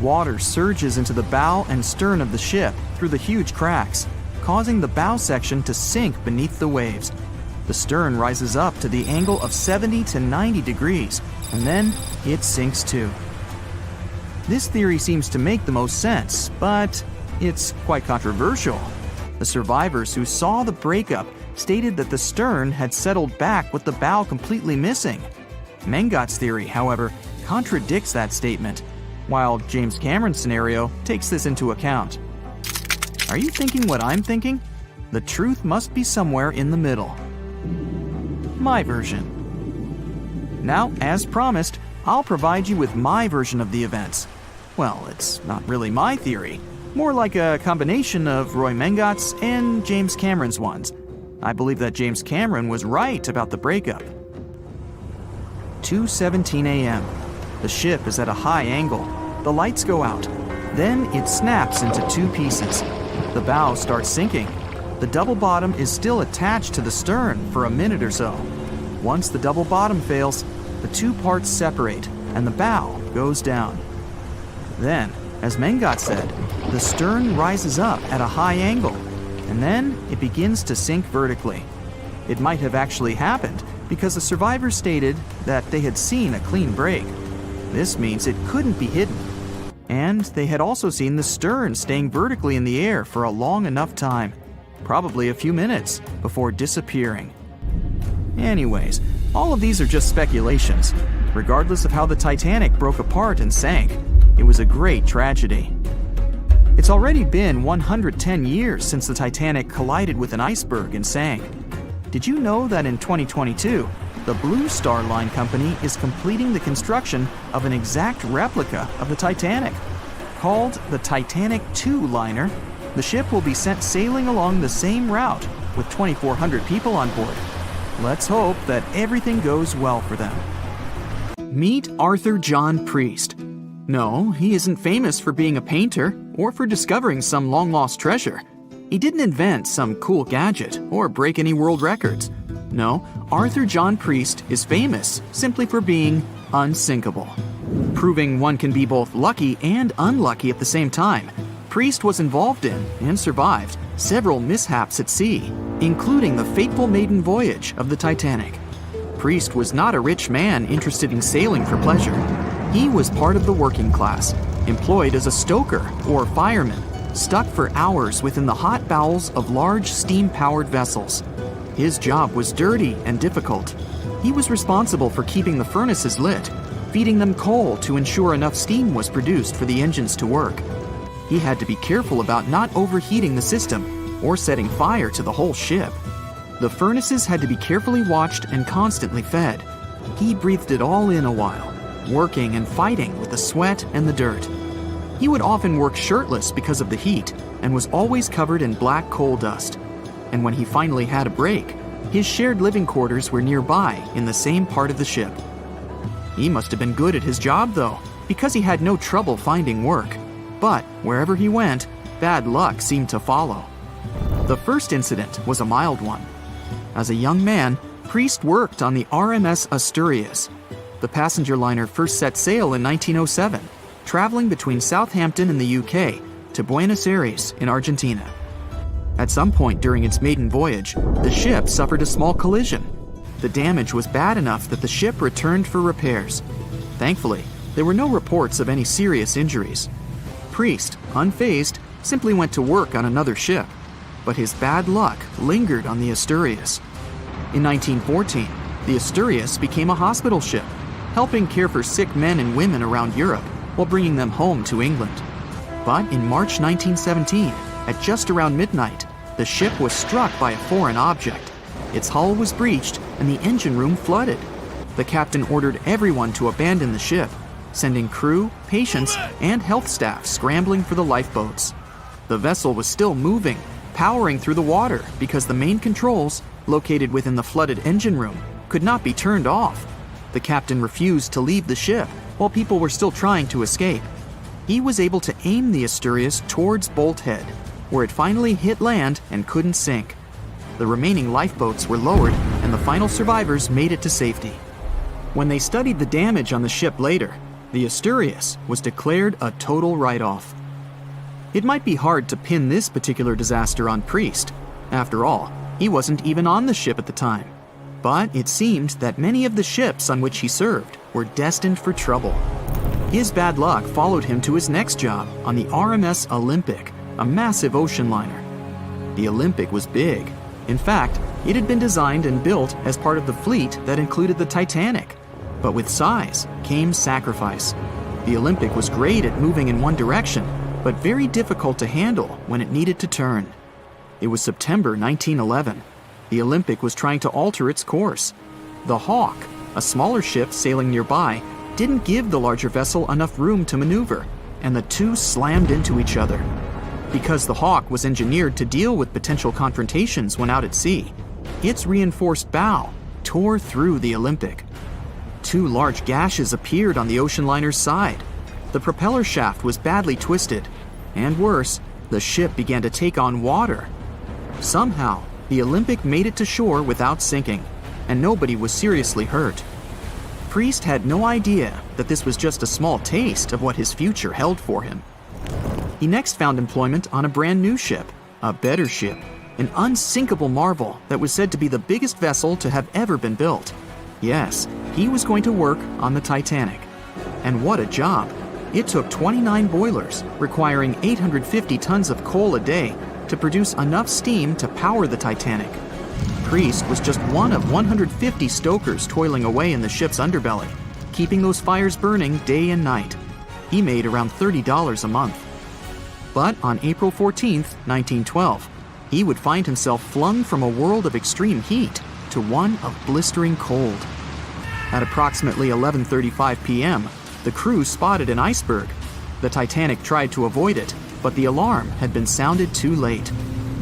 Water surges into the bow and stern of the ship through the huge cracks, causing the bow section to sink beneath the waves. The stern rises up to the angle of 70 to 90 degrees, and then it sinks too. This theory seems to make the most sense, but it's quite controversial. The survivors who saw the breakup stated that the stern had settled back with the bow completely missing. Mengat's theory, however, contradicts that statement, while James Cameron's scenario takes this into account. Are you thinking what I'm thinking? The truth must be somewhere in the middle. My version. Now, as promised, I'll provide you with my version of the events. Well, it's not really my theory, more like a combination of Roy Mengat's and James Cameron's ones. I believe that James Cameron was right about the breakup. 2:17 a.m. The ship is at a high angle. The lights go out. Then it snaps into two pieces. The bow starts sinking. The double bottom is still attached to the stern for a minute or so. Once the double bottom fails, the two parts separate and the bow goes down. Then, as Mengat said, the stern rises up at a high angle, and then it begins to sink vertically. It might have actually happened because the survivors stated that they had seen a clean break. This means it couldn't be hidden. And they had also seen the stern staying vertically in the air for a long enough time, probably a few minutes, before disappearing. Anyways, all of these are just speculations. Regardless of how the Titanic broke apart and sank, it was a great tragedy. It's already been 110 years since the Titanic collided with an iceberg and sank. Did you know that in 2022, the Blue Star Line Company is completing the construction of an exact replica of the Titanic? Called the Titanic II liner, the ship will be sent sailing along the same route with 2,400 people on board. Let's hope that everything goes well for them. Meet Arthur John Priest. No, he isn't famous for being a painter or for discovering some long-lost treasure. He didn't invent some cool gadget or break any world records. No, Arthur John Priest is famous simply for being unsinkable. Proving one can be both lucky and unlucky at the same time, Priest was involved in and survived several mishaps at sea, including the fateful maiden voyage of the Titanic. Priest was not a rich man interested in sailing for pleasure. He was part of the working class, employed as a stoker or fireman, stuck for hours within the hot bowels of large steam-powered vessels. His job was dirty and difficult. He was responsible for keeping the furnaces lit, feeding them coal to ensure enough steam was produced for the engines to work. He had to be careful about not overheating the system or setting fire to the whole ship. The furnaces had to be carefully watched and constantly fed. He breathed it all in a while, working and fighting with the sweat and the dirt. He would often work shirtless because of the heat and was always covered in black coal dust. And when he finally had a break, his shared living quarters were nearby in the same part of the ship. He must have been good at his job, though, because he had no trouble finding work. But wherever he went, bad luck seemed to follow. The first incident was a mild one. As a young man, Priest worked on the RMS Asturias. The passenger liner first set sail in 1907, traveling between Southampton in the UK to Buenos Aires in Argentina. At some point during its maiden voyage, the ship suffered a small collision. The damage was bad enough that the ship returned for repairs. Thankfully, there were no reports of any serious injuries. Priest, unfazed, simply went to work on another ship, but his bad luck lingered on the Asturias. In 1914, the Asturias became a hospital ship, helping care for sick men and women around Europe while bringing them home to England. But in March 1917, at just around midnight, the ship was struck by a foreign object. Its hull was breached and the engine room flooded. The captain ordered everyone to abandon the ship, sending crew, patients, and health staff scrambling for the lifeboats. The vessel was still moving, powering through the water because the main controls, located within the flooded engine room, could not be turned off. The captain refused to leave the ship while people were still trying to escape. He was able to aim the Asturias towards Bolt Head, where it finally hit land and couldn't sink. The remaining lifeboats were lowered and the final survivors made it to safety. When they studied the damage on the ship later, the Asturias was declared a total write-off. It might be hard to pin this particular disaster on Priest. After all, he wasn't even on the ship at the time. But it seemed that many of the ships on which he served were destined for trouble. His bad luck followed him to his next job on the RMS Olympic, a massive ocean liner. The Olympic was big. In fact, it had been designed and built as part of the fleet that included the Titanic. But with size came sacrifice. The Olympic was great at moving in one direction, but very difficult to handle when it needed to turn. It was September 1911. The Olympic was trying to alter its course. The Hawk, a smaller ship sailing nearby, didn't give the larger vessel enough room to maneuver, and the two slammed into each other. Because the Hawk was engineered to deal with potential confrontations when out at sea, its reinforced bow tore through the Olympic. Two large gashes appeared on the ocean liner's side. The propeller shaft was badly twisted, and worse, the ship began to take on water. Somehow, the Olympic made it to shore without sinking, and nobody was seriously hurt. Priest had no idea that this was just a small taste of what his future held for him. He next found employment on a brand new ship, a better ship, an unsinkable marvel that was said to be the biggest vessel to have ever been built. Yes, he was going to work on the Titanic. And what a job! It took 29 boilers, requiring 850 tons of coal a day to produce enough steam to power the Titanic. Priest was just one of 150 stokers toiling away in the ship's underbelly, keeping those fires burning day and night. He made around $30 a month. But on April 14, 1912, he would find himself flung from a world of extreme heat to one of blistering cold. At approximately 11:35 p.m., the crew spotted an iceberg. The Titanic tried to avoid it, but the alarm had been sounded too late.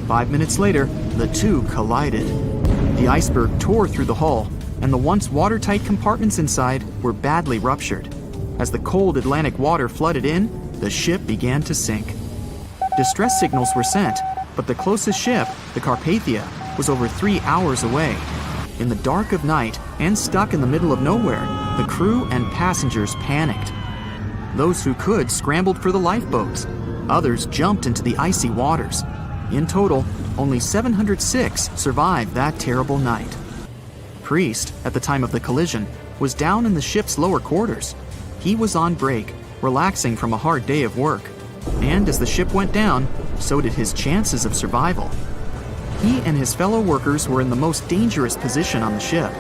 5 minutes later, the two collided. The iceberg tore through the hull, and the once watertight compartments inside were badly ruptured. As the cold Atlantic water flooded in, the ship began to sink. Distress signals were sent, but the closest ship, the Carpathia, was over 3 hours away. In the dark of night and stuck in the middle of nowhere, the crew and passengers panicked. Those who could scrambled for the lifeboats. Others jumped into the icy waters. In total, only 706 survived that terrible night. Priest, at the time of the collision, was down in the ship's lower quarters. He was on break, relaxing from a hard day of work. And as the ship went down, so did his chances of survival. He and his fellow workers were in the most dangerous position on the ship.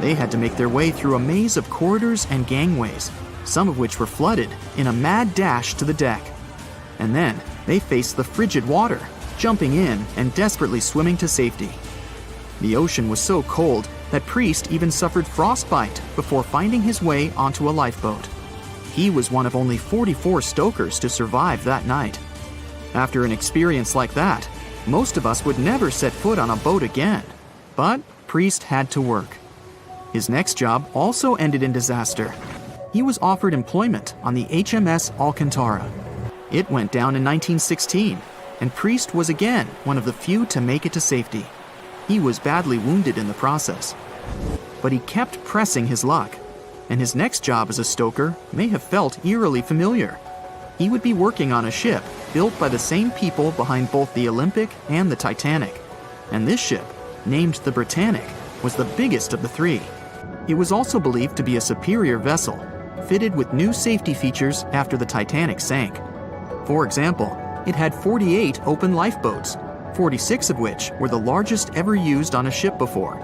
They had to make their way through a maze of corridors and gangways, some of which were flooded, in a mad dash to the deck. and then they faced the frigid water, jumping in and desperately swimming to safety. The ocean was so cold that Priest even suffered frostbite before finding his way onto a lifeboat. He was one of only 44 stokers to survive that night. After an experience like that, most of us would never set foot on a boat again. But Priest had to work. His next job also ended in disaster. He was offered employment on the HMS Alcantara. It went down in 1916, and Priest was again one of the few to make it to safety. He was badly wounded in the process. But he kept pressing his luck, and his next job as a stoker may have felt eerily familiar. He would be working on a ship built by the same people behind both the Olympic and the Titanic. And this ship, named the Britannic, was the biggest of the three. It was also believed to be a superior vessel, fitted with new safety features after the Titanic sank. For example, it had 48 open lifeboats, 46 of which were the largest ever used on a ship before.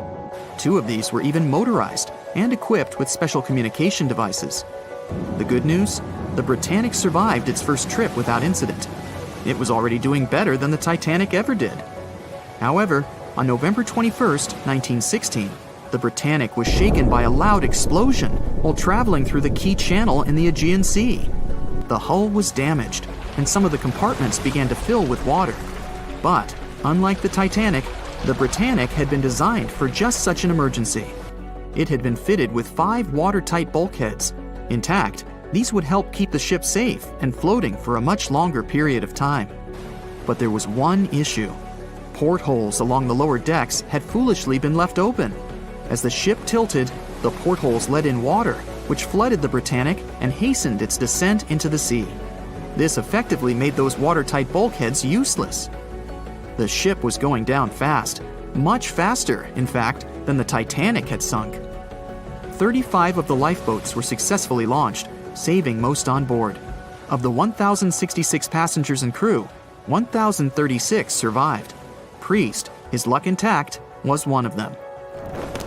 2 of these were even motorized and equipped with special communication devices. The good news? The Britannic survived its first trip without incident. It was already doing better than the Titanic ever did. However, on November 21, 1916, the Britannic was shaken by a loud explosion while traveling through the key channel in the Aegean Sea. The hull was damaged, and some of the compartments began to fill with water. But, unlike the Titanic, the Britannic had been designed for just such an emergency. It had been fitted with 5 watertight bulkheads. Intact, these would help keep the ship safe and floating for a much longer period of time. But there was one issue. Portholes along the lower decks had foolishly been left open. As the ship tilted, the portholes let in water, which flooded the Britannic and hastened its descent into the sea. This effectively made those watertight bulkheads useless. The ship was going down fast, much faster, in fact, than the Titanic had sunk. 35 of the lifeboats were successfully launched, saving most on board. Of the 1,066 passengers and crew, 1,036 survived. Priest, his luck intact, was one of them.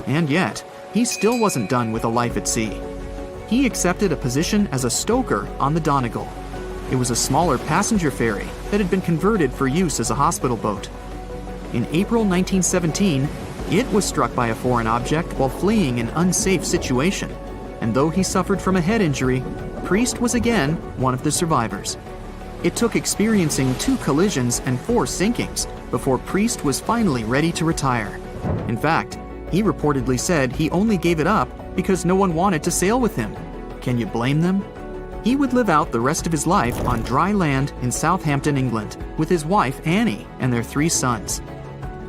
And yet, he still wasn't done with a life at sea. He accepted a position as a stoker on the Donegal. It was a smaller passenger ferry that had been converted for use as a hospital boat. In April 1917, it was struck by a foreign object while fleeing an unsafe situation, and though he suffered from a head injury, Priest was again one of the survivors. It took experiencing 2 collisions and 4 sinkings before Priest was finally ready to retire. In fact, he reportedly said he only gave it up because no one wanted to sail with him. Can you blame them? He would live out the rest of his life on dry land in Southampton, England, with his wife Annie and their 3 sons.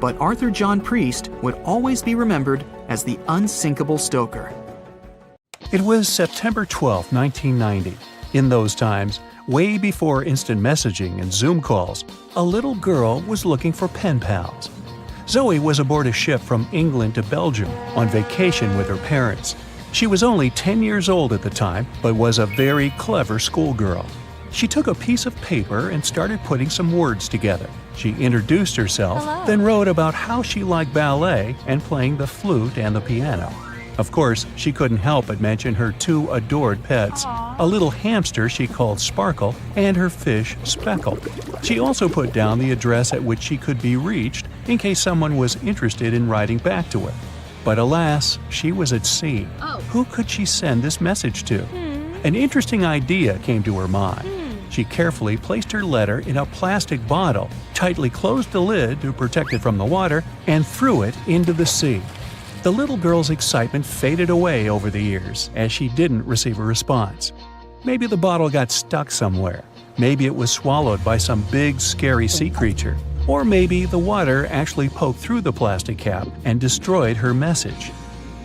But Arthur John Priest would always be remembered as the unsinkable stoker. It was September 12, 1990. In those times, way before instant messaging and Zoom calls, a little girl was looking for pen pals. Zoe was aboard a ship from England to Belgium on vacation with her parents. She was only 10 years old at the time, but was a very clever schoolgirl. She took a piece of paper and started putting some words together. She introduced herself, then wrote about how she liked ballet and playing the flute and the piano. Of course, she couldn't help but mention her 2 adored pets, a little hamster she called Sparkle and her fish Speckle. She also put down the address at which she could be reached in case someone was interested in writing back to her. But alas, she was at sea. Who could she send this message to? An interesting idea came to her mind. She carefully placed her letter in a plastic bottle, tightly closed the lid to protect it from the water, and threw it into the sea. The little girl's excitement faded away over the years as she didn't receive a response. Maybe the bottle got stuck somewhere. Maybe it was swallowed by some big, scary sea creature. Or maybe the water actually poked through the plastic cap and destroyed her message.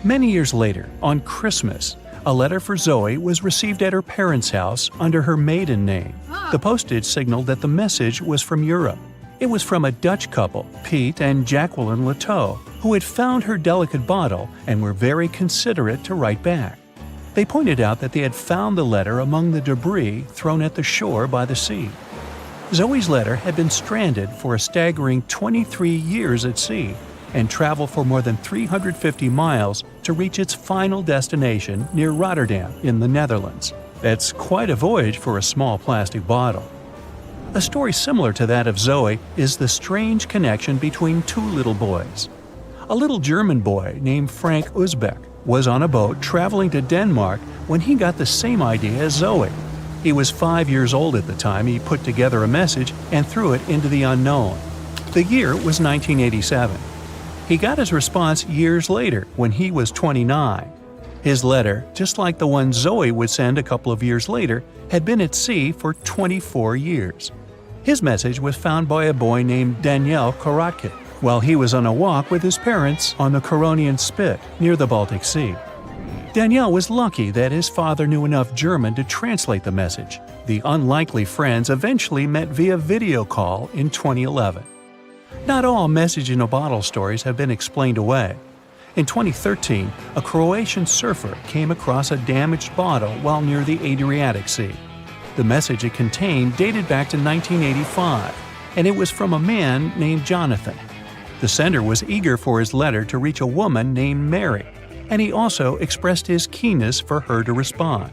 Many years later, on Christmas, a letter for Zoe was received at her parents' house under her maiden name. The postage signaled that the message was from Europe. It was from a Dutch couple, Piet and Jacqueline Lateau, who had found her delicate bottle and were very considerate to write back. They pointed out that they had found the letter among the debris thrown at the shore by the sea. Zoe's letter had been stranded for a staggering 23 years at sea and traveled for more than 350 miles to reach its final destination near Rotterdam in the Netherlands. That's quite a voyage for a small plastic bottle. A story similar to that of Zoe is the strange connection between two little boys. A little German boy named Frank Uzbek was on a boat traveling to Denmark when he got the same idea as Zoe. He was 5 years old at the time he put together a message and threw it into the unknown. The year was 1987. He got his response years later when he was 29. His letter, just like the one Zoe would send a couple of years later, had been at sea for 24 years. His message was found by a boy named Daniel Korotkin while he was on a walk with his parents on the Koronian Spit near the Baltic Sea. Daniel was lucky that his father knew enough German to translate the message. The unlikely friends eventually met via video call in 2011. Not all message-in-a-bottle stories have been explained away. In 2013, a Croatian surfer came across a damaged bottle while near the Adriatic Sea. The message it contained dated back to 1985, and it was from a man named Jonathan. The sender was eager for his letter to reach a woman named Mary, and he also expressed his keenness for her to respond.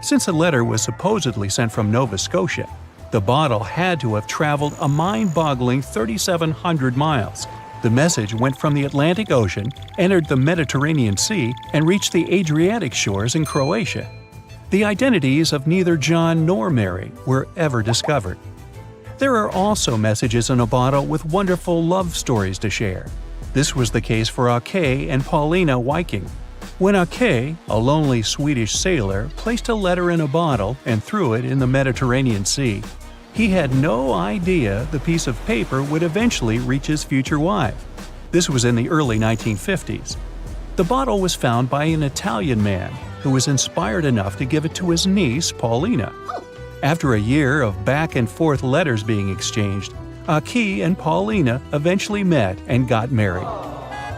Since the letter was supposedly sent from Nova Scotia, the bottle had to have traveled a mind-boggling 3,700 miles. The message went from the Atlantic Ocean, entered the Mediterranean Sea, and reached the Adriatic shores in Croatia. The identities of neither John nor Mary were ever discovered. There are also messages in a bottle with wonderful love stories to share. This was the case for Ake and Paulina Viking. When Ake, a lonely Swedish sailor, placed a letter in a bottle and threw it in the Mediterranean Sea, he had no idea the piece of paper would eventually reach his future wife. This was in the early 1950s. The bottle was found by an Italian man who was inspired enough to give it to his niece, Paulina. After a year of back-and-forth letters being exchanged, Ake and Paulina eventually met and got married.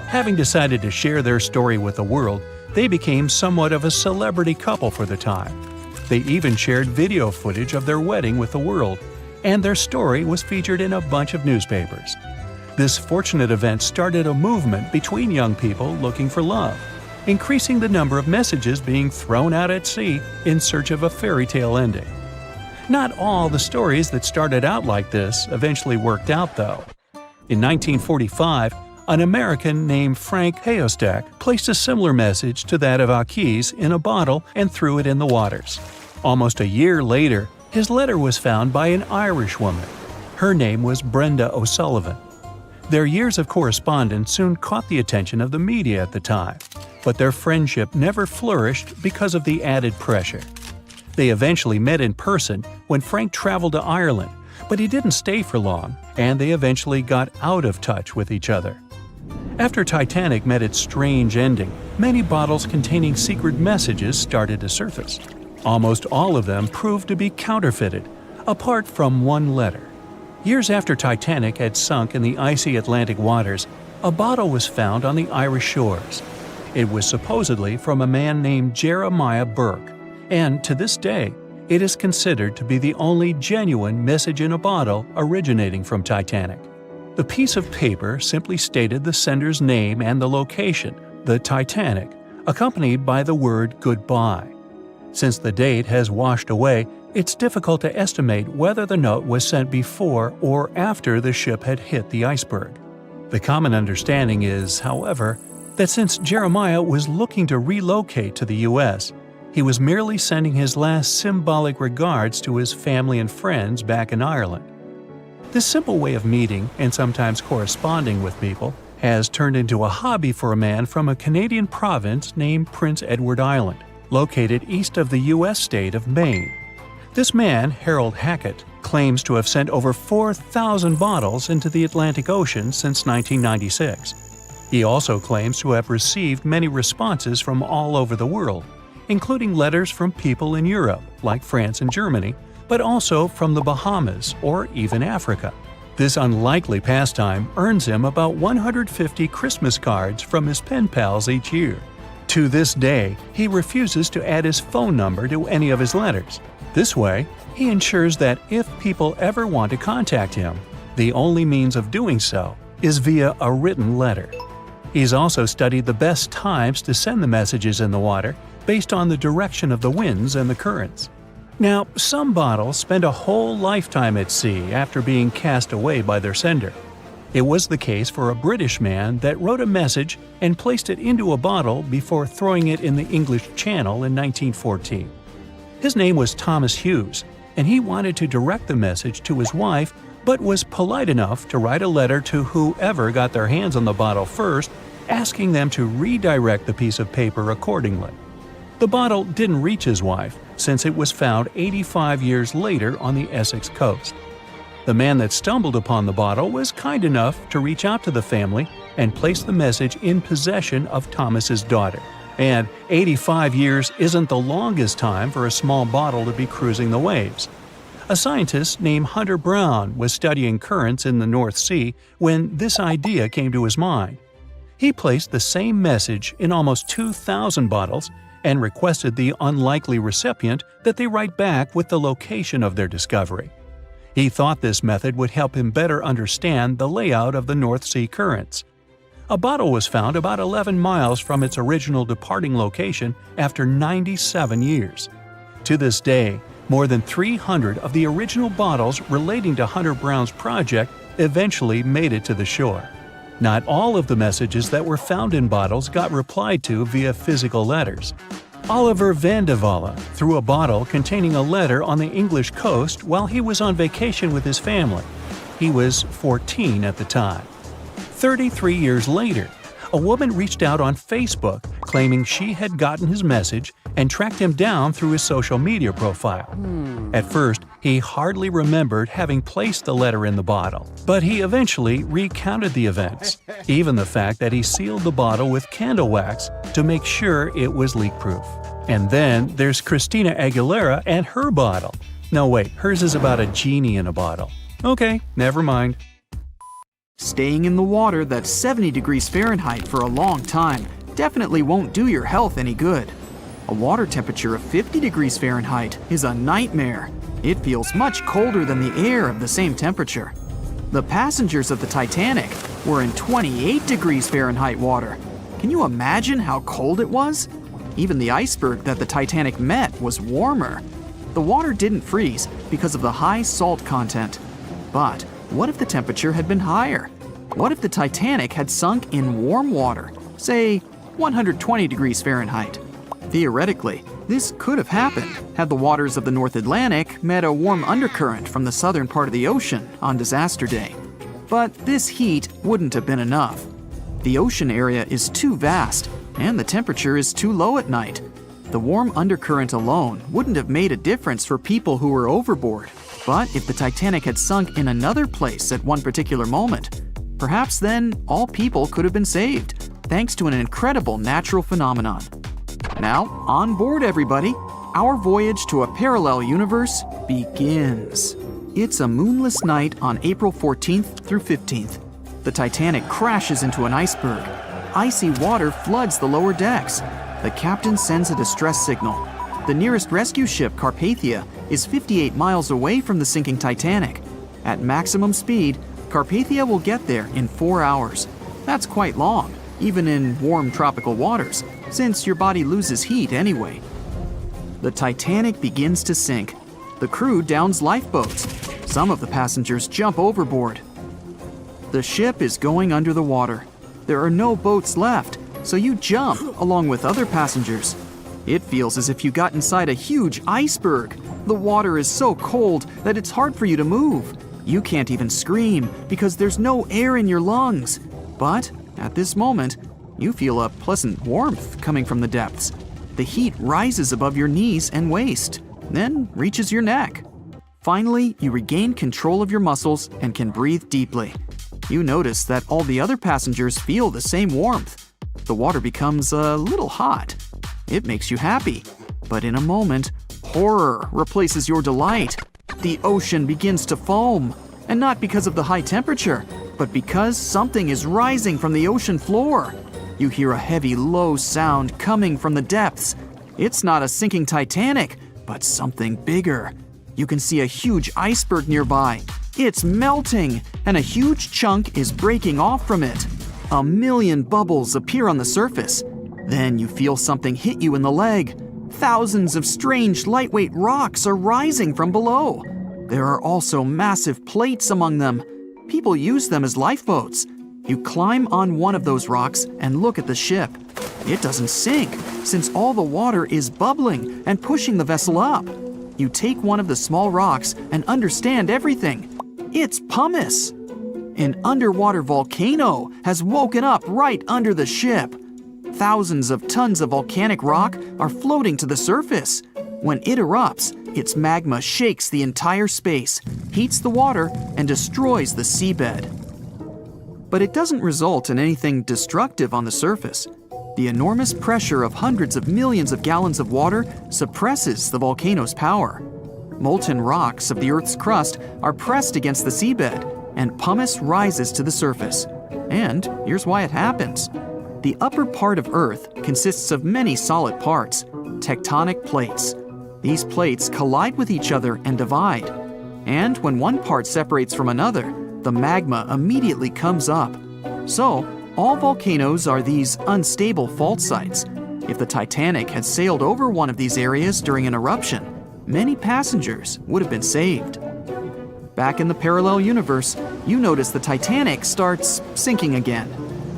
Having decided to share their story with the world, they became somewhat of a celebrity couple for the time. They even shared video footage of their wedding with the world, and their story was featured in a bunch of newspapers. This fortunate event started a movement between young people looking for love, increasing the number of messages being thrown out at sea in search of a fairy tale ending. Not all the stories that started out like this eventually worked out, though. In 1945, an American named Frank Hayostek placed a similar message to that of Ake's in a bottle and threw it in the waters. Almost a year later, his letter was found by an Irish woman. Her name was Brenda O'Sullivan. Their years of correspondence soon caught the attention of the media at the time, but their friendship never flourished because of the added pressure. They eventually met in person when Frank traveled to Ireland, but he didn't stay for long, and they eventually got out of touch with each other. After Titanic met its strange ending, many bottles containing secret messages started to surface. Almost all of them proved to be counterfeited, apart from one letter. Years after Titanic had sunk in the icy Atlantic waters, a bottle was found on the Irish shores. It was supposedly from a man named Jeremiah Burke, and to this day, it is considered to be the only genuine message in a bottle originating from Titanic. The piece of paper simply stated the sender's name and the location, the Titanic, accompanied by the word goodbye. Since the date has washed away, it's difficult to estimate whether the note was sent before or after the ship had hit the iceberg. The common understanding is, however, that since Jeremiah was looking to relocate to the U.S., he was merely sending his last symbolic regards to his family and friends back in Ireland. This simple way of meeting and sometimes corresponding with people has turned into a hobby for a man from a Canadian province named Prince Edward Island, located east of the U.S. state of Maine. This man, Harold Hackett, claims to have sent over 4,000 bottles into the Atlantic Ocean since 1996. He also claims to have received many responses from all over the world, including letters from people in Europe, like France and Germany, but also from the Bahamas or even Africa. This unlikely pastime earns him about 150 Christmas cards from his pen pals each year. To this day, he refuses to add his phone number to any of his letters. This way, he ensures that if people ever want to contact him, the only means of doing so is via a written letter. He's also studied the best times to send the messages in the water based on the direction of the winds and the currents. Now, some bottles spend a whole lifetime at sea after being cast away by their sender. It was the case for a British man that wrote a message and placed it into a bottle before throwing it in the English Channel in 1914. His name was Thomas Hughes, and he wanted to direct the message to his wife, but was polite enough to write a letter to whoever got their hands on the bottle first, asking them to redirect the piece of paper accordingly. The bottle didn't reach his wife, since it was found 85 years later on the Essex coast. The man that stumbled upon the bottle was kind enough to reach out to the family and place the message in possession of Thomas's daughter. And 85 years isn't the longest time for a small bottle to be cruising the waves. A scientist named Hunter Brown was studying currents in the North Sea when this idea came to his mind. He placed the same message in almost 2,000 bottles and requested the unlikely recipient that they write back with the location of their discovery. He thought this method would help him better understand the layout of the North Sea currents. A bottle was found about 11 miles from its original departing location after 97 years. To this day, more than 300 of the original bottles relating to Hunter Brown's project eventually made it to the shore. Not all of the messages that were found in bottles got replied to via physical letters. Oliver van de Walle threw a bottle containing a letter on the English coast while he was on vacation with his family. He was 14 at the time. 33 years later, a woman reached out on Facebook claiming she had gotten his message and tracked him down through his social media profile. At first, he hardly remembered having placed the letter in the bottle, but he eventually recounted the events, even the fact that he sealed the bottle with candle wax to make sure it was leak-proof. And then there's Christina Aguilera and her bottle. No wait, hers is about a genie in a bottle. Okay, never mind. Staying in the water that's 70 degrees Fahrenheit for a long time definitely won't do your health any good. A water temperature of 50 degrees Fahrenheit is a nightmare. It feels much colder than the air of the same temperature. The passengers of the Titanic were in 28 degrees Fahrenheit water. Can you imagine how cold it was? Even the iceberg that the Titanic met was warmer. The water didn't freeze because of the high salt content. But what if the temperature had been higher? What if the Titanic had sunk in warm water, say 120 degrees Fahrenheit? Theoretically, this could have happened had the waters of the North Atlantic met a warm undercurrent from the southern part of the ocean on disaster day. But this heat wouldn't have been enough. The ocean area is too vast, and the temperature is too low at night. The warm undercurrent alone wouldn't have made a difference for people who were overboard. But if the Titanic had sunk in another place at one particular moment, perhaps then all people could have been saved, thanks to an incredible natural phenomenon. Now, on board everybody, our voyage to a parallel universe begins. It's a moonless night on April 14th through 15th. The Titanic crashes into an iceberg. Icy water floods the lower decks. The captain sends a distress signal. The nearest rescue ship, Carpathia, is 58 miles away from the sinking Titanic. At maximum speed, Carpathia will get there in 4 hours. That's quite long, even in warm tropical waters, since your body loses heat anyway. The Titanic begins to sink. The crew downs lifeboats. Some of the passengers jump overboard. The ship is going under the water. There are no boats left, so you jump along with other passengers. It feels as if you got inside a huge iceberg. The water is so cold that it's hard for you to move. You can't even scream because there's no air in your lungs. But at this moment, you feel a pleasant warmth coming from the depths. The heat rises above your knees and waist, then reaches your neck. Finally, you regain control of your muscles and can breathe deeply. You notice that all the other passengers feel the same warmth. The water becomes a little hot. It makes you happy. But in a moment, horror replaces your delight. The ocean begins to foam. And not because of the high temperature, but because something is rising from the ocean floor. You hear a heavy, low sound coming from the depths. It's not a sinking Titanic, but something bigger. You can see a huge iceberg nearby. It's melting, and a huge chunk is breaking off from it. 1 million bubbles appear on the surface. Then you feel something hit you in the leg. Thousands of strange lightweight rocks are rising from below. There are also massive plates among them. People use them as lifeboats. You climb on one of those rocks and look at the ship. It doesn't sink, since all the water is bubbling and pushing the vessel up. You take one of the small rocks and understand everything. It's pumice. An underwater volcano has woken up right under the ship. Thousands of tons of volcanic rock are floating to the surface. When it erupts, its magma shakes the entire space, heats the water, and destroys the seabed. But it doesn't result in anything destructive on the surface. The enormous pressure of hundreds of millions of gallons of water suppresses the volcano's power. Molten rocks of the Earth's crust are pressed against the seabed, and pumice rises to the surface. And here's why it happens. The upper part of Earth consists of many solid parts, tectonic plates. These plates collide with each other and divide. And when one part separates from another, the magma immediately comes up. So, all volcanoes are these unstable fault sites. If the Titanic had sailed over one of these areas during an eruption, many passengers would have been saved. Back in the parallel universe, you notice the Titanic starts sinking again.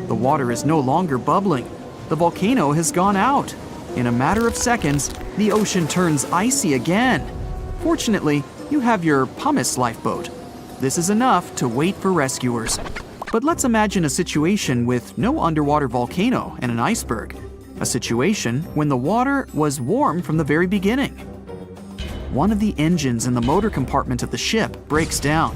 The water is no longer bubbling. The volcano has gone out. In a matter of seconds, the ocean turns icy again. Fortunately, you have your pumice lifeboat. This is enough to wait for rescuers. But let's imagine a situation with no underwater volcano and an iceberg. A situation when the water was warm from the very beginning. One of the engines in the motor compartment of the ship breaks down.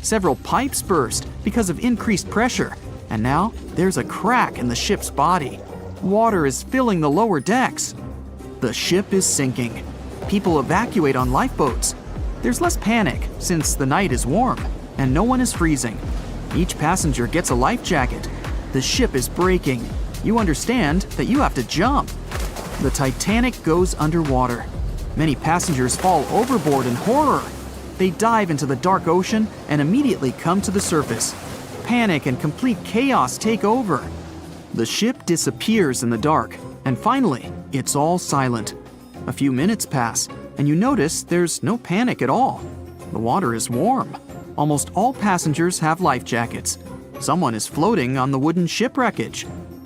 Several pipes burst because of increased pressure, and now there's a crack in the ship's body. Water is filling the lower decks. The ship is sinking. People evacuate on lifeboats. There's less panic since the night is warm and no one is freezing. Each passenger gets a life jacket. The ship is breaking. You understand that you have to jump. The Titanic goes underwater. Many passengers fall overboard in horror. They dive into the dark ocean and immediately come to the surface. Panic and complete chaos take over. The ship disappears in the dark, and finally, it's all silent. A few minutes pass, and you notice there's no panic at all. The water is warm. Almost all passengers have life jackets. Someone is floating on the wooden shipwreckage.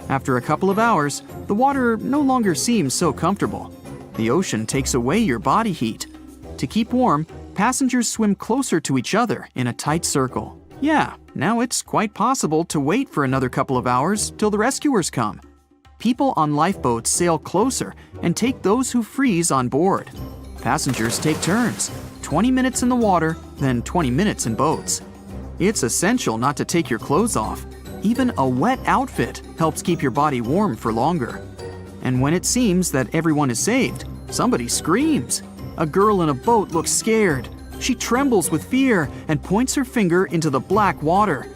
After a couple of hours, the water no longer seems so comfortable. The ocean takes away your body heat. To keep warm, passengers swim closer to each other in a tight circle. Yeah, now it's quite possible to wait for another couple of hours till the rescuers come. People on lifeboats sail closer and take those who freeze on board. Passengers take turns, 20 minutes in the water, then 20 minutes in boats. It's essential not to take your clothes off. Even a wet outfit helps keep your body warm for longer. And when it seems that everyone is saved, somebody screams. A girl in a boat looks scared. She trembles with fear and points her finger into the black water.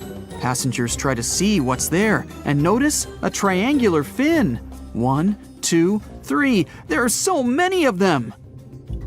Passengers try to see what's there and notice a triangular fin. 1, 2, 3. There are so many of them.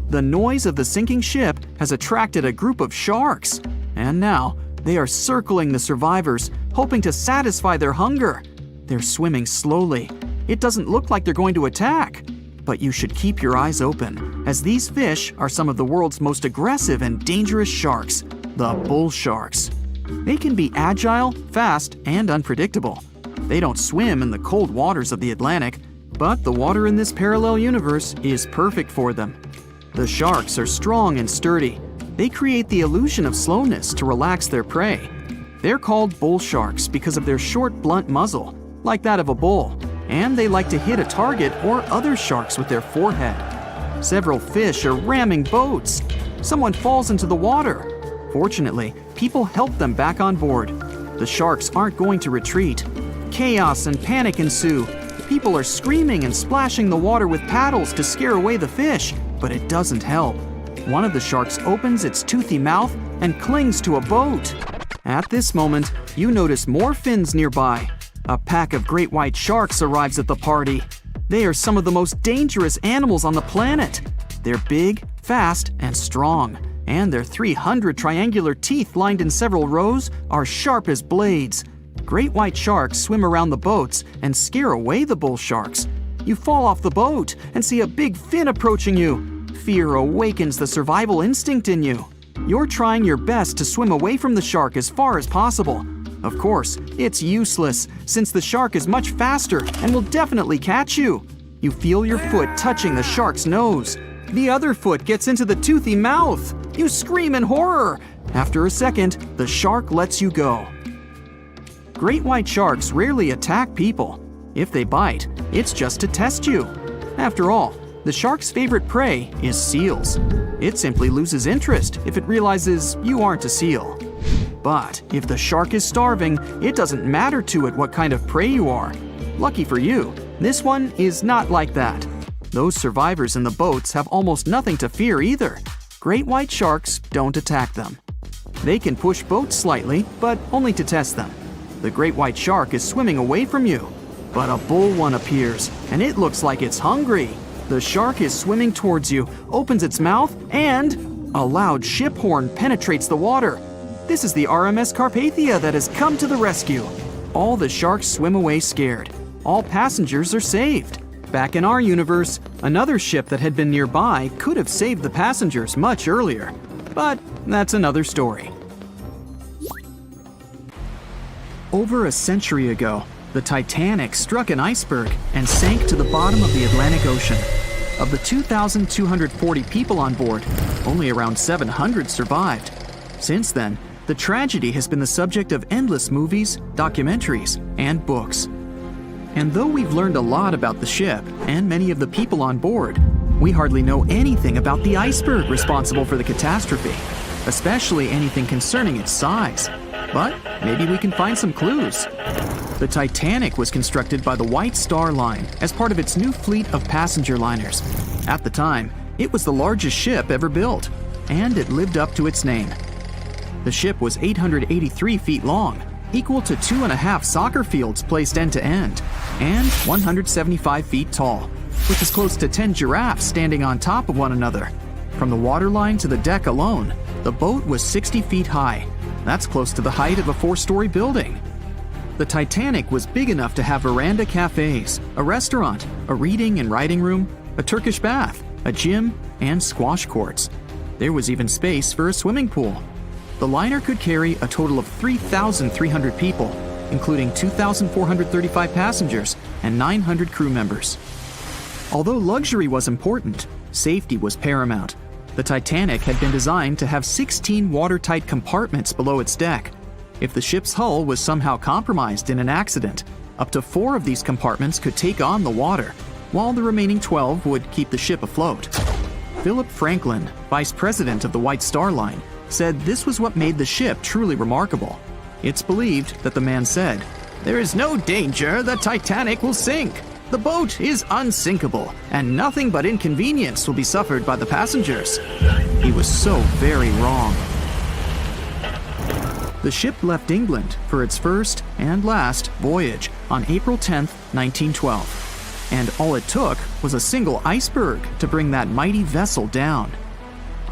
The noise of the sinking ship has attracted a group of sharks. And now they are circling the survivors, hoping to satisfy their hunger. They're swimming slowly. It doesn't look like they're going to attack. But you should keep your eyes open, as these fish are some of the world's most aggressive and dangerous sharks, the bull sharks. They can be agile, fast, and unpredictable. They don't swim in the cold waters of the Atlantic, but the water in this parallel universe is perfect for them. The sharks are strong and sturdy. They create the illusion of slowness to relax their prey. They're called bull sharks because of their short, blunt muzzle, like that of a bull, and they like to hit a target or other sharks with their forehead. Several fish are ramming boats. Someone falls into the water. Fortunately, people help them back on board. The sharks aren't going to retreat. Chaos and panic ensue. People are screaming and splashing the water with paddles to scare away the fish, but it doesn't help. One of the sharks opens its toothy mouth and clings to a boat. At this moment, you notice more fins nearby. A pack of great white sharks arrives at the party. They are some of the most dangerous animals on the planet. They're big, fast, and strong, and their 300 triangular teeth lined in several rows are sharp as blades. Great white sharks swim around the boats and scare away the bull sharks. You fall off the boat and see a big fin approaching you. Fear awakens the survival instinct in you. You're trying your best to swim away from the shark as far as possible. Of course, it's useless, since the shark is much faster and will definitely catch you. You feel your foot touching the shark's nose. The other foot gets into the toothy mouth. You scream in horror. After a second, the shark lets you go. Great white sharks rarely attack people. If they bite, it's just to test you. After all, the shark's favorite prey is seals. It simply loses interest if it realizes you aren't a seal. But if the shark is starving, it doesn't matter to it what kind of prey you are. Lucky for you, this one is not like that. Those survivors in the boats have almost nothing to fear either. Great white sharks don't attack them. They can push boats slightly, but only to test them. The great white shark is swimming away from you. But a bull one appears, and it looks like it's hungry. The shark is swimming towards you, opens its mouth, and a loud ship horn penetrates the water. This is the RMS Carpathia that has come to the rescue. All the sharks swim away scared. All passengers are saved. Back in our universe, another ship that had been nearby could have saved the passengers much earlier. But that's another story. Over a century ago, the Titanic struck an iceberg and sank to the bottom of the Atlantic Ocean. Of the 2,240 people on board, only around 700 survived. Since then, the tragedy has been the subject of endless movies, documentaries, and books. And though we've learned a lot about the ship and many of the people on board, we hardly know anything about the iceberg responsible for the catastrophe, especially anything concerning its size. But maybe we can find some clues. The Titanic was constructed by the White Star Line as part of its new fleet of passenger liners. At the time, it was the largest ship ever built, and it lived up to its name. The ship was 883 feet long, equal to 2.5 soccer fields placed end to end, and 175 feet tall, which is close to 10 giraffes standing on top of one another. From the waterline to the deck alone, the boat was 60 feet high. That's close to the height of a 4-story building. The Titanic was big enough to have veranda cafes, a restaurant, a reading and writing room, a Turkish bath, a gym, and squash courts. There was even space for a swimming pool. The liner could carry a total of 3,300 people, including 2,435 passengers and 900 crew members. Although luxury was important, safety was paramount. The Titanic had been designed to have 16 watertight compartments below its deck. If the ship's hull was somehow compromised in an accident, up to 4 of these compartments could take on the water, while the remaining 12 would keep the ship afloat. Philip Franklin, vice president of the White Star Line, said this was what made the ship truly remarkable. It's believed that the man said, "There is no danger the Titanic will sink. The boat is unsinkable, and nothing but inconvenience will be suffered by the passengers." He was so very wrong. The ship left England for its first and last voyage on April 10, 1912. And all it took was a single iceberg to bring that mighty vessel down.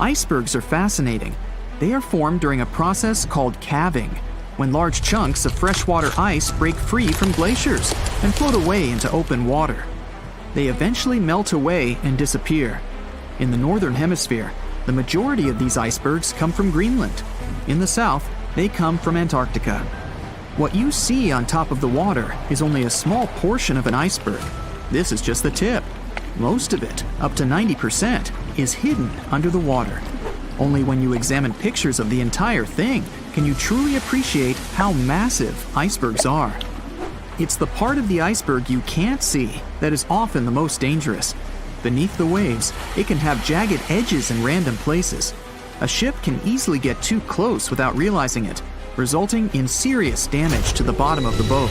Icebergs are fascinating. They are formed during a process called calving, when large chunks of freshwater ice break free from glaciers and float away into open water. They eventually melt away and disappear. In the northern hemisphere, the majority of these icebergs come from Greenland. In the south, they come from Antarctica. What you see on top of the water is only a small portion of an iceberg. This is just the tip. Most of it, up to 90%, is hidden under the water. Only when you examine pictures of the entire thing can you truly appreciate how massive icebergs are. It's the part of the iceberg you can't see that is often the most dangerous. Beneath the waves, it can have jagged edges in random places. A ship can easily get too close without realizing it, resulting in serious damage to the bottom of the boat.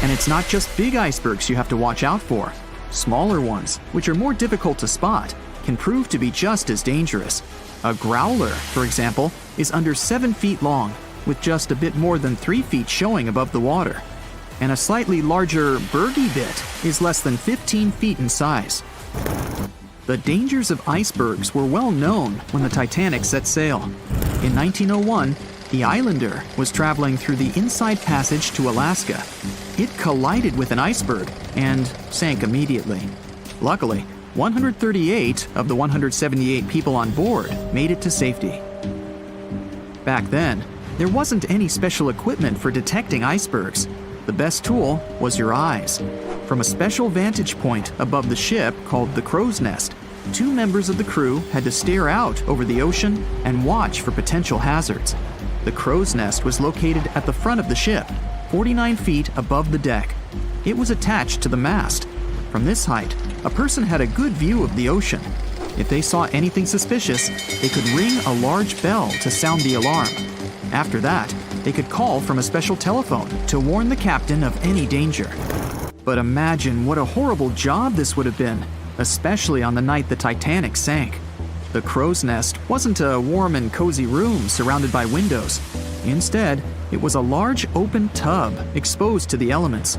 And it's not just big icebergs you have to watch out for. Smaller ones, which are more difficult to spot, can prove to be just as dangerous. A growler, for example, is under 7 feet long, with just a bit more than 3 feet showing above the water. And a slightly larger bergy bit is less than 15 feet in size. The dangers of icebergs were well known when the Titanic set sail. In 1901, The Islander was traveling through the inside passage to Alaska. It collided with an iceberg and sank immediately. Luckily, 138 of the 178 people on board made it to safety. Back then, there wasn't any special equipment for detecting icebergs. The best tool was your eyes. From a special vantage point above the ship called the crow's nest, 2 members of the crew had to stare out over the ocean and watch for potential hazards. The crow's nest was located at the front of the ship, 49 feet above the deck. It was attached to the mast. From this height, a person had a good view of the ocean. If they saw anything suspicious, they could ring a large bell to sound the alarm. After that, they could call from a special telephone to warn the captain of any danger. But imagine what a horrible job this would have been, especially on the night the Titanic sank. The crow's nest wasn't a warm and cozy room surrounded by windows. Instead, it was a large open tub exposed to the elements.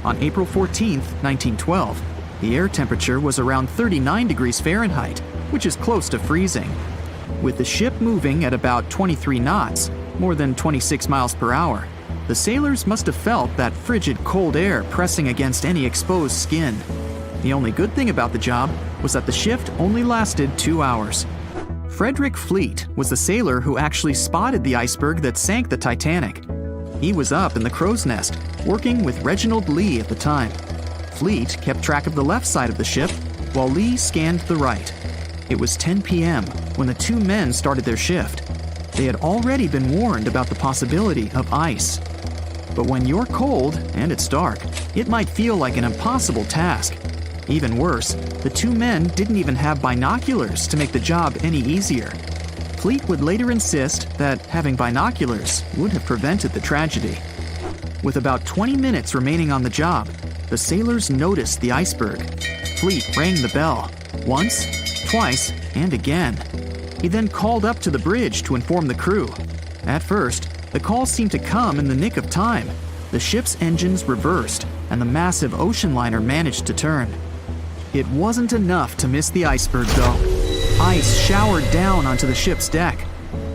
On April 14, 1912, the air temperature was around 39 degrees Fahrenheit, which is close to freezing. With the ship moving at about 23 knots, more than 26 miles per hour, the sailors must have felt that frigid cold air pressing against any exposed skin. The only good thing about the job was that the shift only lasted 2 hours. Frederick Fleet was the sailor who actually spotted the iceberg that sank the Titanic. He was up in the crow's nest, working with Reginald Lee at the time. Fleet kept track of the left side of the ship, while Lee scanned the right. It was 10 p.m. when the 2 men started their shift. They had already been warned about the possibility of ice. But when you're cold and it's dark, it might feel like an impossible task. Even worse, the 2 men didn't even have binoculars to make the job any easier. Fleet would later insist that having binoculars would have prevented the tragedy. With about 20 minutes remaining on the job, the sailors noticed the iceberg. Fleet rang the bell, once, twice, and again. He then called up to the bridge to inform the crew. At first, the call seemed to come in the nick of time. The ship's engines reversed, and the massive ocean liner managed to turn. It wasn't enough to miss the iceberg, though. Ice showered down onto the ship's deck.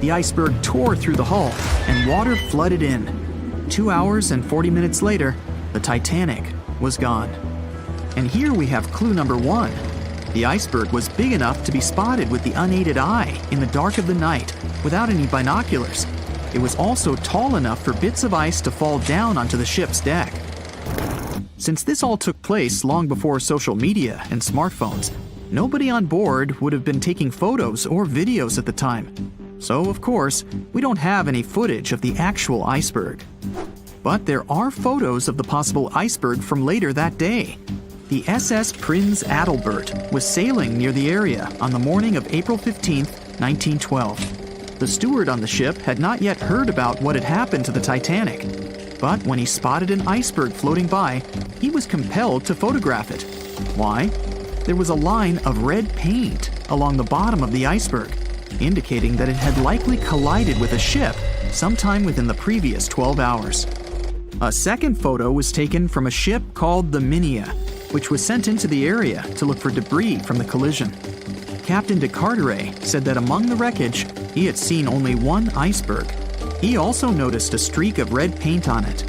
The iceberg tore through the hull, and water flooded in. 2 hours and 40 minutes later, the Titanic was gone. And here we have clue number 1. The iceberg was big enough to be spotted with the unaided eye in the dark of the night without any binoculars. It was also tall enough for bits of ice to fall down onto the ship's deck. Since this all took place long before social media and smartphones, nobody on board would have been taking photos or videos at the time. So, of course, we don't have any footage of the actual iceberg. But there are photos of the possible iceberg from later that day. The SS Prinz Adalbert was sailing near the area on the morning of April 15, 1912. The steward on the ship had not yet heard about what had happened to the Titanic. But when he spotted an iceberg floating by, he was compelled to photograph it. Why? There was a line of red paint along the bottom of the iceberg, indicating that it had likely collided with a ship sometime within the previous 12 hours. A second photo was taken from a ship called the Minia, which was sent into the area to look for debris from the collision. Captain de Carteret said that among the wreckage, he had seen only one iceberg. He also noticed a streak of red paint on it.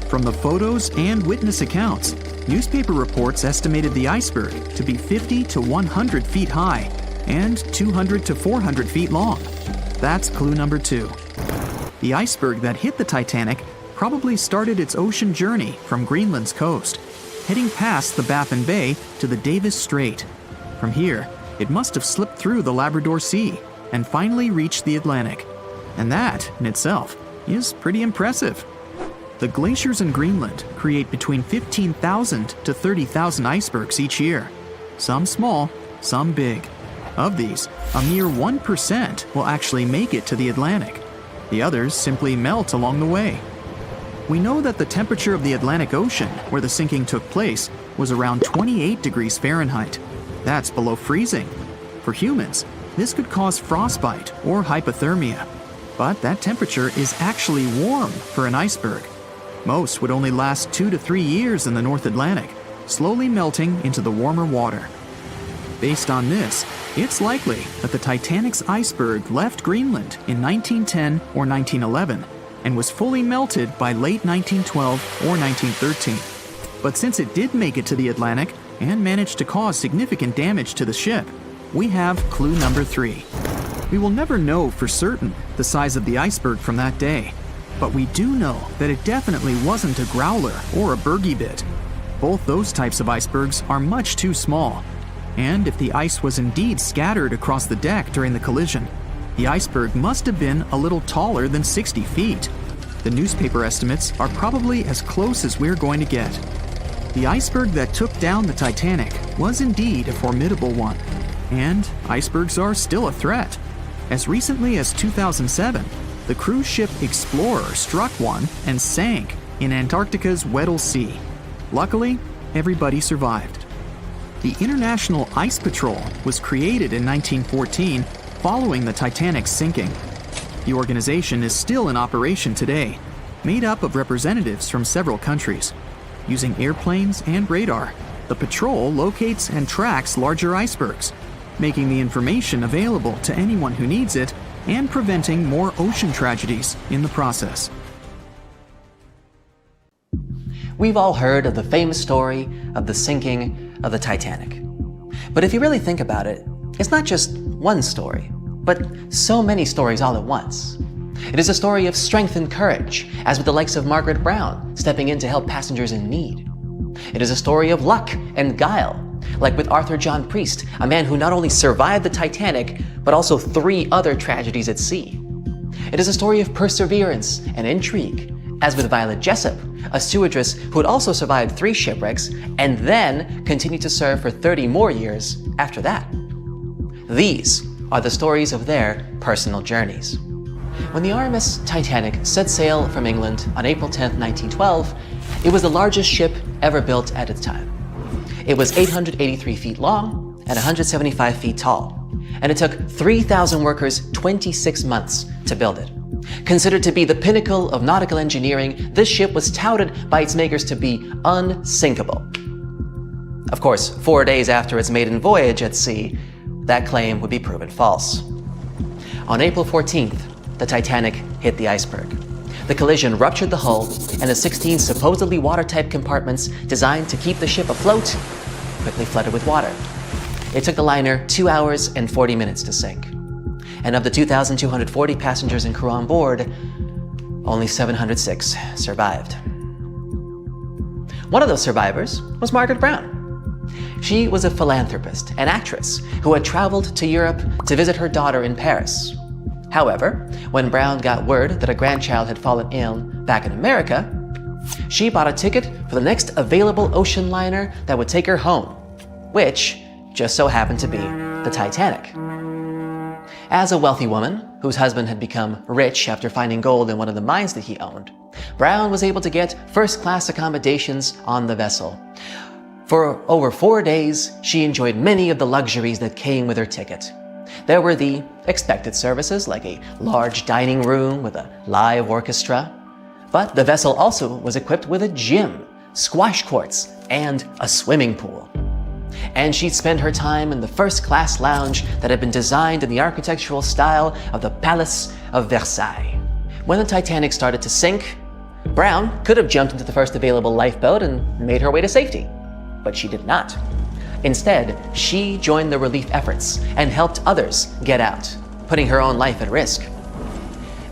From the photos and witness accounts, newspaper reports estimated the iceberg to be 50 to 100 feet high and 200 to 400 feet long. That's clue number 2. The iceberg that hit the Titanic probably started its ocean journey from Greenland's coast, heading past the Baffin Bay to the Davis Strait. From here, it must have slipped through the Labrador Sea and finally reached the Atlantic. And that, in itself, is pretty impressive. The glaciers in Greenland create between 15,000 to 30,000 icebergs each year. Some small, some big. Of these, a mere 1% will actually make it to the Atlantic. The others simply melt along the way. We know that the temperature of the Atlantic Ocean, where the sinking took place, was around 28 degrees Fahrenheit. That's below freezing. For humans, this could cause frostbite or hypothermia. But that temperature is actually warm for an iceberg. Most would only last 2 to 3 years in the North Atlantic, slowly melting into the warmer water. Based on this, It's likely that the Titanic's iceberg left Greenland in 1910 or 1911 and was fully melted by late 1912 or 1913. But since it did make it to the Atlantic and managed to cause significant damage to the ship, we have clue number 3. We will never know for certain the size of the iceberg from that day, but we do know that it definitely wasn't a growler or a bergy bit. Both those types of icebergs are much too small. And if the ice was indeed scattered across the deck during the collision, the iceberg must have been a little taller than 60 feet. The newspaper estimates are probably as close as we're going to get. The iceberg that took down the Titanic was indeed a formidable one, and icebergs are still a threat. As recently as 2007, the cruise ship Explorer struck one and sank in Antarctica's Weddell Sea. Luckily, everybody survived. The International Ice Patrol was created in 1914 following the Titanic's sinking. The organization is still in operation today, made up of representatives from several countries. Using airplanes and radar, the patrol locates and tracks larger icebergs, making the information available to anyone who needs it and preventing more ocean tragedies in the process. We've all heard of the famous story of the sinking of the Titanic. But if you really think about it, it's not just one story, but so many stories all at once. It is a story of strength and courage, as with the likes of Margaret Brown stepping in to help passengers in need. It is a story of luck and guile, like with Arthur John Priest, a man who not only survived the Titanic, but also 3 other tragedies at sea. It is a story of perseverance and intrigue, as with Violet Jessup, a stewardess who had also survived 3 shipwrecks and then continued to serve for 30 more years after that. These are the stories of their personal journeys. When the RMS Titanic set sail from England on April 10, 1912, it was the largest ship ever built at its time. It was 883 feet long and 175 feet tall, and it took 3,000 workers 26 months to build it. Considered to be the pinnacle of nautical engineering, this ship was touted by its makers to be unsinkable. Of course, 4 days after its maiden voyage at sea, that claim would be proven false. On April 14th, the Titanic hit the iceberg. The collision ruptured the hull, and the 16 supposedly watertight compartments designed to keep the ship afloat quickly flooded with water. It took the liner 2 hours and 40 minutes to sink. And of the 2,240 passengers and crew on board, only 706 survived. One of those survivors was Margaret Brown. She was a philanthropist and actress who had traveled to Europe to visit her daughter in Paris. However, when Brown got word that a grandchild had fallen ill back in America, she bought a ticket for the next available ocean liner that would take her home, which just so happened to be the Titanic. As a wealthy woman, whose husband had become rich after finding gold in one of the mines that he owned, Brown was able to get first-class accommodations on the vessel. For over 4 days, she enjoyed many of the luxuries that came with her ticket. There were the expected services, like a large dining room with a live orchestra. But the vessel also was equipped with a gym, squash courts, and a swimming pool. And she'd spend her time in the first-class lounge that had been designed in the architectural style of the Palace of Versailles. When the Titanic started to sink, Brown could have jumped into the first available lifeboat and made her way to safety. But she did not. Instead, she joined the relief efforts and helped others get out, putting her own life at risk.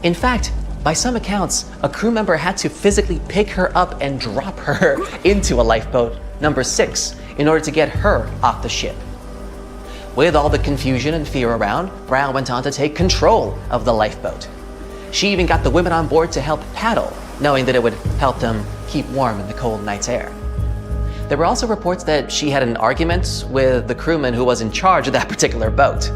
In fact, by some accounts, a crew member had to physically pick her up and drop her into a lifeboat, number 6, in order to get her off the ship. With all the confusion and fear around, Brown went on to take control of the lifeboat. She even got the women on board to help paddle, knowing that it would help them keep warm in the cold night's air. There were also reports that she had an argument with the crewman who was in charge of that particular boat.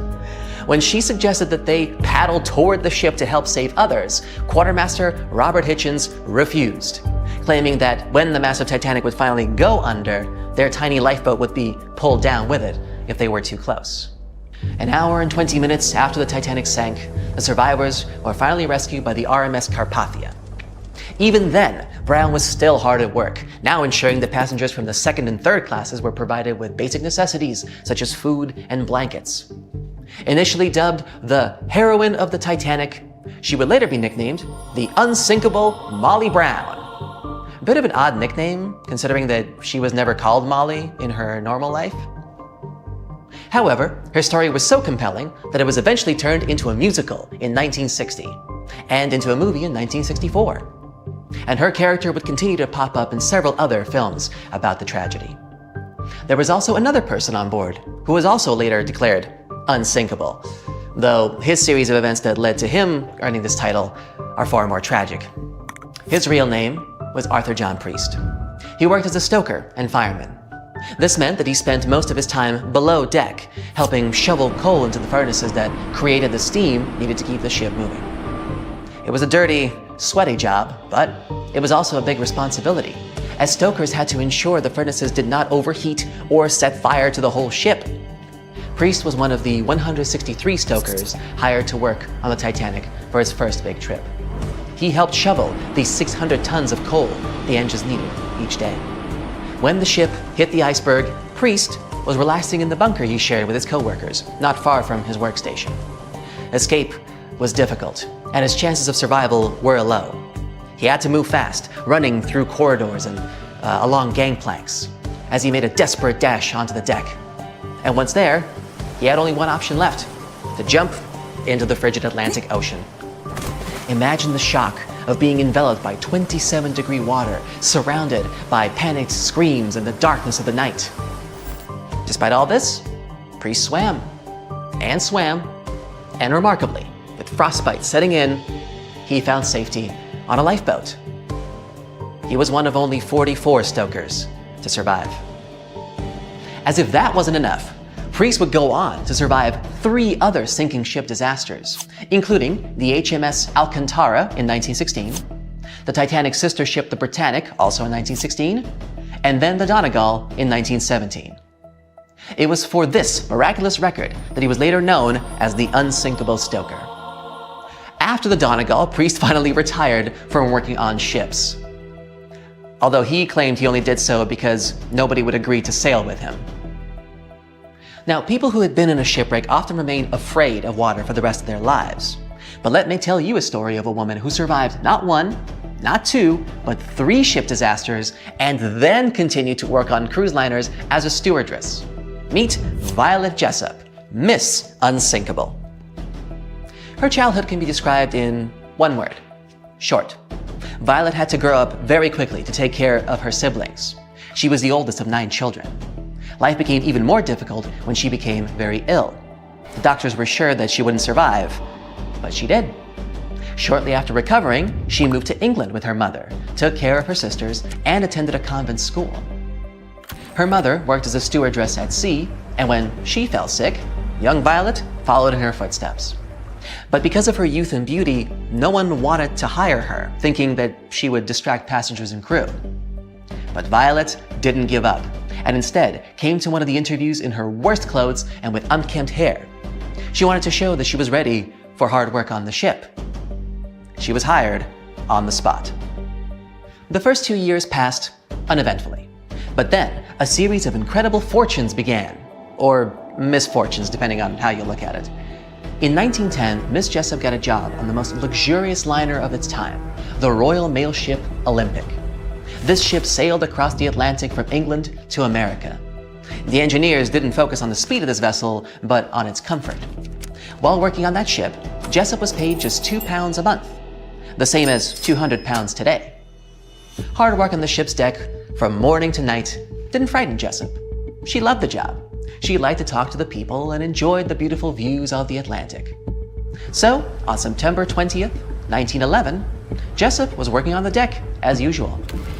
When she suggested that they paddle toward the ship to help save others, Quartermaster Robert Hitchens refused, claiming that when the massive Titanic would finally go under, their tiny lifeboat would be pulled down with it if they were too close. An hour and 20 minutes after the Titanic sank, the survivors were finally rescued by the RMS Carpathia. Even then, Brown was still hard at work, now ensuring that passengers from the second and third classes were provided with basic necessities such as food and blankets. Initially dubbed the heroine of the Titanic, she would later be nicknamed the unsinkable Molly Brown. A bit of an odd nickname, considering that she was never called Molly in her normal life. However, her story was so compelling that it was eventually turned into a musical in 1960 and into a movie in 1964. And her character would continue to pop up in several other films about the tragedy. There was also another person on board who was also later declared unsinkable, though his series of events that led to him earning this title are far more tragic. His real name was Arthur John Priest. He worked as a stoker and fireman. This meant that he spent most of his time below deck, helping shovel coal into the furnaces that created the steam needed to keep the ship moving. It was a dirty, sweaty job, but it was also a big responsibility, as stokers had to ensure the furnaces did not overheat or set fire to the whole ship. Priest was one of the 163 stokers hired to work on the Titanic for its first big trip. He helped shovel the 600 tons of coal the engines needed each day. When the ship hit the iceberg, Priest was relaxing in the bunker he shared with his co-workers, not far from his workstation. Escape was difficult, and his chances of survival were low. He had to move fast, running through corridors and along gangplanks, as he made a desperate dash onto the deck. And once there, he had only one option left: to jump into the frigid Atlantic Ocean. Imagine the shock of being enveloped by 27-degree water, surrounded by panicked screams in the darkness of the night. Despite all this, Priest swam, and remarkably, with frostbite setting in, he found safety on a lifeboat. He was one of only 44 stokers to survive. As if that wasn't enough, Priest would go on to survive 3 other sinking ship disasters, including the HMS Alcantara in 1916, the Titanic's sister ship the Britannic, also in 1916, and then the Donegal in 1917. It was for this miraculous record that he was later known as the unsinkable stoker. After the Donegal, Priest finally retired from working on ships, although he claimed he only did so because nobody would agree to sail with him. Now, people who had been in a shipwreck often remain afraid of water for the rest of their lives. But let me tell you a story of a woman who survived not 1, not 2, but 3 ship disasters and then continued to work on cruise liners as a stewardess. Meet Violet Jessup, Miss Unsinkable. Her childhood can be described in one word: short. Violet had to grow up very quickly to take care of her siblings. She was the oldest of 9 children. Life became even more difficult when she became very ill. The doctors were sure that she wouldn't survive, but she did. Shortly after recovering, she moved to England with her mother, took care of her sisters, and attended a convent school. Her mother worked as a stewardess at sea, and when she fell sick, young Violet followed in her footsteps. But because of her youth and beauty, no one wanted to hire her, thinking that she would distract passengers and crew. But Violet didn't give up, and instead came to one of the interviews in her worst clothes and with unkempt hair. She wanted to show that she was ready for hard work on the ship. She was hired on the spot. The first 2 years passed uneventfully, but then a series of incredible fortunes began, or misfortunes depending on how you look at it. In 1910, Miss Jessup got a job on the most luxurious liner of its time, the Royal Mail ship Olympic. This ship sailed across the Atlantic from England to America. The engineers didn't focus on the speed of this vessel, but on its comfort. While working on that ship, Jessup was paid just £2 a month, the same as £200 today. Hard work on the ship's deck from morning to night didn't frighten Jessup. She loved the job. She liked to talk to the people and enjoyed the beautiful views of the Atlantic. So, on September 20th, 1911, Jessup was working on the deck as usual.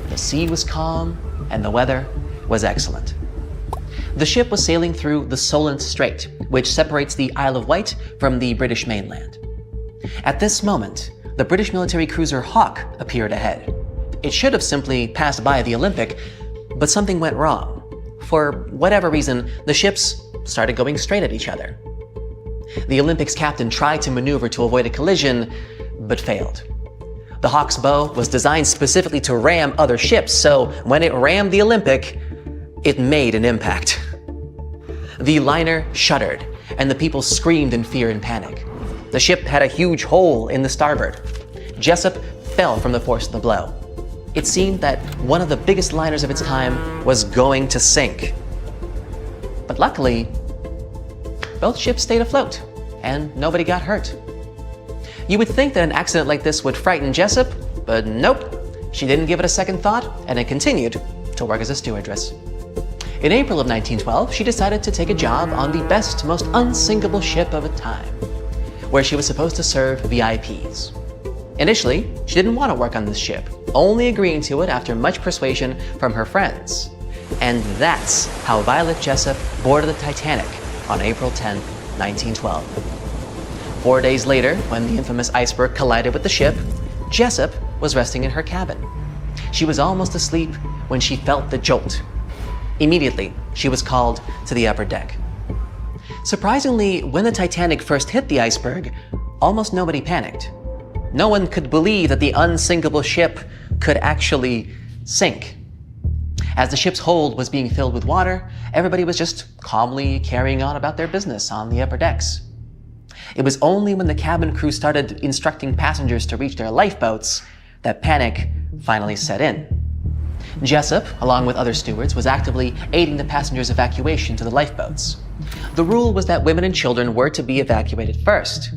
The sea was calm and the weather was excellent. The ship was sailing through the Solent Strait, which separates the Isle of Wight from the British mainland. At this moment, the British military cruiser Hawke appeared ahead. It should have simply passed by the Olympic, but something went wrong. For whatever reason, the ships started going straight at each other. The Olympic's captain tried to maneuver to avoid a collision, but failed. The Hawk's bow was designed specifically to ram other ships, so when it rammed the Olympic, it made an impact. The liner shuddered, and the people screamed in fear and panic. The ship had a huge hole in the starboard. Jessup fell from the force of the blow. It seemed that one of the biggest liners of its time was going to sink. But luckily, both ships stayed afloat, and nobody got hurt. You would think that an accident like this would frighten Jessup, but nope. She didn't give it a second thought, and it continued to work as a stewardess. In April of 1912, she decided to take a job on the best, most unsinkable ship of the time, where she was supposed to serve VIPs. Initially, she didn't want to work on this ship, only agreeing to it after much persuasion from her friends. And that's how Violet Jessup boarded the Titanic on April 10, 1912. 4 days later, when the infamous iceberg collided with the ship, Jessup was resting in her cabin. She was almost asleep when she felt the jolt. Immediately, she was called to the upper deck. Surprisingly, when the Titanic first hit the iceberg, almost nobody panicked. No one could believe that the unsinkable ship could actually sink. As the ship's hold was being filled with water, everybody was just calmly carrying on about their business on the upper decks. It was only when the cabin crew started instructing passengers to reach their lifeboats that panic finally set in. Jessup, along with other stewards, was actively aiding the passengers' evacuation to the lifeboats. The rule was that women and children were to be evacuated first.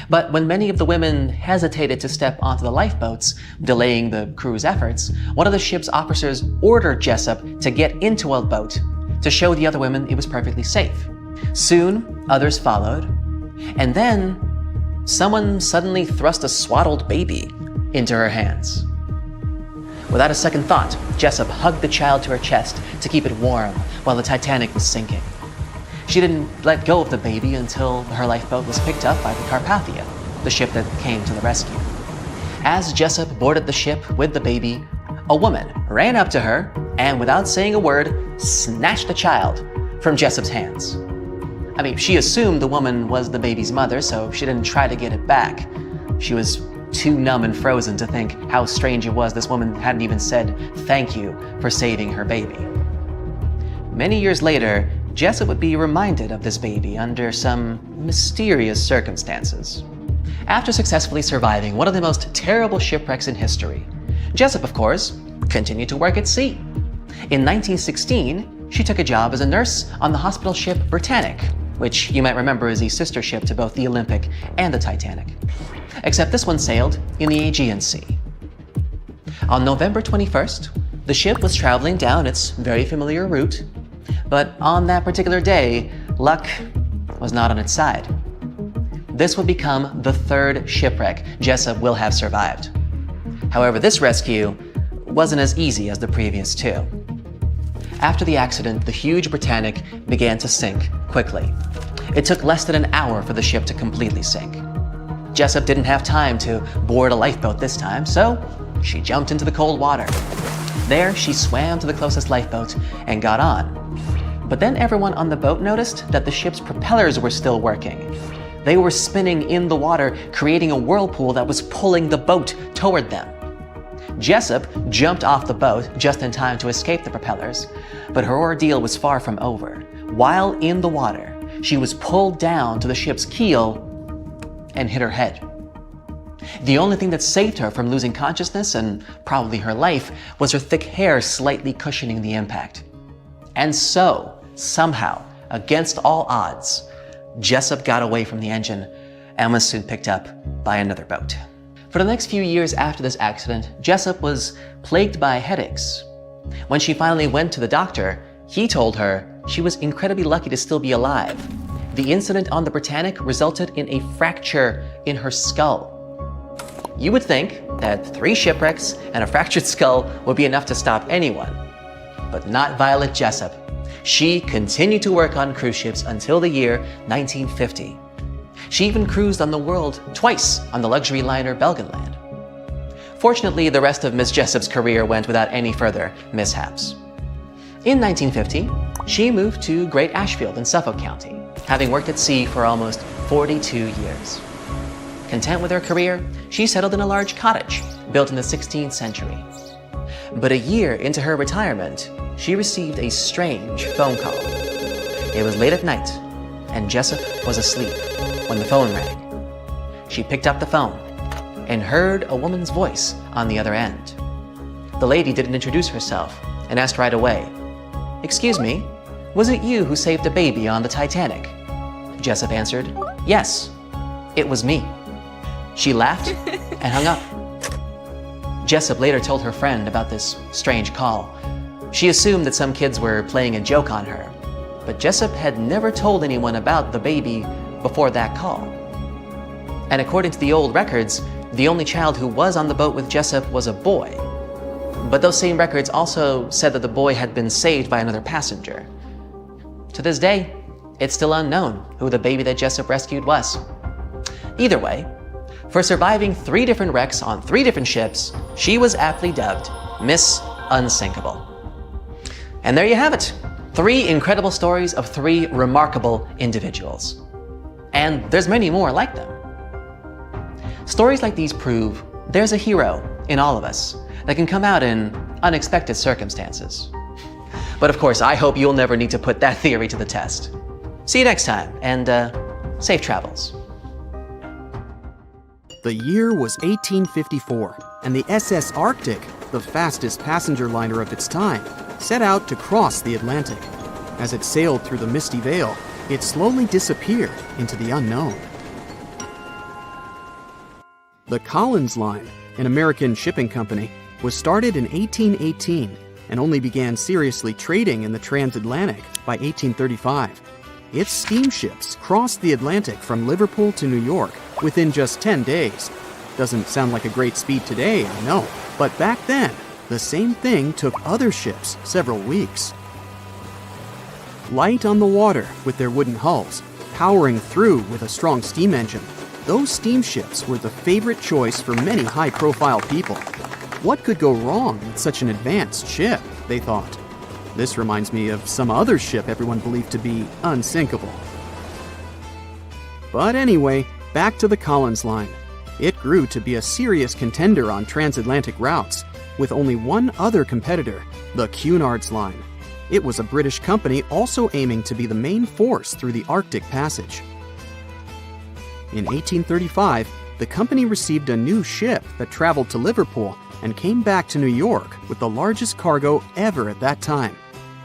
But when many of the women hesitated to step onto the lifeboats, delaying the crew's efforts, one of the ship's officers ordered Jessup to get into a boat to show the other women it was perfectly safe. Soon, others followed, and then someone suddenly thrust a swaddled baby into her hands. Without a second thought, Jessup hugged the child to her chest to keep it warm while the Titanic was sinking. She didn't let go of the baby until her lifeboat was picked up by the Carpathia, the ship that came to the rescue. As Jessup boarded the ship with the baby, a woman ran up to her and, without saying a word, snatched the child from Jessup's hands. I mean, she assumed the woman was the baby's mother, so she didn't try to get it back. She was too numb and frozen to think how strange it was this woman hadn't even said thank you for saving her baby. Many years later, Jessup would be reminded of this baby under some mysterious circumstances. After successfully surviving one of the most terrible shipwrecks in history, Jessup, of course, continued to work at sea. In 1916, she took a job as a nurse on the hospital ship Britannic, which you might remember is a sister ship to both the Olympic and the Titanic. Except this one sailed in the Aegean Sea. On November 21st, the ship was traveling down its very familiar route, but on that particular day, luck was not on its side. This would become the third shipwreck Jessup will have survived. However, this rescue wasn't as easy as the previous two. After the accident, the huge Britannic began to sink quickly. It took less than an hour for the ship to completely sink. Jessup didn't have time to board a lifeboat this time, so she jumped into the cold water. There, she swam to the closest lifeboat and got on. But then everyone on the boat noticed that the ship's propellers were still working. They were spinning in the water, creating a whirlpool that was pulling the boat toward them. Jessup jumped off the boat just in time to escape the propellers, but her ordeal was far from over. While in the water, she was pulled down to the ship's keel and hit her head. The only thing that saved her from losing consciousness, and probably her life, was her thick hair slightly cushioning the impact. And so, somehow, against all odds, Jessup got away from the engine and was soon picked up by another boat. For the next few years after this accident, Jessup was plagued by headaches. When she finally went to the doctor, he told her she was incredibly lucky to still be alive. The incident on the Britannic resulted in a fracture in her skull. You would think that 3 shipwrecks and a fractured skull would be enough to stop anyone, but not Violet Jessup. She continued to work on cruise ships until the year 1950. She even cruised on the world twice on the luxury liner Belgenland. Fortunately, the rest of Miss Jessup's career went without any further mishaps. In 1950, she moved to Great Ashfield in Suffolk County, having worked at sea for almost 42 years. Content with her career, she settled in a large cottage built in the 16th century. But a year into her retirement, she received a strange phone call. It was late at night, and Jessup was asleep when the phone rang. She picked up the phone and heard a woman's voice on the other end. The lady didn't introduce herself and asked right away, "Excuse me, was it you who saved a baby on the Titanic?" Jessup answered, "Yes, it was me." She laughed and hung up. Jessup later told her friend about this strange call. She assumed that some kids were playing a joke on her, but Jessup had never told anyone about the baby before that call. And according to the old records, the only child who was on the boat with Jessup was a boy. But those same records also said that the boy had been saved by another passenger. To this day, it's still unknown who the baby that Jessup rescued was. Either way, for surviving 3 different wrecks on 3 different ships, she was aptly dubbed Miss Unsinkable. And there you have it, 3 incredible stories of 3 remarkable individuals. And there's many more like them. Stories like these prove there's a hero in all of us that can come out in unexpected circumstances. But of course, I hope you'll never need to put that theory to the test. See you next time, and safe travels. The year was 1854, and the SS Arctic, the fastest passenger liner of its time, set out to cross the Atlantic. As it sailed through the misty veil, it slowly disappeared into the unknown. The Collins Line, an American shipping company, was started in 1818 and only began seriously trading in the transatlantic by 1835. Its steamships crossed the Atlantic from Liverpool to New York within just 10 days. Doesn't sound like a great speed today, I know, but back then, the same thing took other ships several weeks. Light on the water with their wooden hulls, powering through with a strong steam engine, those steamships were the favorite choice for many high-profile people. What could go wrong with such an advanced ship, they thought. This reminds me of some other ship everyone believed to be unsinkable. But anyway, back to the Collins Line. It grew to be a serious contender on transatlantic routes, with only one other competitor, the Cunard's Line. It was a British company also aiming to be the main force through the Arctic Passage. In 1835, the company received a new ship that traveled to Liverpool and came back to New York with the largest cargo ever at that time.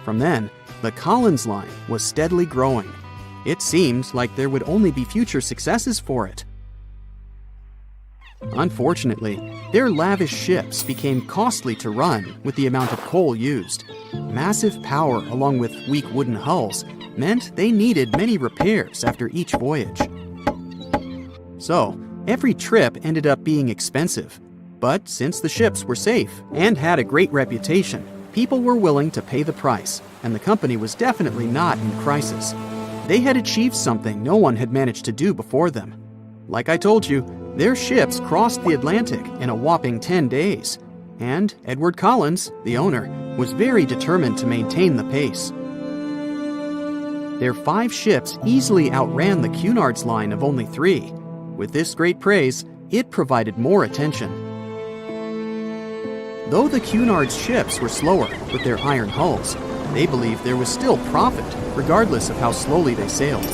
From then, the Collins Line was steadily growing. It seemed like there would only be future successes for it. Unfortunately, their lavish ships became costly to run with the amount of coal used. Massive power along with weak wooden hulls meant they needed many repairs after each voyage. So, every trip ended up being expensive. But since the ships were safe and had a great reputation, people were willing to pay the price, and the company was definitely not in crisis. They had achieved something no one had managed to do before them. Like I told you, their ships crossed the Atlantic in a whopping 10 days, and Edward Collins, the owner, was very determined to maintain the pace. Their 5 ships easily outran the Cunard's Line of only 3. With this great praise, it provided more attention. Though the Cunard's ships were slower with their iron hulls, they believed there was still profit, regardless of how slowly they sailed.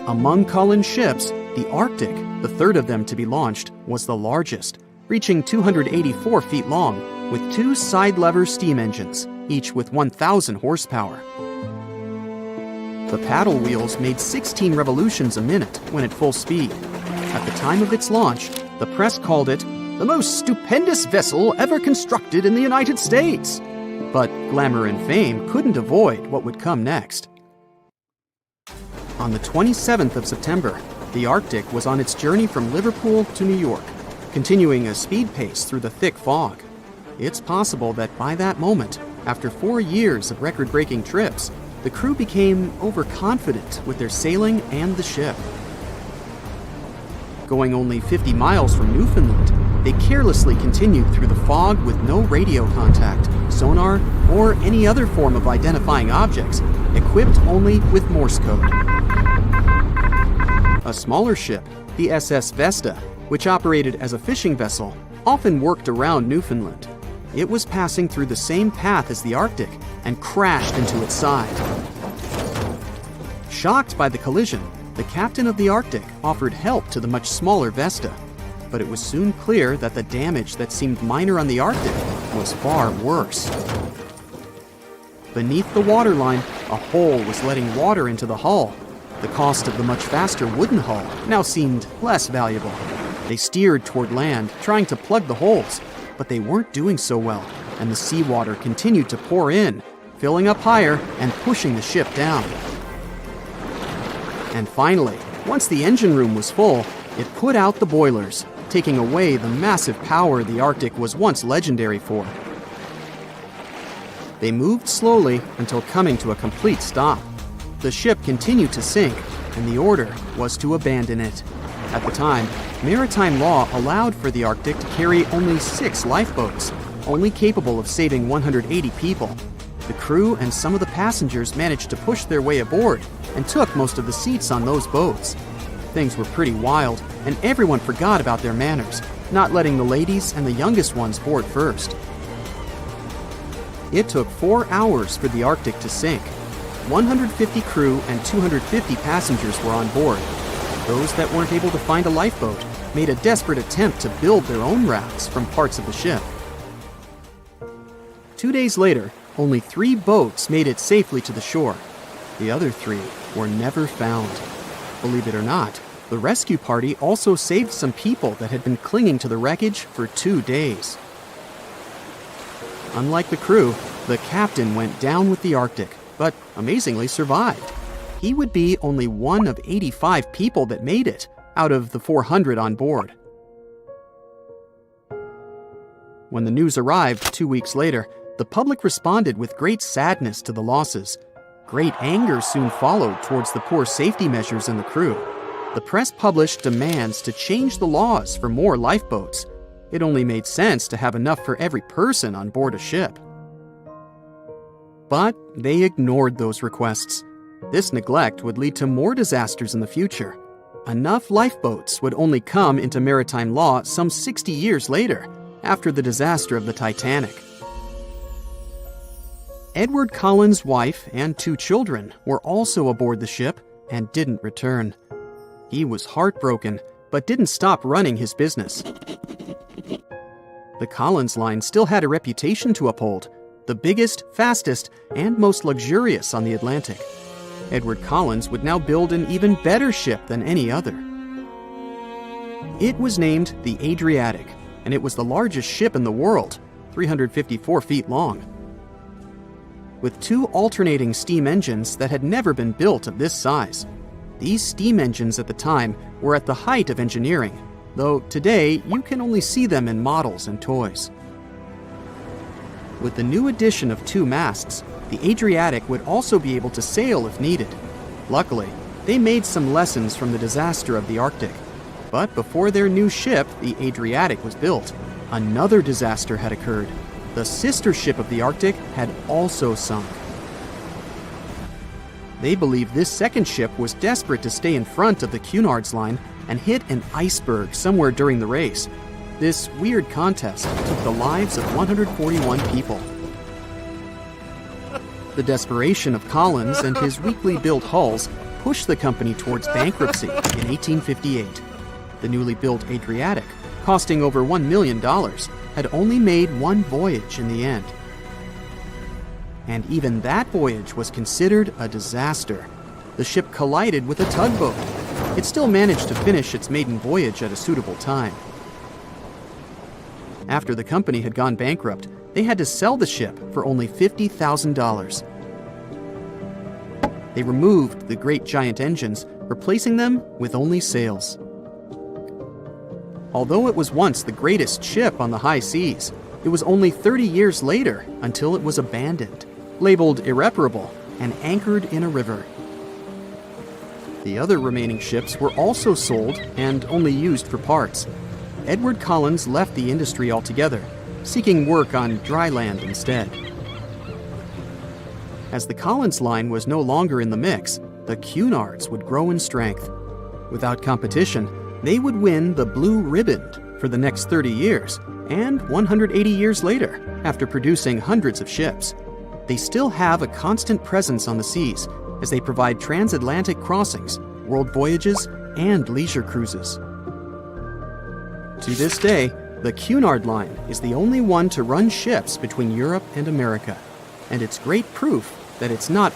Among Collins' ships, the Arctic, the third of them to be launched, was the largest, reaching 284 feet long, with 2 side-lever steam engines, each with 1,000 horsepower. The paddle wheels made 16 revolutions a minute when at full speed. At the time of its launch, the press called it the most stupendous vessel ever constructed in the United States. But glamour and fame couldn't avoid what would come next. On the 27th of September, the Arctic was on its journey from Liverpool to New York, continuing a speed pace through the thick fog. It's possible that by that moment, after 4 years of record-breaking trips, the crew became overconfident with their sailing and the ship. Going only 50 miles from Newfoundland, they carelessly continued through the fog with no radio contact, sonar, or any other form of identifying objects, equipped only with Morse code. A smaller ship, the SS Vesta, which operated as a fishing vessel, often worked around Newfoundland. It was passing through the same path as the Arctic and crashed into its side. Shocked by the collision, the captain of the Arctic offered help to the much smaller Vesta, but it was soon clear that the damage that seemed minor on the Arctic was far worse. Beneath the waterline, a hole was letting water into the hull. The cost of the much faster wooden hull now seemed less valuable. They steered toward land, trying to plug the holes, but they weren't doing so well, and the seawater continued to pour in, filling up higher and pushing the ship down. And finally, once the engine room was full, it put out the boilers, taking away the massive power the Arctic was once legendary for. They moved slowly until coming to a complete stop. The ship continued to sink, and the order was to abandon it. At the time, maritime law allowed for the Arctic to carry only 6 lifeboats, only capable of saving 180 people. The crew and some of the passengers managed to push their way aboard and took most of the seats on those boats. Things were pretty wild, and everyone forgot about their manners, not letting the ladies and the youngest ones board first. It took 4 hours for the Arctic to sink. 150 crew and 250 passengers were on board. Those that weren't able to find a lifeboat made a desperate attempt to build their own rafts from parts of the ship. 2 days later, only 3 boats made it safely to the shore. The other 3 were never found. Believe it or not, the rescue party also saved some people that had been clinging to the wreckage for 2 days. Unlike the crew, the captain went down with the Arctic, but amazingly survived. He would be only one of 85 people that made it, out of the 400 on board. When the news arrived 2 weeks later, the public responded with great sadness to the losses. Great anger soon followed towards the poor safety measures in the crew. The press published demands to change the laws for more lifeboats. It only made sense to have enough for every person on board a ship. But they ignored those requests. This neglect would lead to more disasters in the future. Enough lifeboats would only come into maritime law some 60 years later, after the disaster of the Titanic. Edward Cullen's wife and 2 children were also aboard the ship and didn't return. He was heartbroken, but didn't stop running his business. The Collins line still had a reputation to uphold, the biggest, fastest, and most luxurious on the Atlantic. Edward Collins would now build an even better ship than any other. It was named the Adriatic, and it was the largest ship in the world, 354 feet long. With 2 alternating steam engines that had never been built of this size. These steam engines at the time were at the height of engineering, though today you can only see them in models and toys. With the new addition of 2 masts, the Adriatic would also be able to sail if needed. Luckily, they made some lessons from the disaster of the Arctic. But before their new ship, the Adriatic, was built, another disaster had occurred. The sister ship of the Arctic had also sunk. They believe this second ship was desperate to stay in front of the Cunard's line and hit an iceberg somewhere during the race. This weird contest took the lives of 141 people. The desperation of Collins and his weakly built hulls pushed the company towards bankruptcy in 1858. The newly built Adriatic, costing over $1 million, had only made 1 voyage in the end. And even that voyage was considered a disaster. The ship collided with a tugboat. It still managed to finish its maiden voyage at a suitable time. After the company had gone bankrupt, they had to sell the ship for only $50,000. They removed the great giant engines, replacing them with only sails. Although it was once the greatest ship on the high seas, it was only 30 years later until it was abandoned, labeled irreparable, and anchored in a river. The other remaining ships were also sold and only used for parts. Edward Collins left the industry altogether, seeking work on dry land instead. As the Collins line was no longer in the mix, the Cunards would grow in strength. Without competition, they would win the Blue Riband for the next 30 years and 180 years later, after producing hundreds of ships. They still have a constant presence on the seas as they provide transatlantic crossings, world voyages, and leisure cruises. To this day, the Cunard Line is the only one to run ships between Europe and America, and it's great proof that it's not